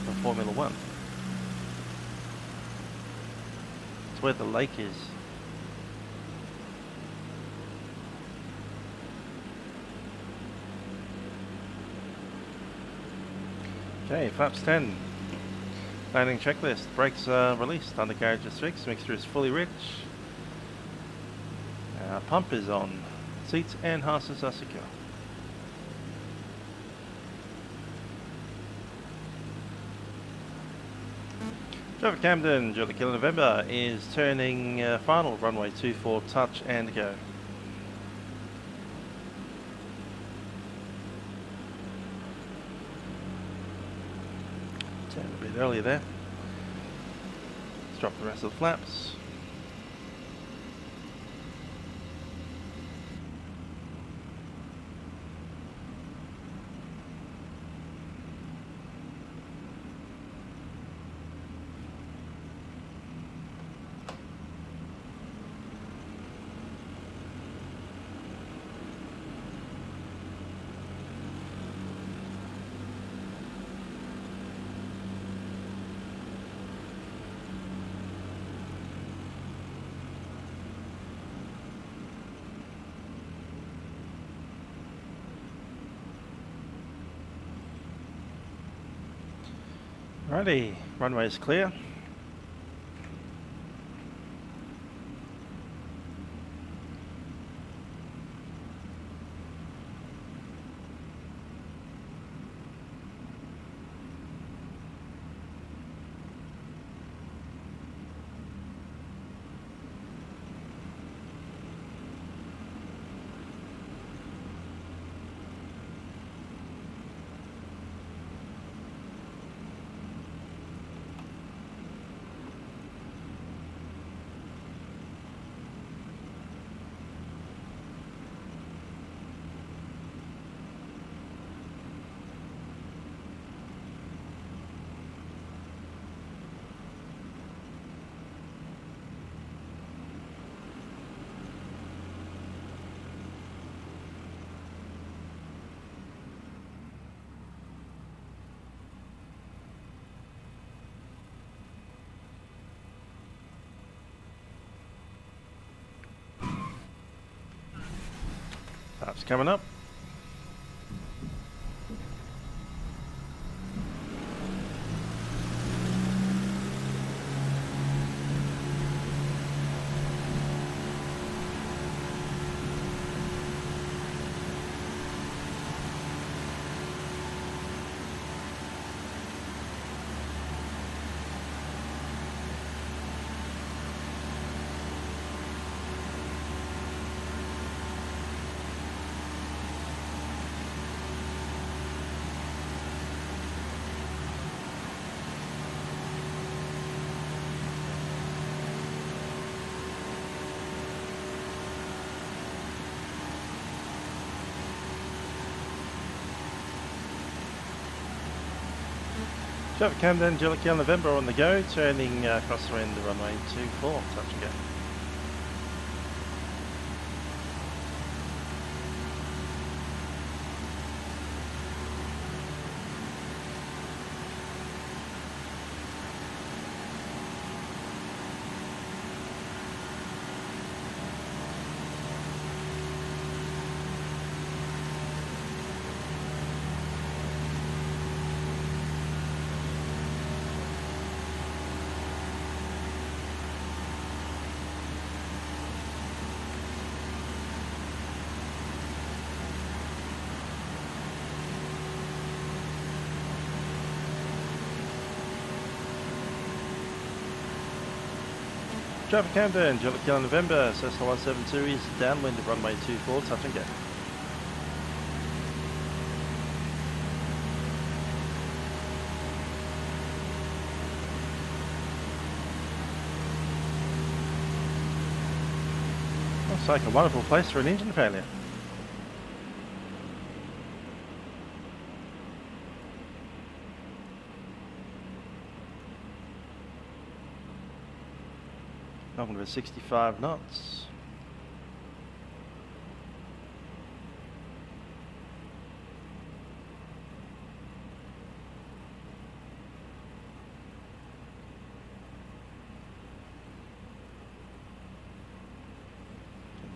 for Formula 1. It's where the lake is. Okay, flaps 10. Landing checklist, brakes are released, undercarriage is fixed, mixture is fully rich. Pump is on. Seats and harnesses are secure. Traffic Camden, Julie Kilo November is turning final runway 24, touch and go. Turn a bit earlier there. Let's drop the rest of the flaps. Righty, runway is clear. That's coming up. Traffic Camden, Jellicoe November on the go, turning across the wind, runway 24, touch and go. Traffic Camden, Jellicoe November, Cessna 172 is downwind of runway 24, touch and go. Looks like a wonderful place for an engine failure. Up to 65 knots.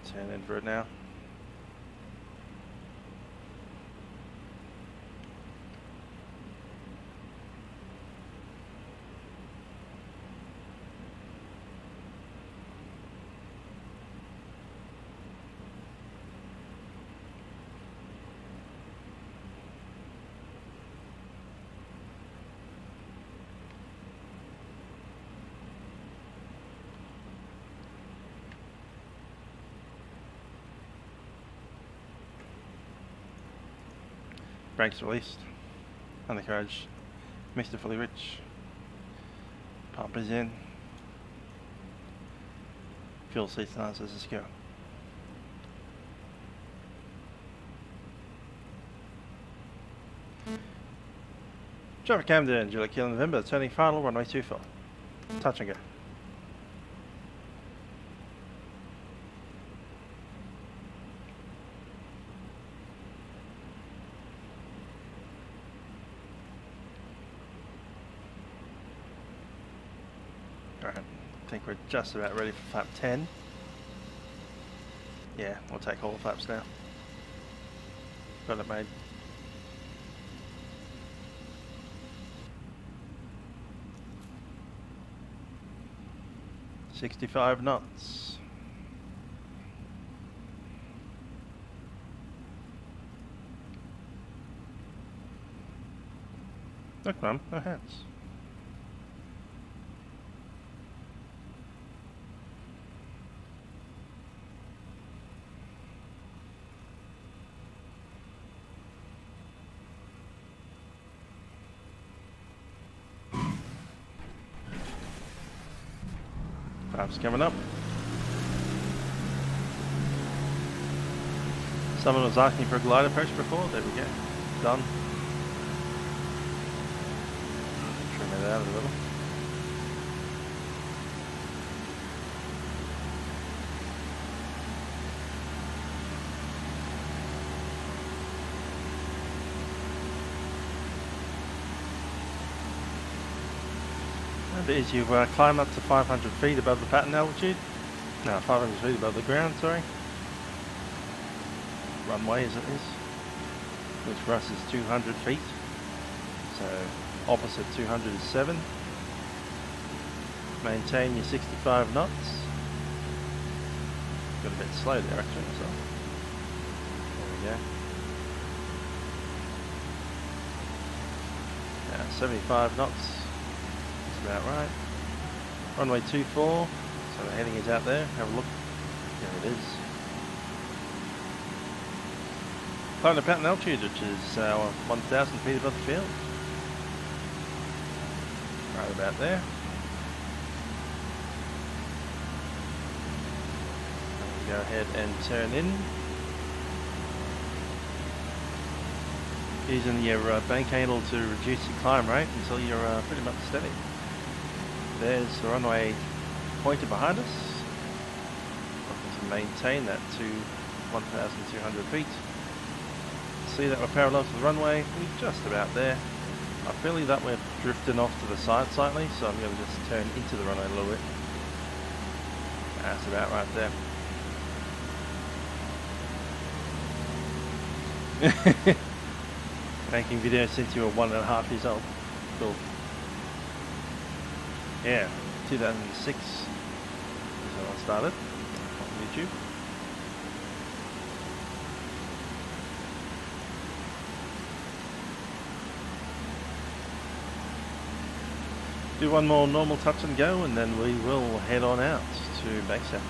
Turn in for it now. Brakes released. Undercarriage mixed fully rich. Pump is in. Fuel seats nice as let's go. Traffic Camden, Jellicoe November, turning final, runway 24. Touch and go. Alright, I think we're just about ready for flap 10. Yeah, we'll take all the flaps now. Got it made. 65 knots. Look, Mum, no hats. Flaps coming up. Someone was asking for a glider approach before. There we go. Done. Trim it out a little. As you climb up to 500 feet above the pattern altitude, no, 500 feet above the ground, sorry. Runway as it is, which for us is 200 feet, so opposite 200 is 7. Maintain your 65 knots. Got a bit slow there actually, so there we go. Now 75 knots. About right. Runway 24, so the heading is out there. Have a look. There it is. Climb the pattern altitude, which is 1,000 feet above the field. Right about there. And go ahead and turn in. Using your bank handle to reduce your climb rate until you're pretty much steady. There's the runway pointer behind us. Looking to maintain that to 1,200 feet. See that we're parallel to the runway. We're just about there. I feel that we're drifting off to the side slightly, so I'm going to just turn into the runway a little bit. That's about right there. Making videos since you were 1.5 years old. Cool. Yeah, 2006 is when I started on YouTube. Do one more normal touch and go, and then we will head on out to Bankstown.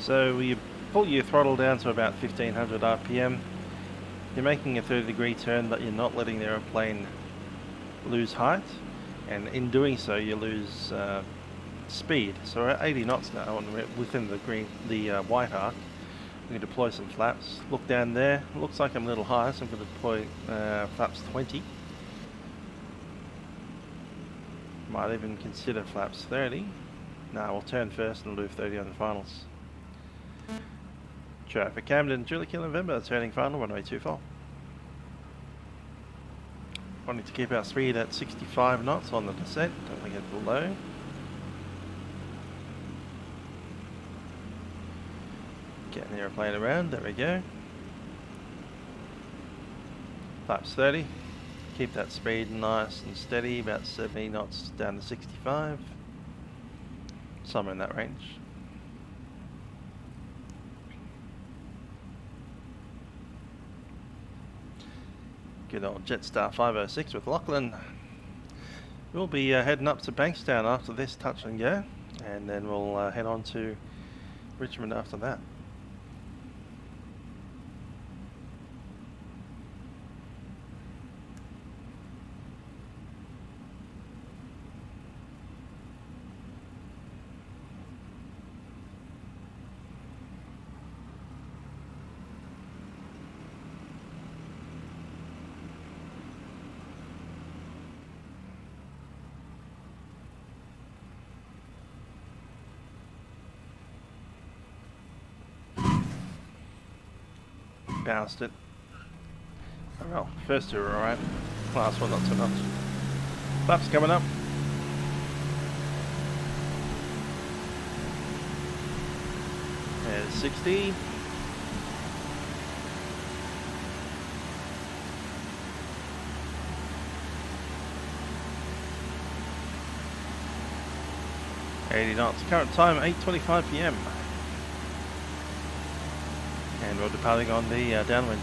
So you pull your throttle down to about 1500 RPM. You're making a 30-degree turn, but you're not letting the aeroplane lose height, and in doing so you lose speed. So we're at 80 knots now, and we're within the white arc. I'm going to deploy some flaps. Look down there. It looks like I'm a little high, so I'm going to deploy flaps 20. Might even consider flaps 30. No, we'll turn first and we'll do 30 on the finals. Traffic Camden, Julie Kilo November, turning final, runway 24. Wanting to keep our speed at 65 knots on the descent, don't want to get below. Getting the aeroplane around, there we go. Flaps 30. Keep that speed nice and steady, about 70 knots down to 65. Somewhere in that range. Good old Jetstar 506 with Lachlan. We'll be heading up to Bankstown after this touch and go, and then we'll head on to Richmond after that. Bounced it. Oh well, first two are alright. Last one not so much. Flaps coming up. There's 60. 80 knots. Current time 8:25 p.m. And we're departing on the downwind.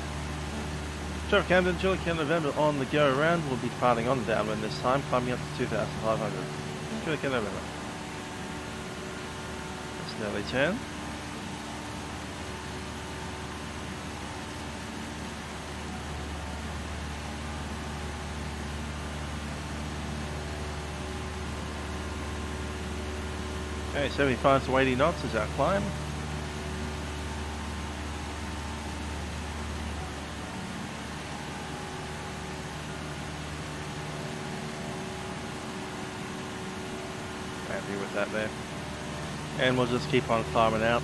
Traffic Camden, Julie Kilo November on the go around. We'll be departing on the downwind this time, climbing up to 2,500. Julie Kilo November. That's an early turn. Okay, 75 to 80 knots is our climb. Happy with that there. And we'll just keep on climbing out.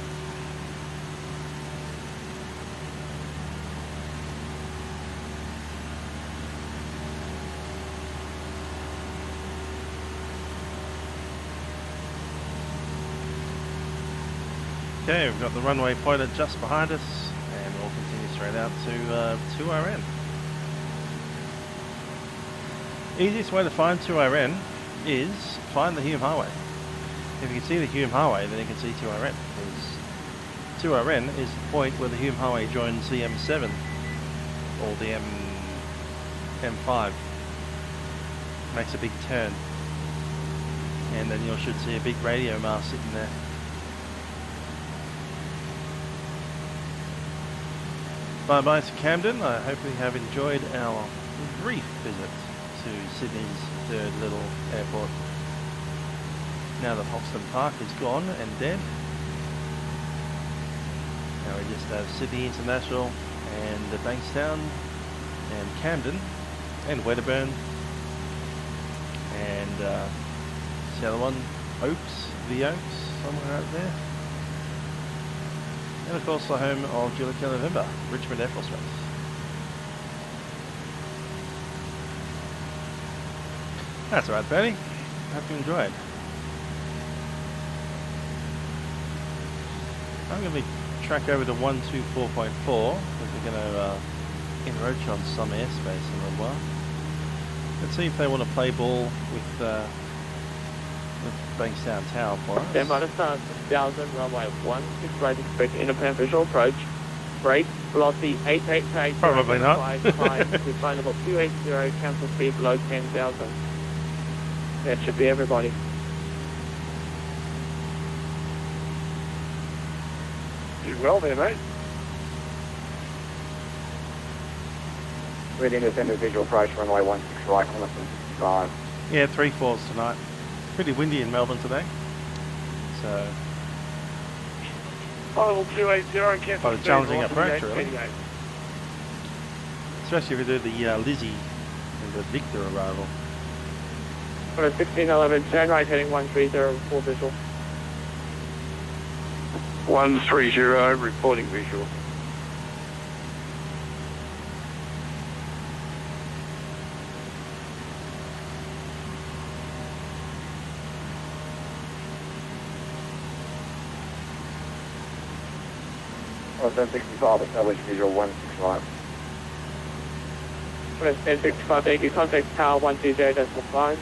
Okay, we've got the runway pointed just behind us, and we'll continue straight out to 2RN. Easiest way to find 2RN is find the Hume Highway. If you can see the Hume Highway, then you can see 2RN. Because 2RN is the point where the Hume Highway joins the M7 or the M5. Makes a big turn, and then you should see a big radio mast sitting there. Bye bye to Camden. I hope you have enjoyed our brief visit to Sydney's third little airport. Now that Hoxton Park is gone and dead, now we just have Sydney International and Bankstown and Camden and Wedderburn and the other one, the Oaks, somewhere out there. And of course the home of Julie Kilo November, Richmond Air Force Base. That's alright, Bernie. Hope you enjoyed. I'm going to track over to 124.4 because we're going to encroach on some airspace in a little while. Let's see if they want to play ball with Bankstown Tower for us. Stand by to start 6,000, runway 16 right, expect independent visual approach. Brake, velocity 888. Probably not. With line level 280, cancel speed below 10,000. That should be everybody. Did well there, mate. Ready independent visual approach, runway 16 right, climb 5. Yeah, 3 falls tonight. Pretty windy in Melbourne today. So, Level 280, cancel quite a speed, challenging velocity approach, really. 888. Especially if we do the Lizzie and the Victor arrival. 1611, turn right heading 130, full visual. 130, reporting visual. Well, 1065, established visual 16 right. 1065, thank you. Contact tower 120.5.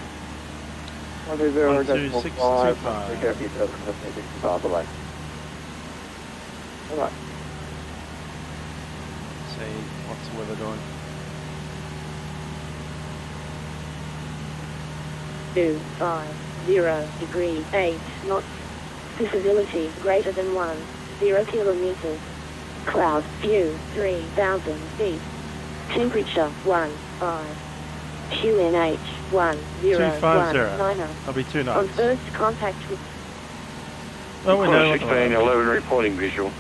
120.5. 126.25. Take care of yourself, 1065 delay. Alright. See what's the weather doing. 250 degree 8 knots. Visibility greater than 10 kilometers. Cloud view 3,000 feet. Temperature 15. QNH 1019. I'll be 2 On knots. first contact with Oh, we know. 1611, reporting visual.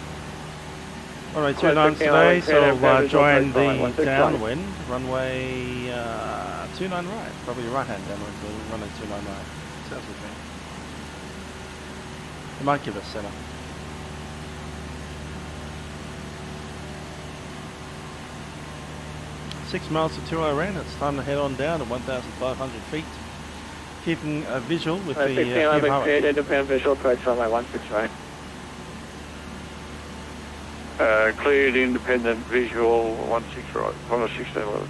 Alright, 2 knots today, so we'll join the downwind. Runway 29 right. Probably right hand downwind, so we'll run at 29 right. Sounds good to me. It might give us center. Six miles to 2RN. It's time to head on down to 1,500 feet. Keeping a visual with the 1611, Hume cleared independent visual approach, runway 16 right. Cleared independent visual 16 right, 1611.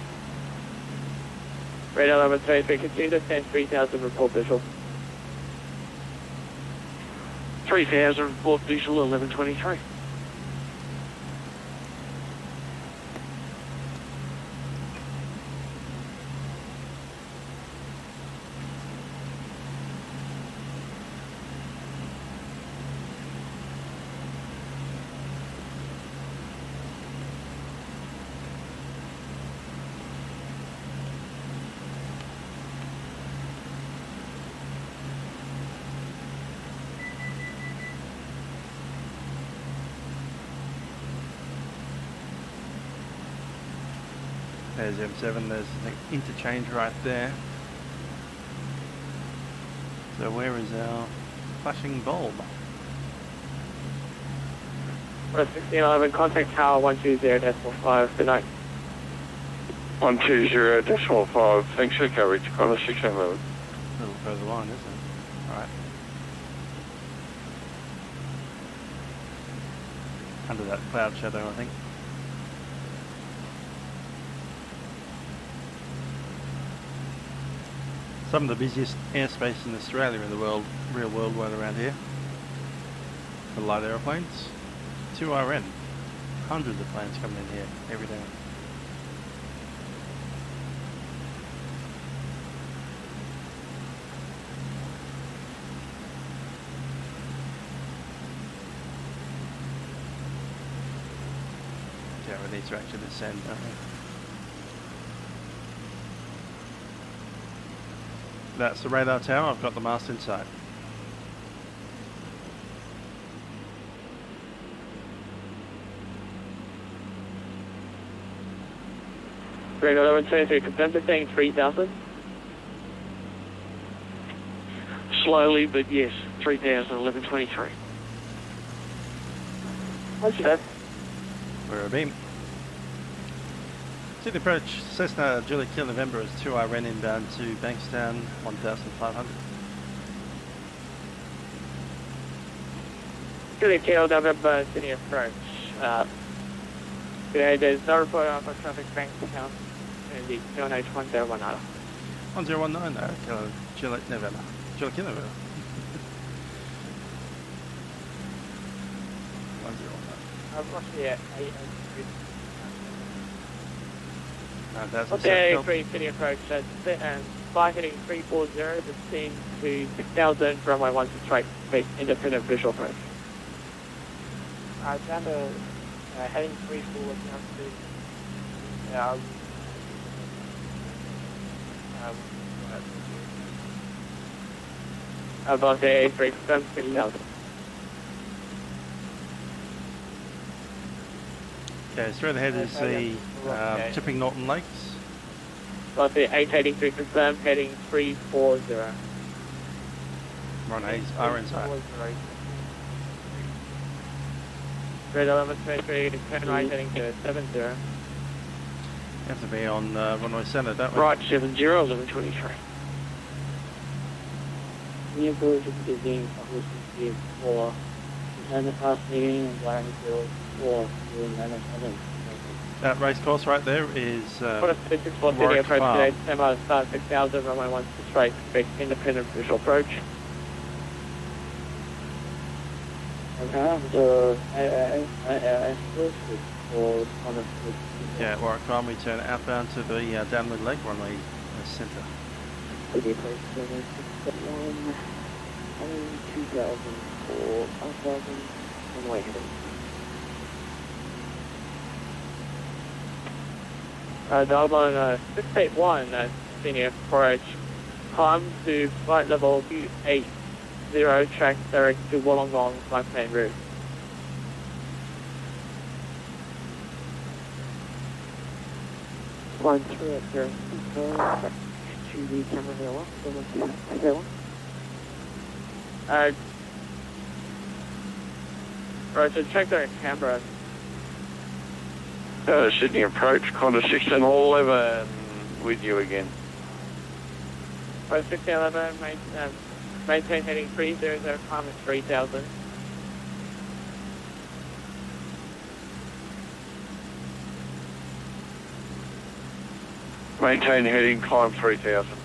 Radar level 33, continue to descend 3,000, report visual. 3000, report visual 1123. There's M7, there's the interchange right there. So where is our flashing bulb? 1611, contact tower 120.5, good night. 120.5, thanks for coverage, Connor 1611. A little further on, isn't it? Alright. Under that cloud shadow, I think. Some of the busiest airspace in Australia in the world, real world one around here. For light aeroplanes. 2RN. Hundreds of planes coming in here every day. Yeah, we need to actually descend, don't we? That's the radar tower, I've got the mast inside. Grade 1123, confirm to saying 3000. Slowly, but yes, 3000, 1123. What's that? We're a beam. To the approach, Cessna Juliet Kilo November is 2RN inbound to Bankstown 1500. Juliet Kilo November, city approach. Today there's no report of traffic Bankstown and the QNH 1019. 1019, Kilo Juliet November. Juliet Kilo November. 1019. Roughly at 803. Okay, 3 city approach, fly heading 340, descend to 6000, runway 16 straight, independent visual approach. Down to heading 34 down to above the A3, confirm 6000. Okay, straight ahead is the Tipping Norton Lakes. Above the 883, confirm heading 340. We're on our inside. Red 1123, turn right heading to 70. You have to be on runway center, don't we? Right 70, 1123. New approach is being published for the past meeting and wiring field for That race course right there is city Warwick approach Farm. today, 10 miles start 6000, runway 16 straight, expect independent visual approach. Okay, so I for Yeah, Warwick Farm, we turn outbound to the downwind lake runway center. city approach 761 2000 for 5000 runway heading. Delta 681, senior approach, climb to flight level 280, track direct to Wollongong, Macquarie route. Line 3 at 0, to the camera villa, 721. Right, so check direct Canberra. Sydney approach, Connor 1611, with you again. Right, 1611, maintain heading 300, climb at 3000. Maintain heading, climb 3000.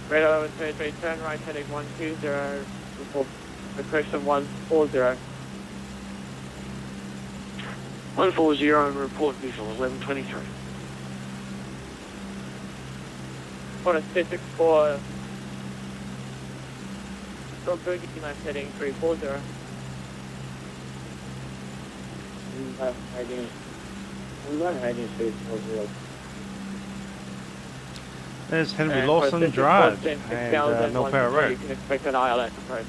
Red 1123, turn right heading 120, report Correction 140. 140 and report visual 1123. On a 664. Stop boogie left heading 340. Heading 340. There's Henry And Lawson for Drive 664, and Milpower 10,100, Road. You can expect an ILS approach.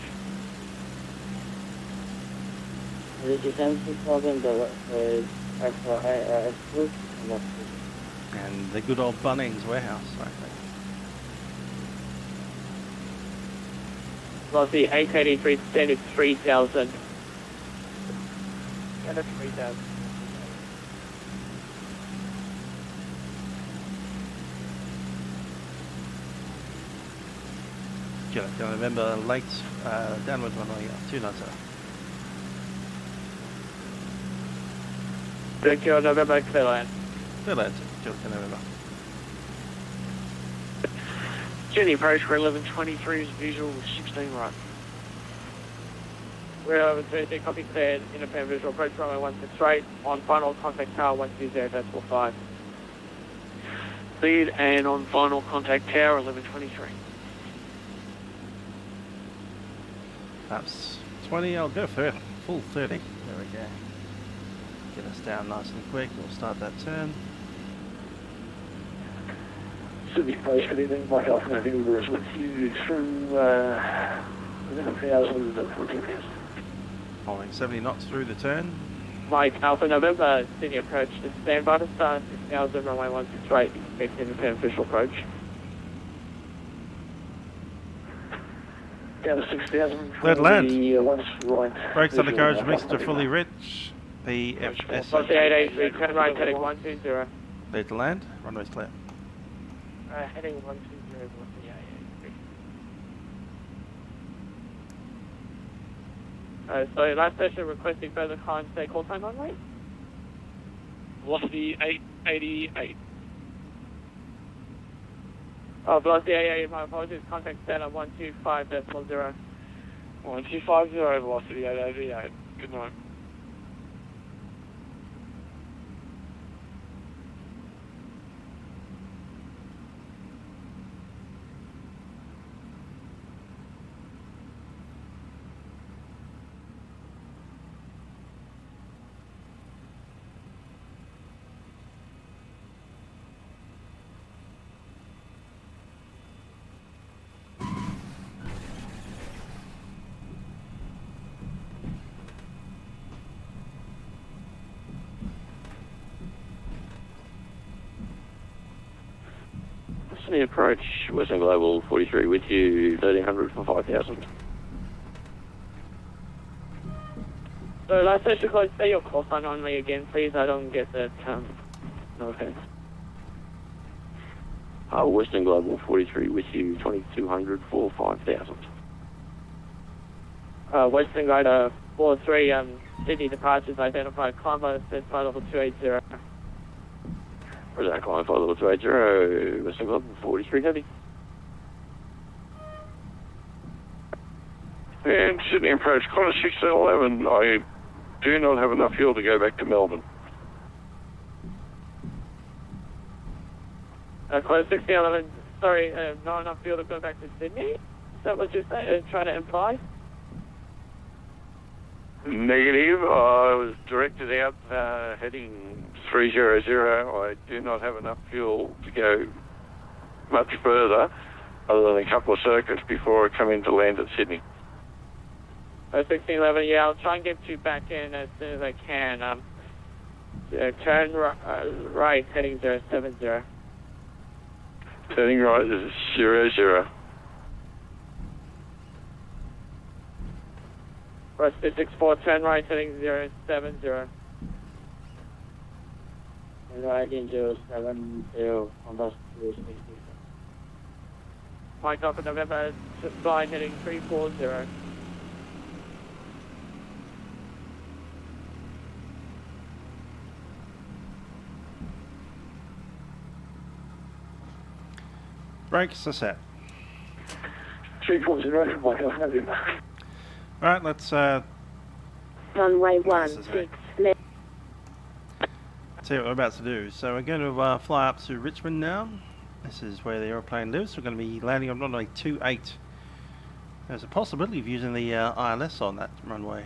Is it 76,000 And the good old Bunnings warehouse, I think. Velocity 883 standard 3,000. Standard 3,000. Kilo November Lakes downwards runway 290. Thank you, November, clear land. Good lads, Kilo November. Journey approach for 1123 is visual 16 right. We're over 30, copy cleared, independent visual approach runway 16 straight, on final contact tower 120.45. Lead and on final contact tower 1123. That's 20, I'll go for full 30. There we go. Get us down nice and quick, we'll start that turn. Sydney Place, good evening. Mike Alpha November is with you through 11,014 meters. Following 70 knots through the turn. Mike Alpha November, Sydney approach to stand by to start 6,000, runway 16 straight, expect independent visual approach. Down to 6,000. Cleared land. Once right. Brakes undercarriage mixture fully rich. PFS. Velocity 883, turn right, heading 120. Clear to land, runway's clear. Heading 120, velocity 883. So last session requesting further climb, say call time runway? Velocity 888. Oh, velocity 888, my apologies, contact center 125.0. 1250, velocity 888. Good night. Sydney approach, Western Global 43 with you, 1300 for 5,000. So last session close, say your call sign on me again, please. I don't get that, no offense. Western Global 43 with you, 2200 for 5,000. Western Glider 43, Sydney departures identified, climber, set flight level 280. Where's that climb flight level 280, Western Global 43 heavy. And Sydney approach, Qantas 1611, I do not have enough fuel to go back to Melbourne. Qantas 1611, sorry, not enough fuel to go back to Sydney? Is that what you're trying to imply? Negative. I was directed out heading 300. I do not have enough fuel to go much further other than a couple of circuits before I come in to land at Sydney. 1611, yeah, I'll try and get you back in as soon as I can. Turn right, heading 070. Turning right is 00. Rush 264, turn right, heading 070. Right in 070, on those 260. Mike Alpha November, blind heading 340. Brakes are set. 340, Mike Alpha November. Alright, let's Runway This is 16 left. see what we're about to do. So we're going to fly up to Richmond now. This is where the aeroplane lives. We're going to be landing on runway 28. There's a possibility of using the ILS on that runway.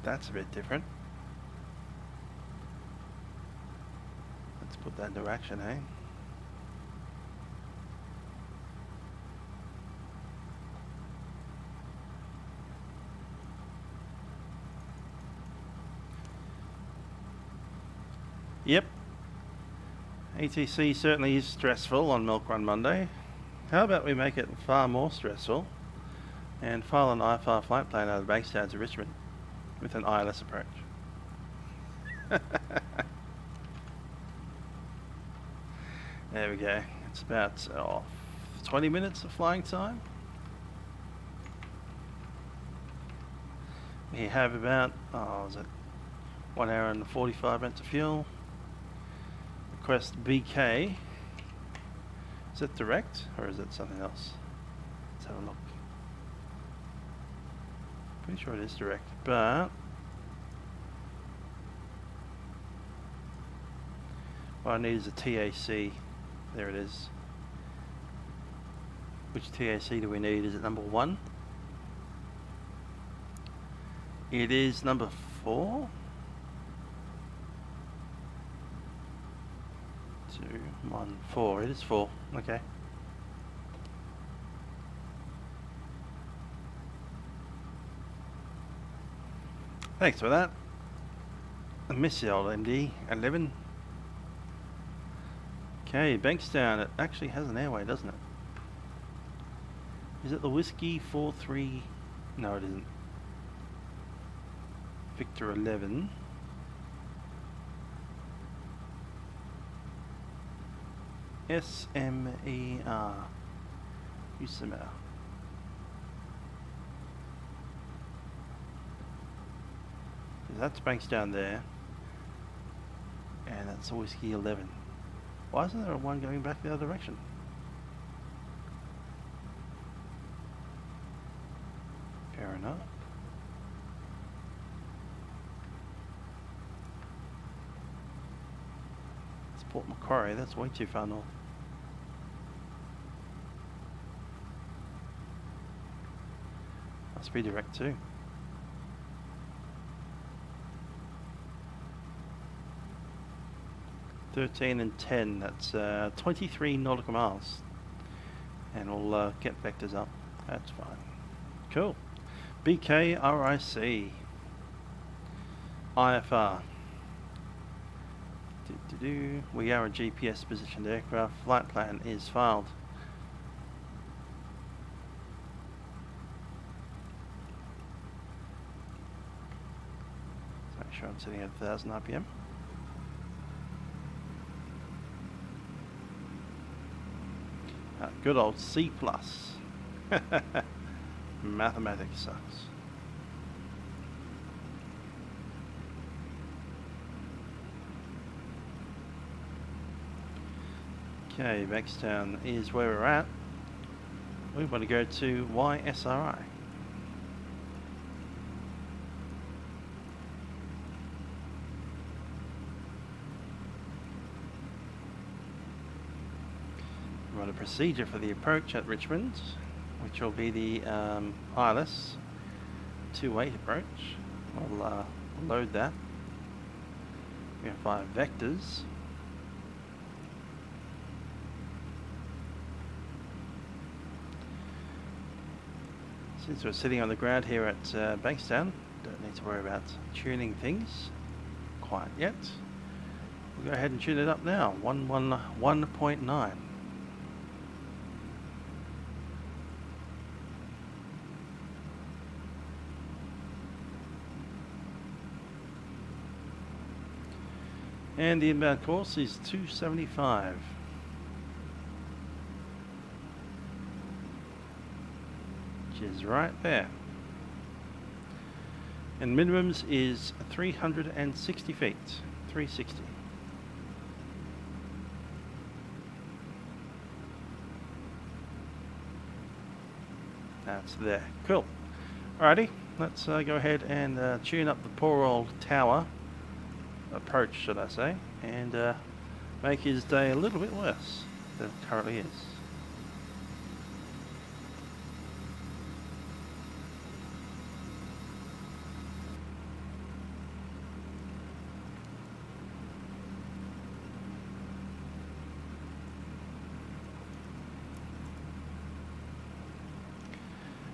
That's a bit different. Let's put that into action, eh? Yep. ATC certainly is stressful on Milk Run Monday. How about we make it far more stressful and file an IFR flight plan out of Bankstown to Richmond with an ILS approach. There we go. It's about 20 minutes of flying time. We have about, is it 1 hour and 45 minutes of fuel. Request BK. Is it direct or is it something else? Let's have a look. Pretty sure it is direct, but what I need is a TAC. There it is. Which TAC do we need? Is it number 1? It is number 4. 2, 1, 4. It is 4. Okay. Thanks for that. I miss the old MD 11. Okay, Bankstown. It actually has an airway, doesn't it? Is it the Whiskey 43? No, it isn't. Victor 11. SMER. USMR. That's Bankstown there. And that's a Whiskey 11. Why isn't there one going back the other direction? Fair enough. It's Port Macquarie, that's way too far north. Must be direct too. (13 and 10), that's 23 nautical miles. And we'll get vectors up. That's fine. Cool. BK RIC. IFR. We are a GPS positioned aircraft. Flight plan is filed. Make sure I'm sitting at 1,000 RPM. Good old C+. Mathematics sucks. Okay, Bankstown is where we're at. We want to go to YSRI. Run a procedure for the approach at Richmond, which will be the ILS 28 approach. We'll load that. We have 5 vectors. Since we're sitting on the ground here at Bankstown, don't need to worry about tuning things quite yet. We'll go ahead and tune it up now, 111.9. And the inbound course is 275. Which is right there. And minimums is 360 feet. 360. That's there. Cool. Alrighty, let's go ahead and tune up the poor old tower approach, should I say, and make his day a little bit worse than it currently is.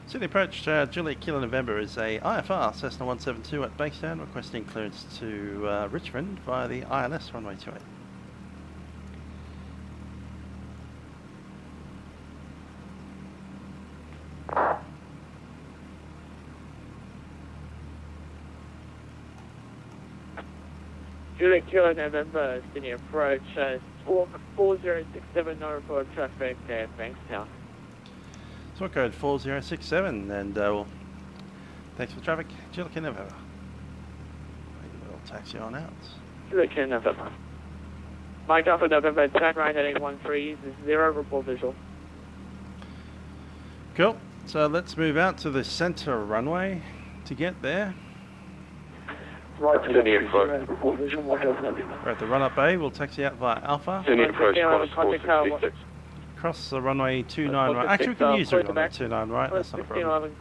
Sydney approach, Juliet Kilo November is a IFR Cessna 172 at Bankstown, requesting clearance to Richmond via the ILS runway 28. Juliet Kilo November, Sydney approach, 4067, no report traffic at Bankstown. So code 4067, and well, thanks for the traffic, Juliet Kilo November. We'll taxi on out. Juliet Kilo November. Mike Alpha November, turn right at 813, 0, report visual. Cool, so let's move out to the center runway to get there. Right to Sydney the approach. report vision, Mike Alpha November. We're at the run-up bay, we'll taxi out via Alpha. Sydney approach, Qantas 466. Cross the runway 29 right. Actually, we can use the runway 29 right, that's not a problem.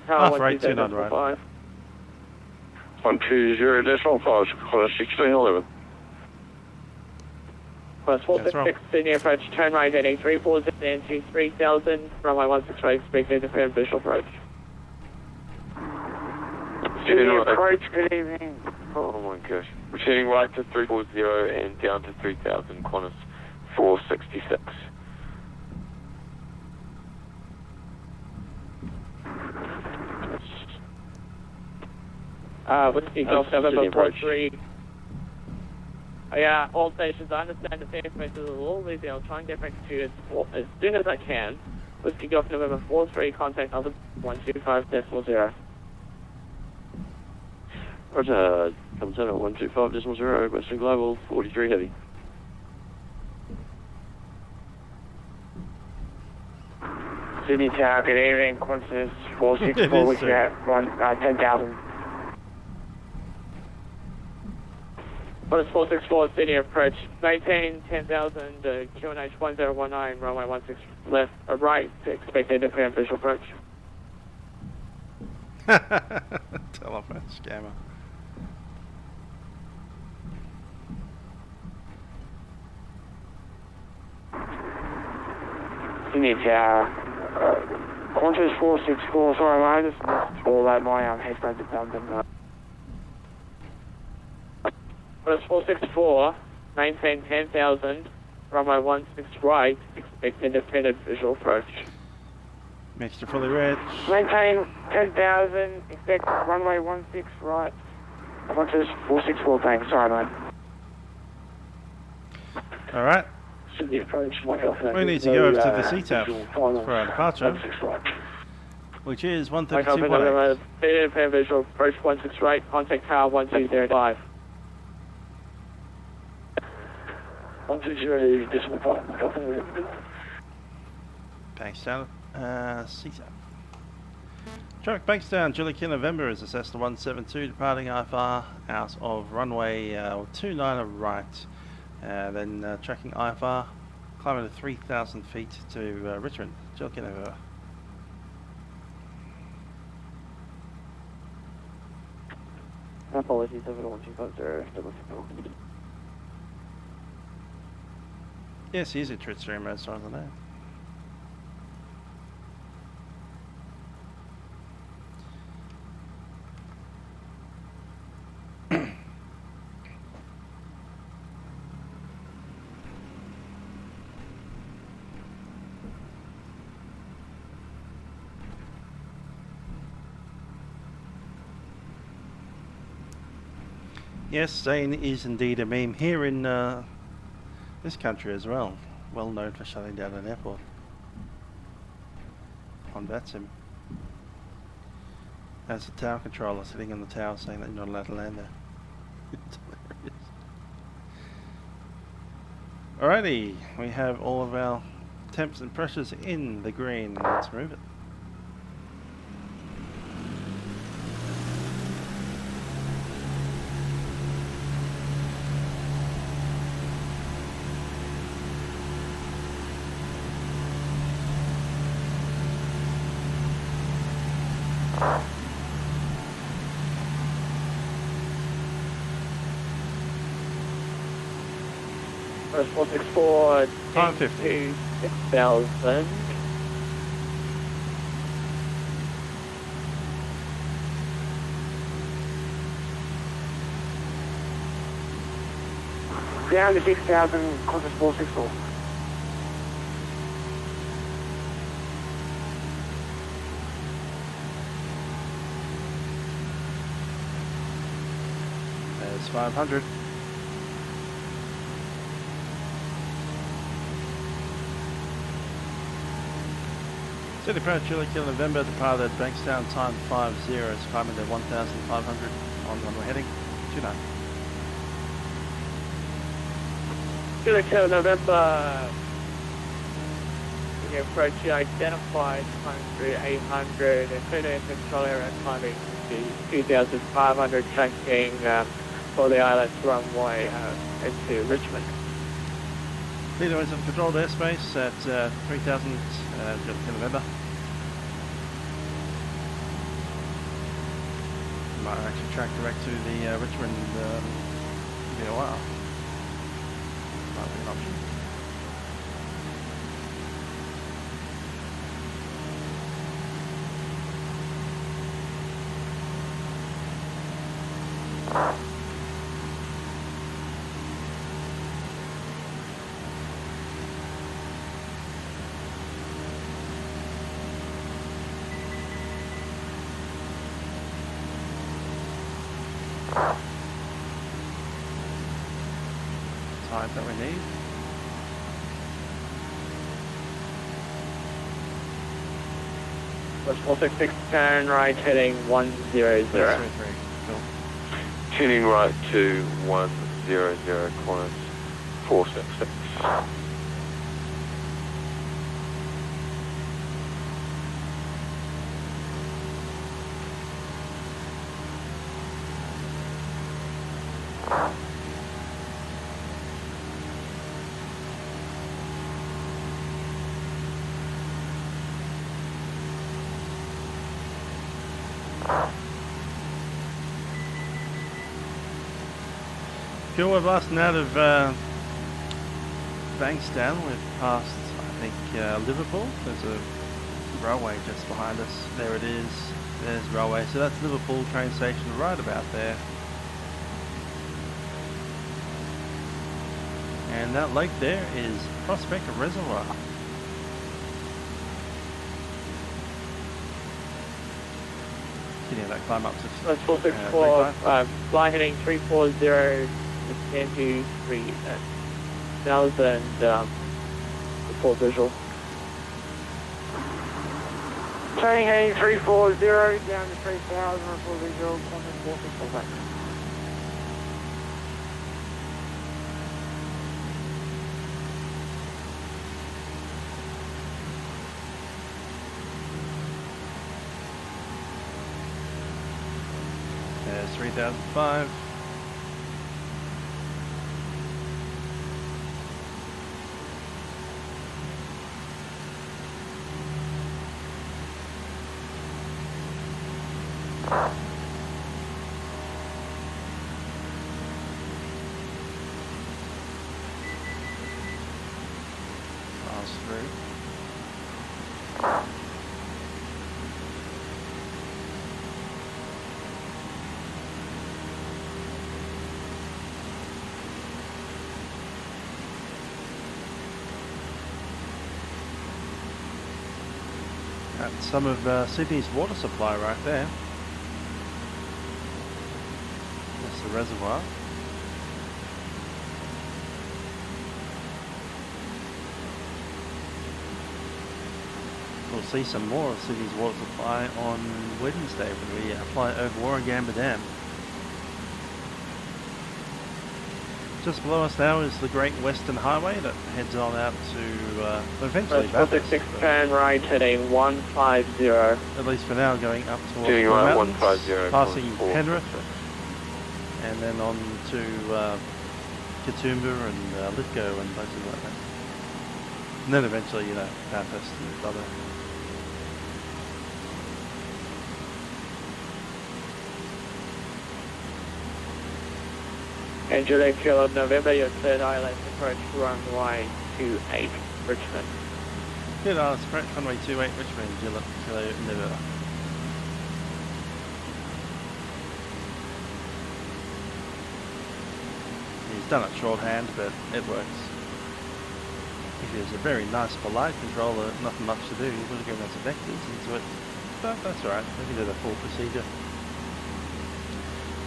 Half right, 29 right. 120.5, Qantas 1611. Plus 466, Sydney approach, turn right at 834, and 3000, runway 16 right, expected defend visual approach. Sydney approach, good evening. Oh my gosh. Proceeding right to 340 and down to 3000, Qantas 466. Whiskey Golf November 43. Yeah, all stations, I understand the fairface is a little busy. I'll try and get back to you as soon as I can. Whiskey Golf November 43, contact other 125.0. Roger, comes in at 125.0, Western Global, 43 heavy. Sydney Tower, good evening, Qantas 464, which are at 10,000. Qantas 464, Sydney approach, maintain 10,000, QNH 1019, runway 16 left, right, expected defend visual approach. Telephone scammer. Sydney Tower, Qantas 464, sorry mate, I just missed all that, my headphones are pumping. Qantas 464, maintain 10,000, runway 16 right, expect independent visual approach. Mixture fully rich. Maintain 10,000, expect runway 16 right. Qantas 464, thanks, sorry mate. Alright, Sydney approach, Mike Alpha November. we need to go over to the CTAP for our departure, which is 132.18. Independent visual approach 16 right, contact tower 1205. 120.5, Mike Alpha November. Bankstown, CTAP. Traffic Bankstown, Juliet Kilo November is a Cessna 172 departing IFR out of runway 29 right. Then tracking IFR, climbing to 3,000 feet to Richmond. Juliet Kilo November. Apologies, over 125.0. Yes, he is a truth streamer as far as I know. Yes, Zane is indeed a meme here in this country as well. Well known for shutting down an airport on Vatsim. As a tower controller sitting on the tower saying that you're not allowed to land there. It's hilarious. Alrighty, we have all of our temps and pressures in the green. Let's move it. First 464, Time 50. 6,000. Down to 6,000, Qantas 464. There's 500. City approach Chile Kilo November, departed Bankstown, time 50, it's climbing to 1,500 on runway heading 29. Good to November. The approach identified country 800, including control area climbing to 2,500, changing for the islands runway into Richmond. Leader is in controlled airspace at 3,000 to November. Might actually track direct to the Richmond VOR. Might be an option. Time that we need. Plus 466, turn right, heading 100. 333. Cool. Tuning right to 100, Qantas 466. Cool, we're blasting out of Bankstown. We've passed, I think, Liverpool. There's a railway just behind us. There it is. There's railway. So that's Liverpool train station right about there. And that lake there is Prospect Reservoir. Continue that climb up to Plus 464, fly heading 340, descend to 3,000, full visual. Turning heading 340, down to 3,000, full visual, Qantas 464 back. There's 3005. Pass through. That's some of Sydney's water supply right there. That's the reservoir. We'll see some more of Sydney's water supply on Wednesday when we fly over Warragamba Dam. Just below us now is the Great Western Highway that heads on out to eventually Bathurst. 466, turn right, heading 150. At least for now, going up towards Tuning the right mountains, 150, passing Qantas Penrith, and then on to Katoomba and Lithgow and places like that. And then eventually, Bathurst and other. And Juliet Kilo November, your third ILS approach runway 28 Richmond. Good, approach runway 28 Richmond, Juliet Kilo November. He's done it shorthand, but it works. If he was a very nice, polite controller, nothing much to do, he would have given us vectors into it. But that's alright, we can do the full procedure.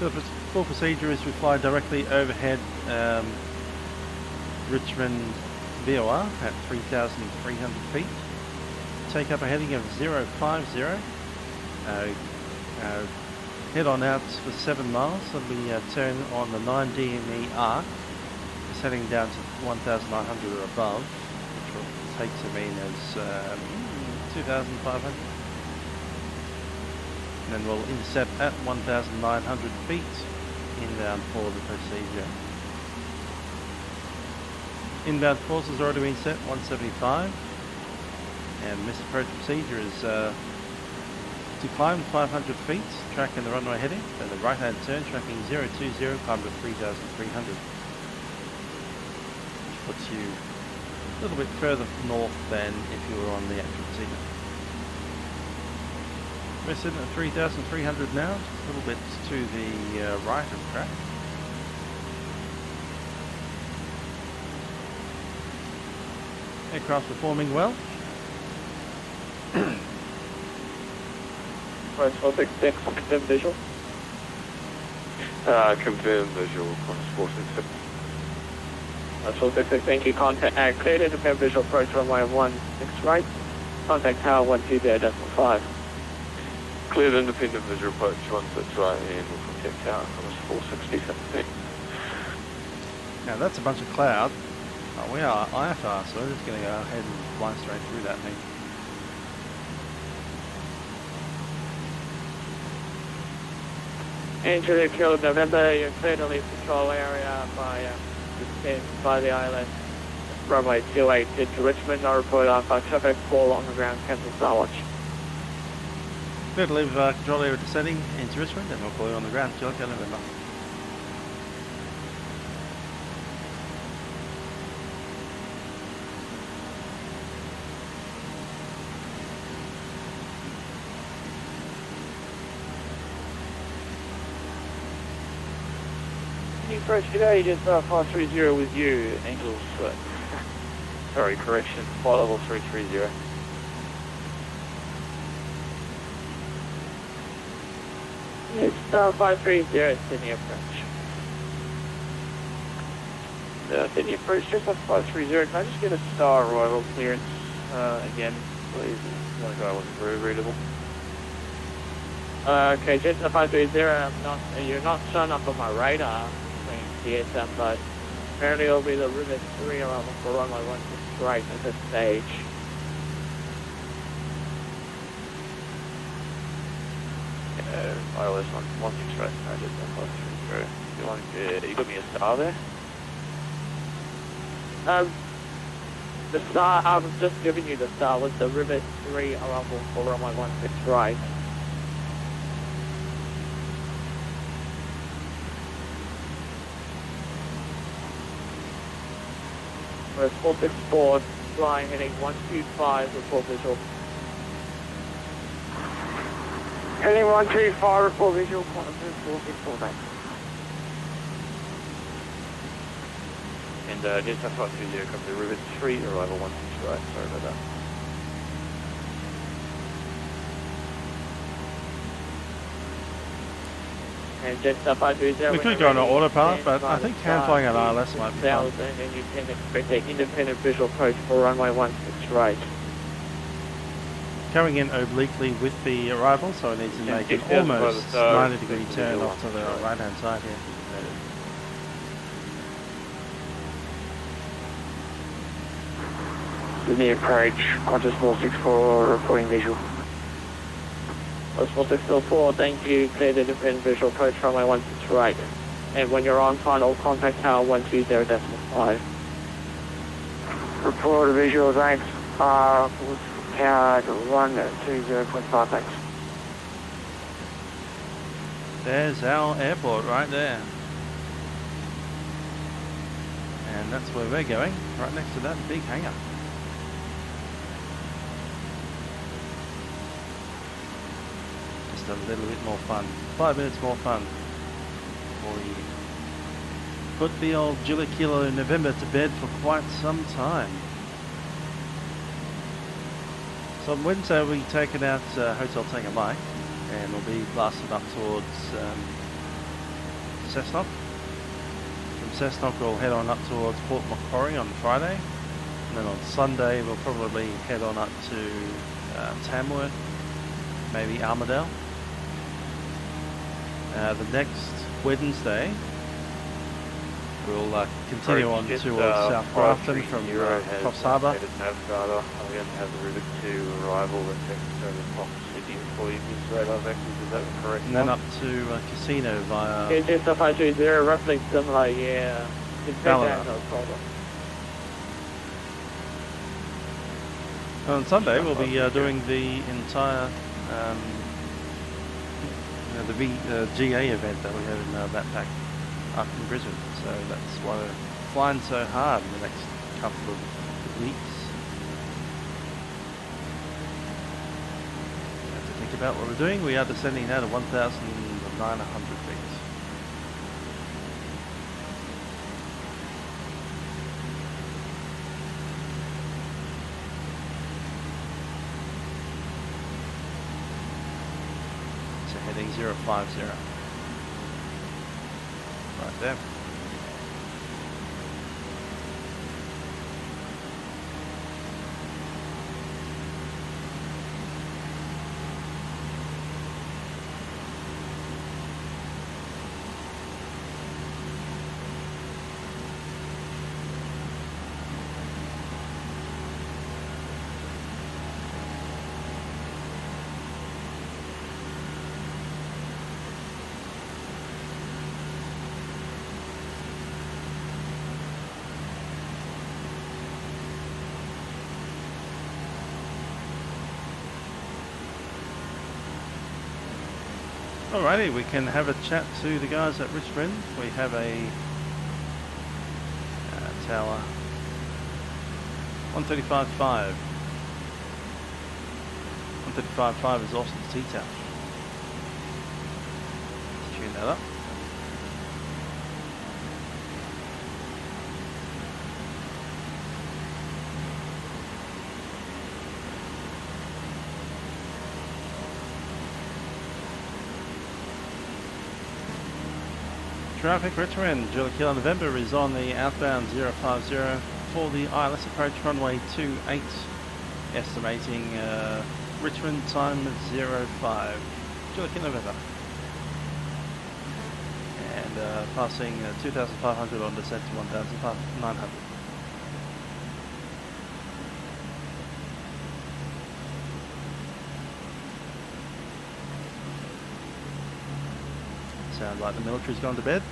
So the full procedure is we fly directly overhead Richmond VOR at 3,300 feet. Take up a heading of 050. Head on out for 7 miles. So we turn on the 9 DME arc. It's heading down to 1,900 or above, which will take to mean as 2,500. And then we'll intercept at 1,900 feet inbound for the procedure. Inbound course has already been set, 175. And this approach procedure is to climb 500 feet, tracking the runway heading, then the right hand turn, tracking 020, climb to 3,300. Which puts you a little bit further north than if you were on the actual procedure. We're sitting at 3,300 now, just a little bit to the right of track. Aircraft performing well. Approach 466, confirm visual. Confirm visual, Qantas 466. 466, thank you. Contact cleared, confirm visual approach runway 16 right. Contact tower 120.5. Cleared independent visual approach 16 right and we'll contact tower Qantas 466. Now that's a bunch of cloud. We are IFR, so we're just going to go ahead and fly straight through that thing. And Juliet Kilo November, you're clear to leave control area by the ILS runway 28 into Richmond. I report our traffic fall on the ground, cancel Starwatch. Clear to leave control area descending into Richmond, and we'll call you on the ground, Juliet Kilo November. Approach today, just 530 with you, Angels. Sorry, correction, flight level 330. It's 530, Sydney approach. Sydney approach, just 530. Can I just get a star arrival clearance again, please? One guy wasn't very readable. Okay, just 530, you're not shown up on my radar. CSM, but apparently it'll be the Rivet 3 around for runway 16 right at this stage. ILS 16 right, I did that 530. You got me a star there? The star, I was just giving you the star, was the Rivet 3 around for runway 16 right. We're 464, flying heading 125, report visual. Heading 125, report visual, Qantas 464, thanks. And just 530, come to Rivet 3, arrival 16 right, sorry about that. And just 530. We could go on an autopilot, but I think hand flying an ILS might be fun. And you can expect an independent visual approach for runway 16 right. Coming in obliquely with the arrival, so it needs to make an almost 90-degree turn off to the right-hand side here. Sydney approach, Qantas 464, reporting visual. Qantas 464, thank you, cleared independent visual approach runway 16 right. And when you're on final, contact tower 120.5. Report visual, thanks. Tower 120.5, thanks. There's our airport right there. And that's where we're going, right next to that big hangar. Just a little bit more fun. 5 minutes more fun before we put the old Julia Kilo November to bed for quite some time. So on Wednesday we'll be taking out Hotel Tango Mike, and we'll be blasting up towards Cessna. From Cessna we'll head on up towards Port Macquarie on Friday, and then on Sunday we'll probably head on up to Tamworth, maybe Armidale. The next Wednesday we'll continue on towards South Grafton from Coffs Harbour. I'm going to have the route to arrival at Fox City before you can straight on back. Is that correct? And then up to Casino via Yeah, just off 530, roughly similar, yeah. It's Belmont. no problem. On Sunday we'll be doing the entire GA event that we have in Backpack up in Brisbane. So that's why we're flying so hard in the next couple of weeks. Have to think about what we're doing. We are descending now to 1,900 feet. So heading 050. Right there. Alrighty, we can have a chat to the guys at Richmond. We have a tower 135.5. 135.5 is Austin's T-tower. Let's tune that up. Traffic Richmond, Julia Kilo November is on the outbound 050 for the ILS approach runway 28, estimating Richmond time 05, Julia Kilo November. And passing 2,500 on descent to 1,900. Sounds like the military's gone to bed.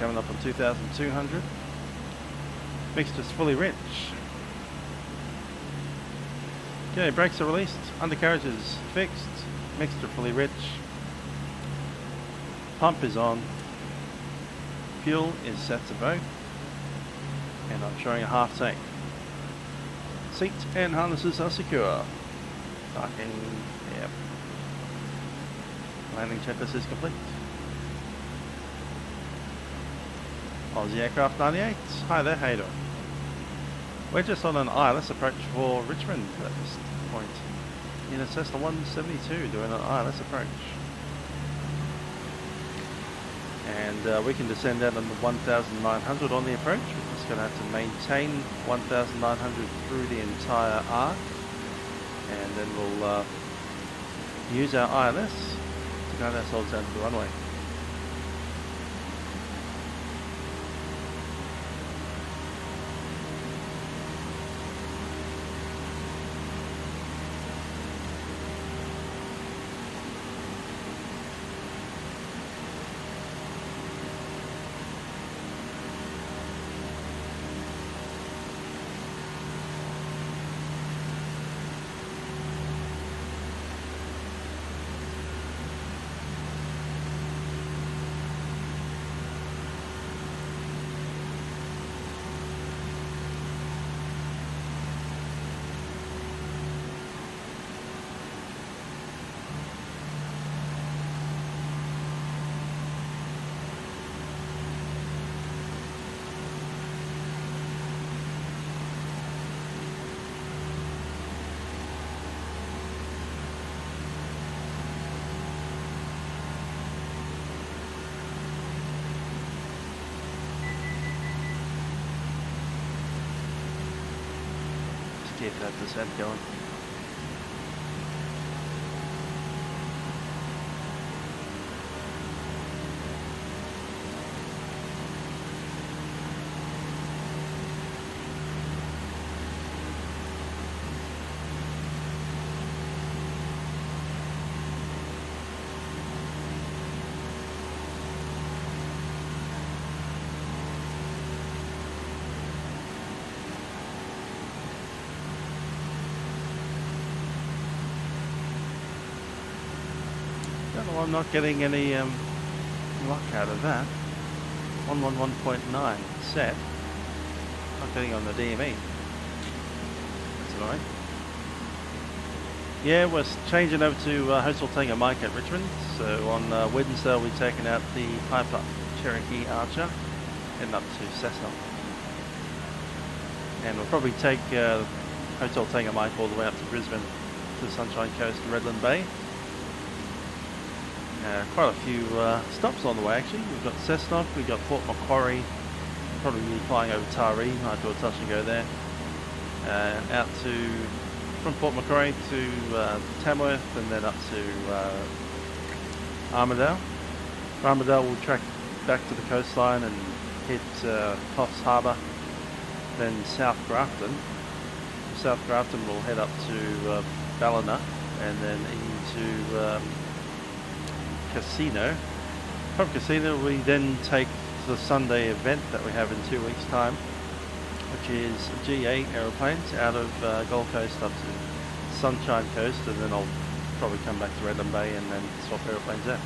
Coming up on 2,200. Mixture's fully rich. Okay, brakes are released, undercarriages fixed, mixture fully rich. Pump is on. Fuel is set to both. And I'm showing a half tank. Seat and harnesses are secure. Parking, yep. Landing checklist is complete. Aussie Aircraft 98, hi there, how you doing? We're just on an ILS approach for Richmond at this point. In a Cessna 172 doing an ILS approach. And we can descend down to 1,900 on the approach. We're just going to have to maintain 1,900 through the entire arc. And then we'll use our ILS to guide ourselves down to the runway. keep that descent going. Well, I'm not getting any luck out of that. 111.9 set. Not getting on the DME. That's annoying. Yeah, we're changing over to Hostel Tango Mike at Richmond. So on Wednesday we'll be taking out the Piper Cherokee Archer, heading up to Cessna. And we'll probably take Hotel Tango Mike all the way up to Brisbane, to the Sunshine Coast and Redland Bay. Quite a few stops on the way actually. We've got Cessna, we've got Port Macquarie, probably be flying over Taree, might do a touch and go there. Out to, from Port Macquarie to Tamworth and then up to Armidale. Armidale will track back to the coastline and hit Coffs Harbour, then South Grafton. From South Grafton we'll head up to Ballina and then into Casino. From Casino we then take the Sunday event that we have in 2 weeks time, which is G8 aeroplanes out of Gold Coast up to Sunshine Coast, and then I'll probably come back to Redland Bay and then swap aeroplanes there.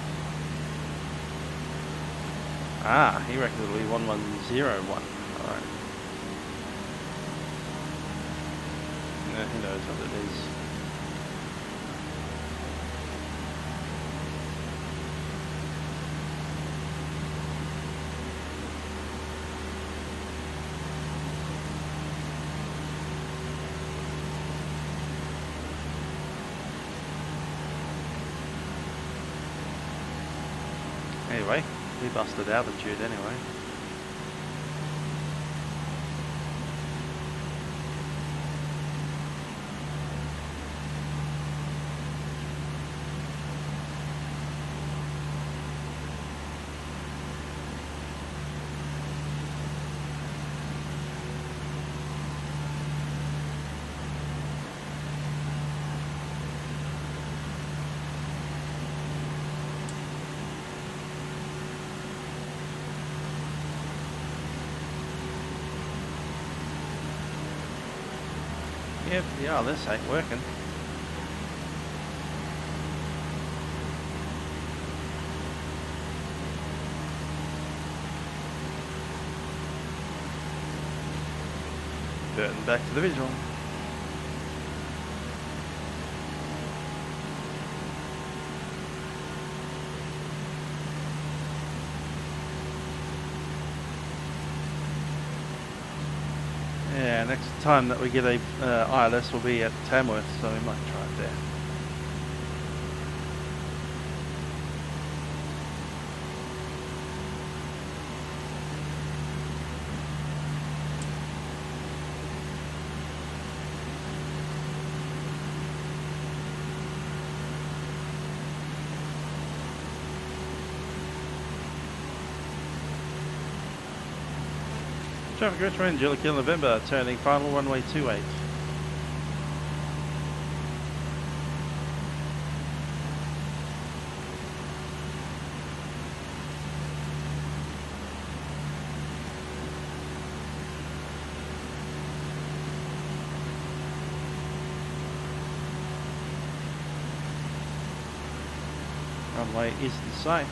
Ah, he reckons it'll be 1101. Alright. Who knows what it is. Anyway, we busted altitude anyway. Yep, yeah, this ain't working. Burton back to the visual. Yeah, next time that we get a ILS will be at Tamworth, so we might try it there. Traffic Richmond, Julie Kill November, turning final runway 28. Runway is in sight.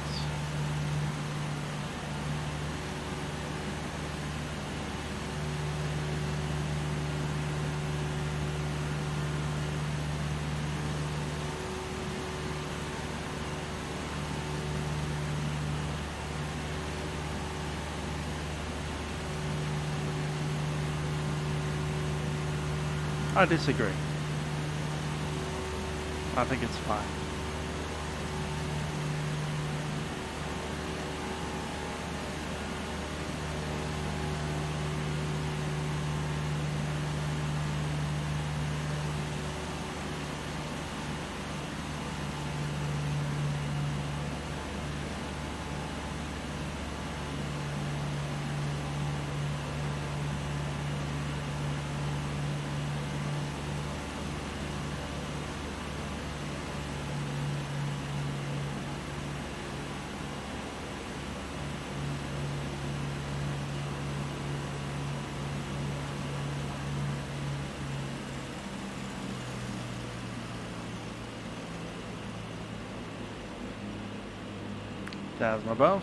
I disagree. I think it's fine. 1,000 above.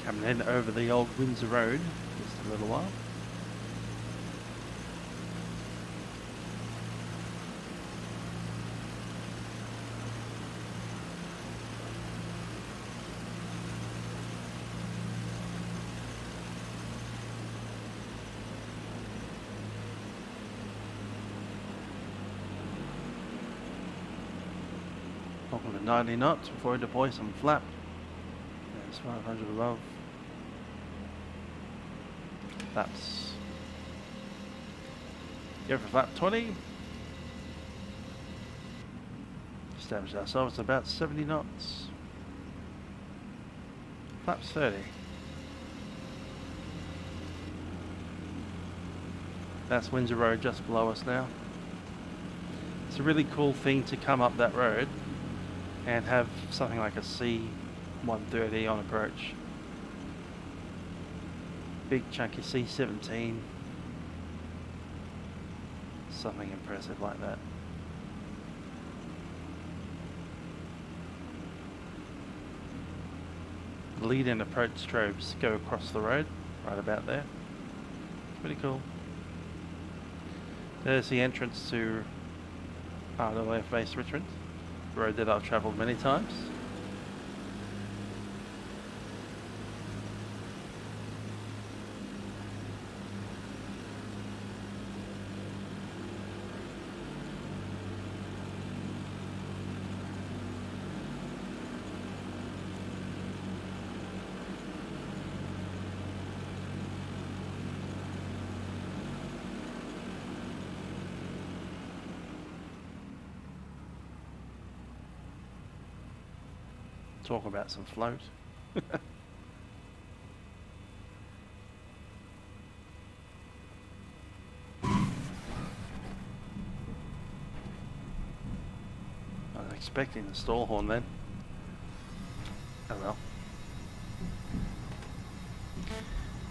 Coming in over the old Windsor Road, just a little while. Talking to 90 knots before I deploy some flap. There's 500 above. Flaps. Go for flap 20. Establish ourselves about 70 knots. Flaps 30. That's Windsor Road just below us now. It's a really cool thing to come up that road and have something like a C130 on approach. Big chunky C17. Something impressive like that. Lead and approach strobes go across the road, right about there. Pretty cool. There's the entrance to RAAF base Richmond, a road that I've travelled many times. Talk about some float. I was expecting the stall horn then. Oh well.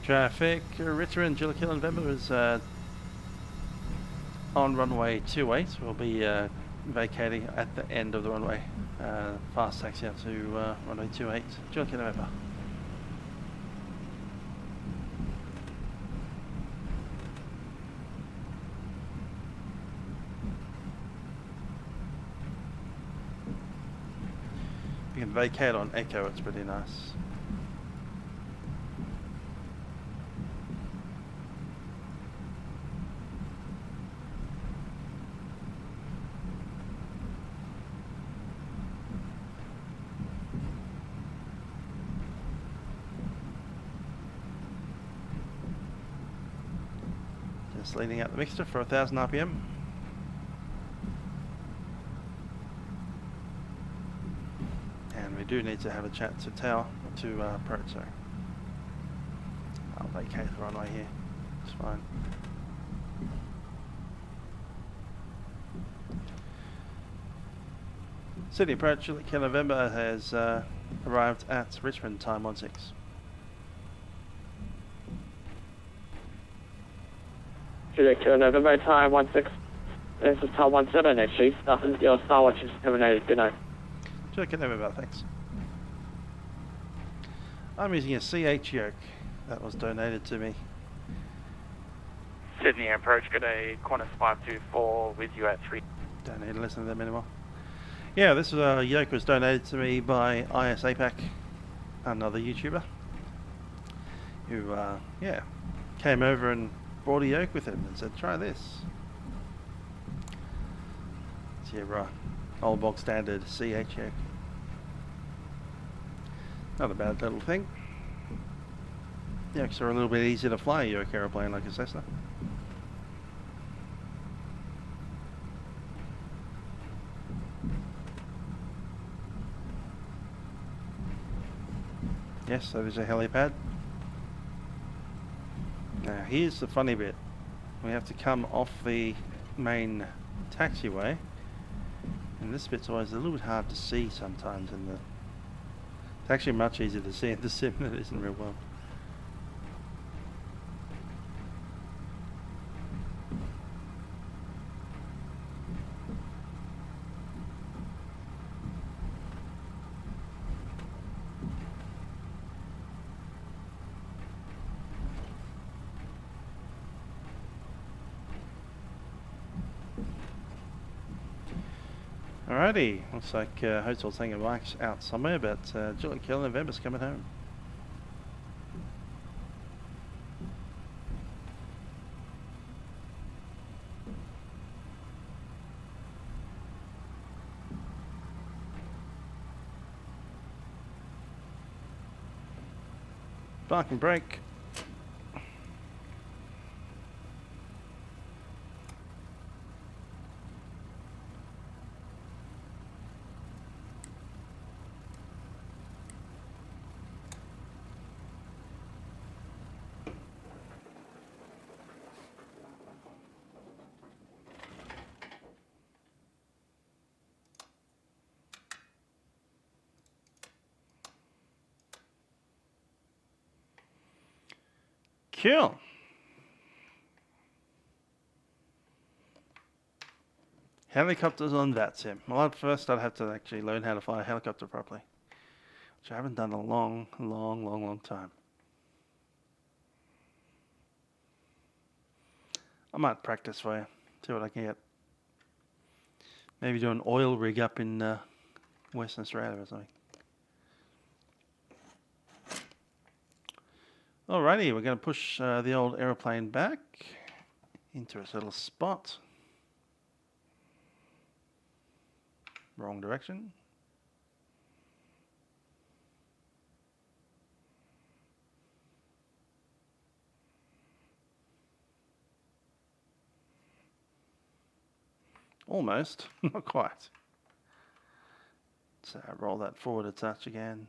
Traffic, Richmond, July Kilo November is on runway 28. We'll be vacating at the end of the runway. Fast taxi out to runway 28, July Kilo November. You can vacate on Echo, it's pretty nice. Just leading out the mixture for 1000 RPM. And we do need to have a chat to tower, to approach, so I'll vacate the runway here, it's fine. City approach, July Kilo November has arrived at Richmond, time 16. July Kilo November, time 16. This is time 17, actually. Nothing, your Star Watch is terminated. Good night. July Kilo November, thanks. I'm using a CH yoke that was donated to me. Sydney approach, good day, Qantas 524 with you at 3. Don't need to listen to them anymore. Yeah, this yoke was donated to me by ISAPAC, another YouTuber, who yeah, came over and brought a yoke with him and said, try this. It's your old bog standard CH yoke. Not a bad little thing. Yokes are a little bit easier to fly a yoke aeroplane like a Cessna. Yes, so there's a helipad. Now here's the funny bit. We have to come off the main taxiway, and this bit's always a little bit hard to see sometimes in the... It's actually much easier to see in the sim than it is in real world. Alrighty, looks like Hotel's hanging bikes out somewhere, but Julie Kill and November's coming home. Park and brake. Cool. Helicopters on Vatsim. Well, at first I'd have to actually learn how to fly a helicopter properly, which I haven't done in a long time. I might practice for you, see what I can get. Maybe do an oil rig up in Western Australia or something. Alrighty, we're going to push the old aeroplane back into its little spot. Wrong direction. Almost, not quite. Let's roll that forward a touch again.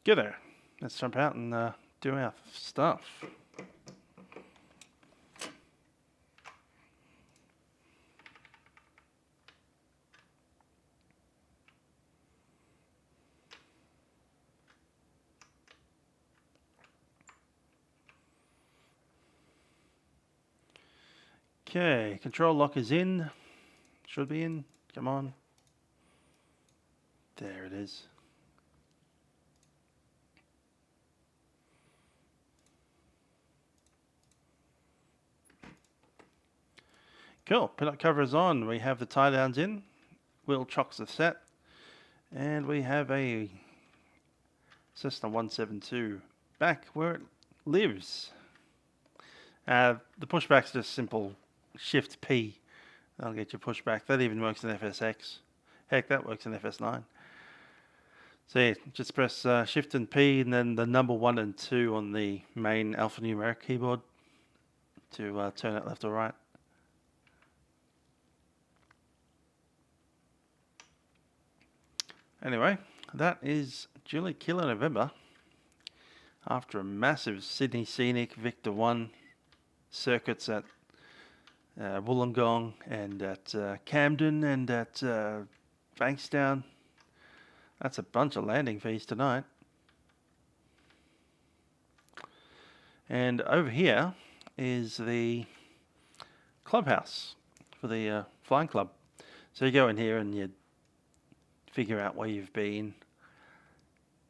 Get there. Let's jump out and do our stuff. Okay, control lock is in. Should be in. Come on. There it is. Cool, pilot cover is on. We have the tie downs in. Wheel chocks are set. And we have a Cessna 172 back where it lives. The pushback's just simple Shift P. That'll get you pushback. That even works in FSX. Heck, that works in FS9. So yeah, just press Shift and P and then the number 1 and 2 on the main alphanumeric keyboard to turn it left or right. Anyway, that is Julie Kilo November after a massive Sydney Scenic Victor 1 circuits at Wollongong and at Camden and at Bankstown. That's a bunch of landing fees tonight. And over here is the clubhouse for the flying club. So you go in here and you figure out where you've been,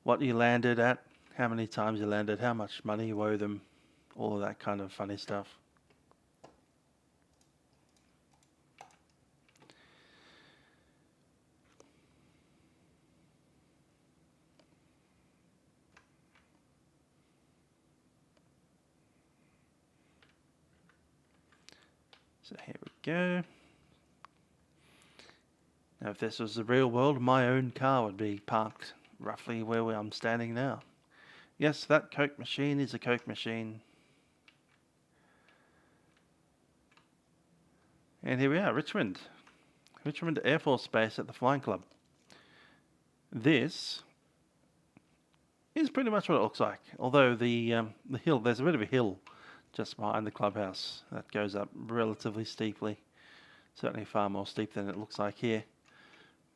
what you landed at, how many times you landed, how much money you owe them, all of that kind of funny stuff. So here we go. Now if this was the real world, my own car would be parked roughly where I'm standing now. Yes, that Coke machine is a Coke machine. And here we are, Richmond. Richmond Air Force Base at the Flying Club. This is pretty much what it looks like. Although the hill, there's a bit of a hill just behind the clubhouse that goes up relatively steeply. Certainly far more steep than it looks like here.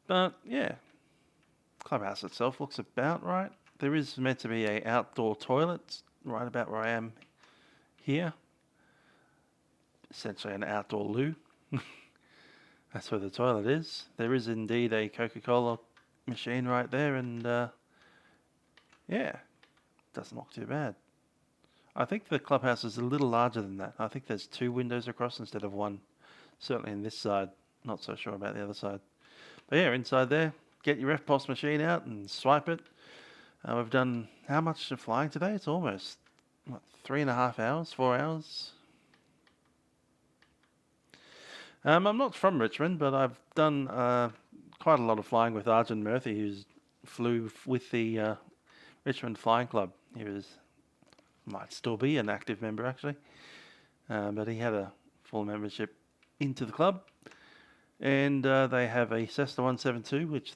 But yeah, clubhouse itself looks about right. There is meant to be an outdoor toilet right about where I am here. Essentially an outdoor loo. That's where the toilet is. There is indeed a Coca-Cola machine right there, and yeah, doesn't look too bad. I think the clubhouse is a little larger than that. I think there's 2 windows across instead of 1. Certainly in this side. Not so sure about the other side. But yeah, inside there, get your FPOS machine out and swipe it. We've done how much of flying today? It's almost, what, 3.5 hours, 4 hours? I'm not from Richmond, but I've done quite a lot of flying with Arjun Murthy, who's flew with the Richmond Flying Club. He might still be an active member actually, but he had a full membership into the club, and they have a Cessna 172, which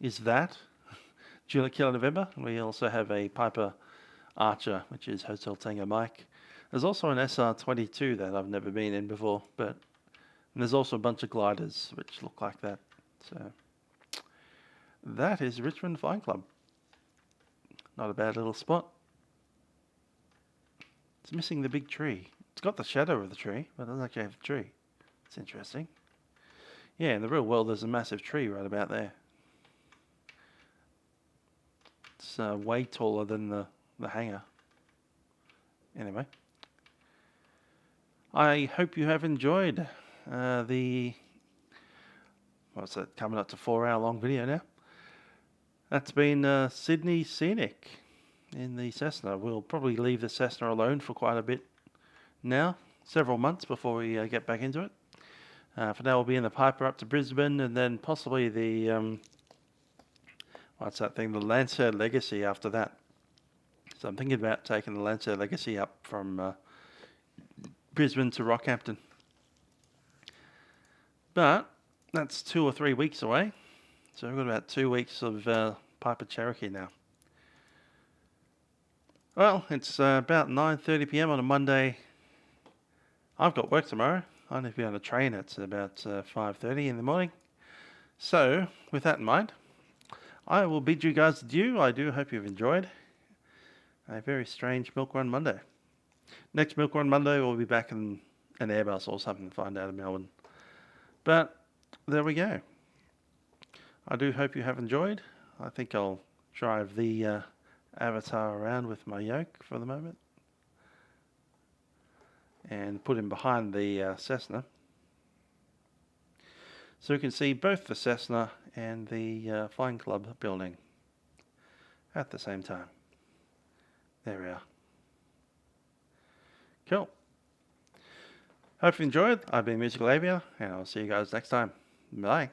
is that Juliet Kilo November. We also have a Piper Archer, which is Hotel Tango Mike. There's also an SR22 that I've never been in before, but there's also a bunch of gliders which look like that. So that is Richmond Flying Club. Not a bad little spot. It's missing the big tree. It's got the shadow of the tree, but it doesn't actually have a tree. It's interesting. Yeah, in the real world there's a massive tree right about there. It's way taller than the hangar. Anyway. I hope you have enjoyed what's that, coming up to 4-hour long video now. That's been Sydney Scenic in the Cessna. We'll probably leave the Cessna alone for quite a bit now, several months before we get back into it. For now we'll be in the Piper up to Brisbane, and then possibly the what's that thing, the Lancer Legacy after that. So I'm thinking about taking the Lancer Legacy up from Brisbane to Rockhampton. But that's 2 or 3 weeks away. So we've got about 2 weeks of Piper Cherokee now. Well, it's about 9:30 PM on a Monday. I've got work tomorrow. I need to be on a train at about 5:30 in the morning. So, with that in mind, I will bid you guys adieu. I do hope you've enjoyed a very strange Milk Run Monday. Next Milk Run Monday, we'll be back in an Airbus or something to find out in Melbourne. But there we go. I do hope you have enjoyed. I think I'll drive the Avatar around with my yoke for the moment and put him behind the Cessna, so you can see both the Cessna and the Flying Club building at the same time. There we are. Cool. Hope you enjoyed. I've been Musical Aviator, and I'll see you guys next time. Bye.